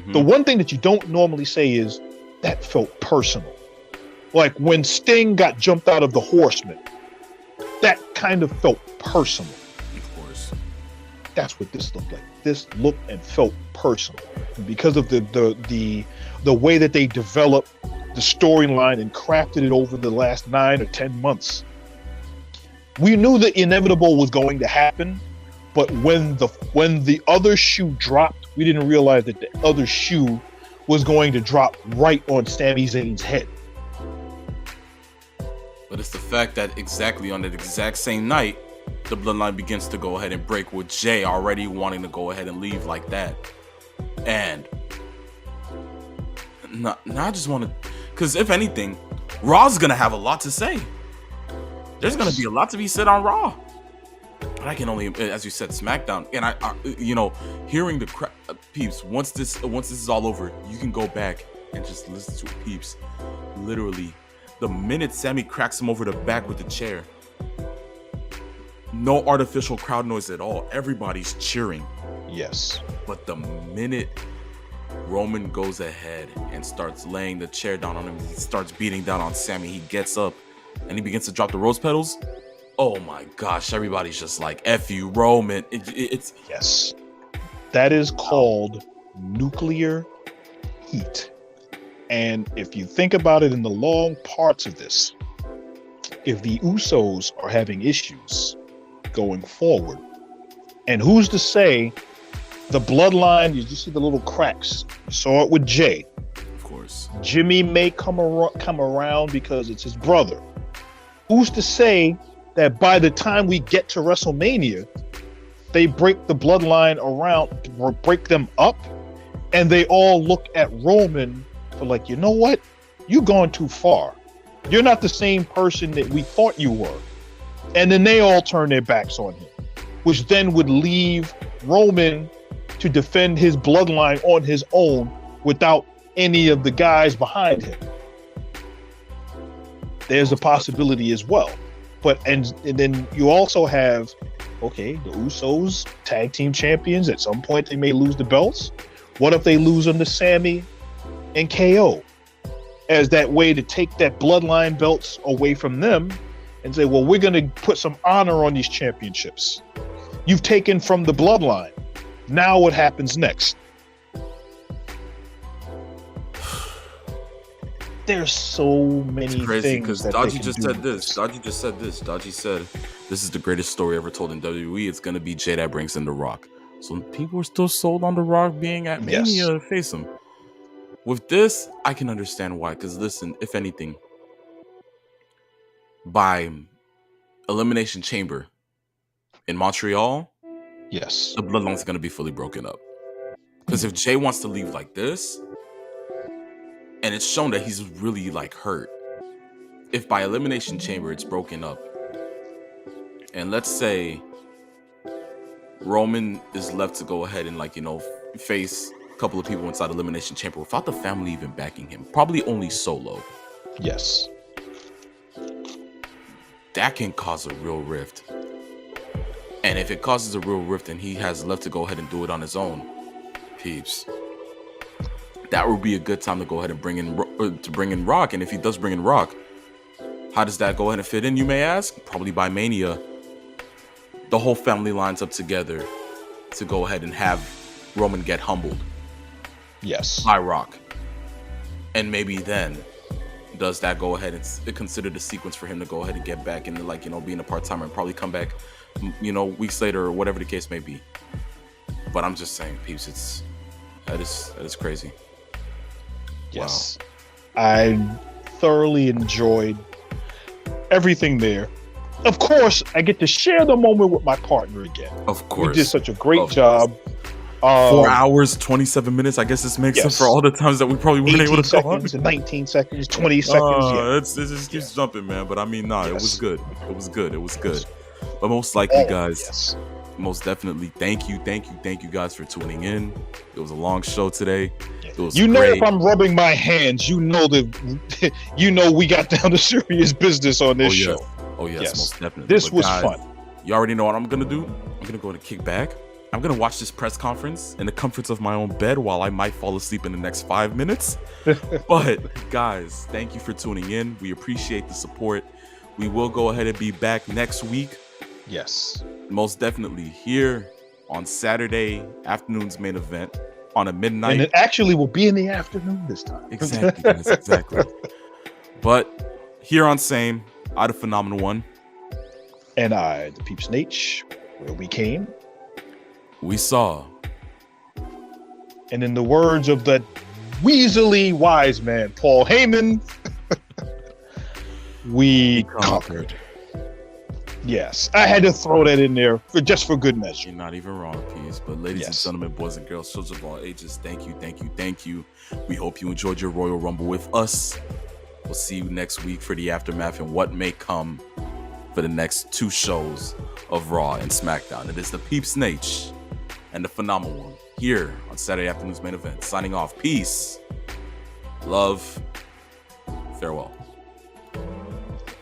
the one thing that you don't normally say is that felt personal. Like when Sting got jumped out of the Horsemen, that kind of felt personal. Of course. That's what this looked like. This looked and felt personal because of the way that they developed the storyline and crafted it over the last 9 or 10 months. We knew the inevitable was going to happen, but when the other shoe dropped, we didn't realize that the other shoe was going to drop right on Sami Zayn's head. But it's the fact that exactly on that exact same night, the bloodline begins to go ahead and break with Jay already wanting to go ahead and leave like that. And now I just want to, because if anything, Raw's going to have a lot to say. There's going to be a lot to be said on Raw. But I can only, as you said, SmackDown. And I hearing the peeps, once this is all over, you can go back and just listen to peeps. Literally, the minute Sami cracks him over the back with the chair, no artificial crowd noise at all. Everybody's cheering. Yes. But the minute Roman goes ahead and starts laying the chair down on him, he starts beating down on Sami, he gets up and he begins to drop the rose petals. Oh my gosh, everybody's just like, F you, Roman. It's yes. That is called nuclear heat. And if you think about it in the long parts of this, if the Usos are having issues going forward, and who's to say the bloodline, you just see the little cracks. You saw it with Jay. Of course. Jimmy may come around because it's his brother. Who's to say that by the time we get to WrestleMania, they break the bloodline around, or break them up, and they all look at Roman for like, you know what? You've gone too far. You're not the same person that we thought you were. And then they all turn their backs on him, which then would leave Roman to defend his bloodline on his own without any of the guys behind him. There's a possibility as well. But and then you also have, okay, the Usos tag team champions. At some point, they may lose the belts. What if they lose them to Sammy and KO as that way to take that bloodline belts away from them and say, well, we're going to put some honor on these championships. You've taken from the bloodline. Now what happens next? There's so many it's crazy things. Because Dodgy just said this. Dodgy said, this is the greatest story ever told in WWE. It's going to be Jay that brings in The Rock. So people are still sold on The Rock being at Mania to face him. With this, I can understand why. Because listen, if anything, by Elimination Chamber in Montreal, yes, the bloodline's going to be fully broken up. Because if Jay wants to leave like this, and it's shown that he's really like hurt, if by Elimination Chamber it's broken up, and let's say Roman is left to go ahead and face a couple of people inside Elimination Chamber without the family even backing him, probably only Solo. Yes. That can cause a real rift. And if it causes a real rift and he has left to go ahead and do it on his own, peeps, that would be a good time to go ahead and bring in Rock. And if he does bring in Rock, how does that go ahead and fit in, you may ask? Probably by Mania, the whole family lines up together to go ahead and have Roman get humbled. Yes. By Rock. And maybe then does that go ahead and consider the sequence for him to go ahead and get back into being a part-timer and probably come back weeks later or whatever the case may be. But I'm just saying, peeps, that is crazy. Yes. Wow. I thoroughly enjoyed everything there. Of course, I get to share the moment with my partner again. Of course. We did such a great job. 4 hours, 27 minutes. I guess this makes up for all the times that we probably weren't able to go on. 19 seconds, 20 seconds. It just keeps jumping, man. But I mean, it was good. It was good. But most likely, guys, most definitely, thank you guys for tuning in. It was a long show today. It was great. If I'm rubbing my hands, we got down to serious business on this show. Oh yes, most definitely. This was fun. You already know what I'm gonna do. I'm gonna go and kick back. I'm gonna watch this press conference in the comforts of my own bed while I might fall asleep in the next 5 minutes. But guys, thank you for tuning in. We appreciate the support. We will go ahead and be back next week. Yes. Most definitely here on Saturday afternoon's main event on a midnight. And it actually will be in the afternoon this time. Exactly, guys, exactly. But here on Same, I the Phenomenal One. And I, the Peeps Nate, where we came. We saw. And in the words of the Weaselly wise man, Paul Heyman, we conquered. Yes, I had to throw that in there just for good measure. You're not even wrong, Peace. But ladies and gentlemen, boys and girls, children of all ages, thank you. We hope you enjoyed your Royal Rumble with us. We'll see you next week for the aftermath and what may come for the next 2 shows of Raw and SmackDown. It is the Peeps Nate and the Phenomenal One here on Saturday afternoon's main event. Signing off. Peace, love, farewell.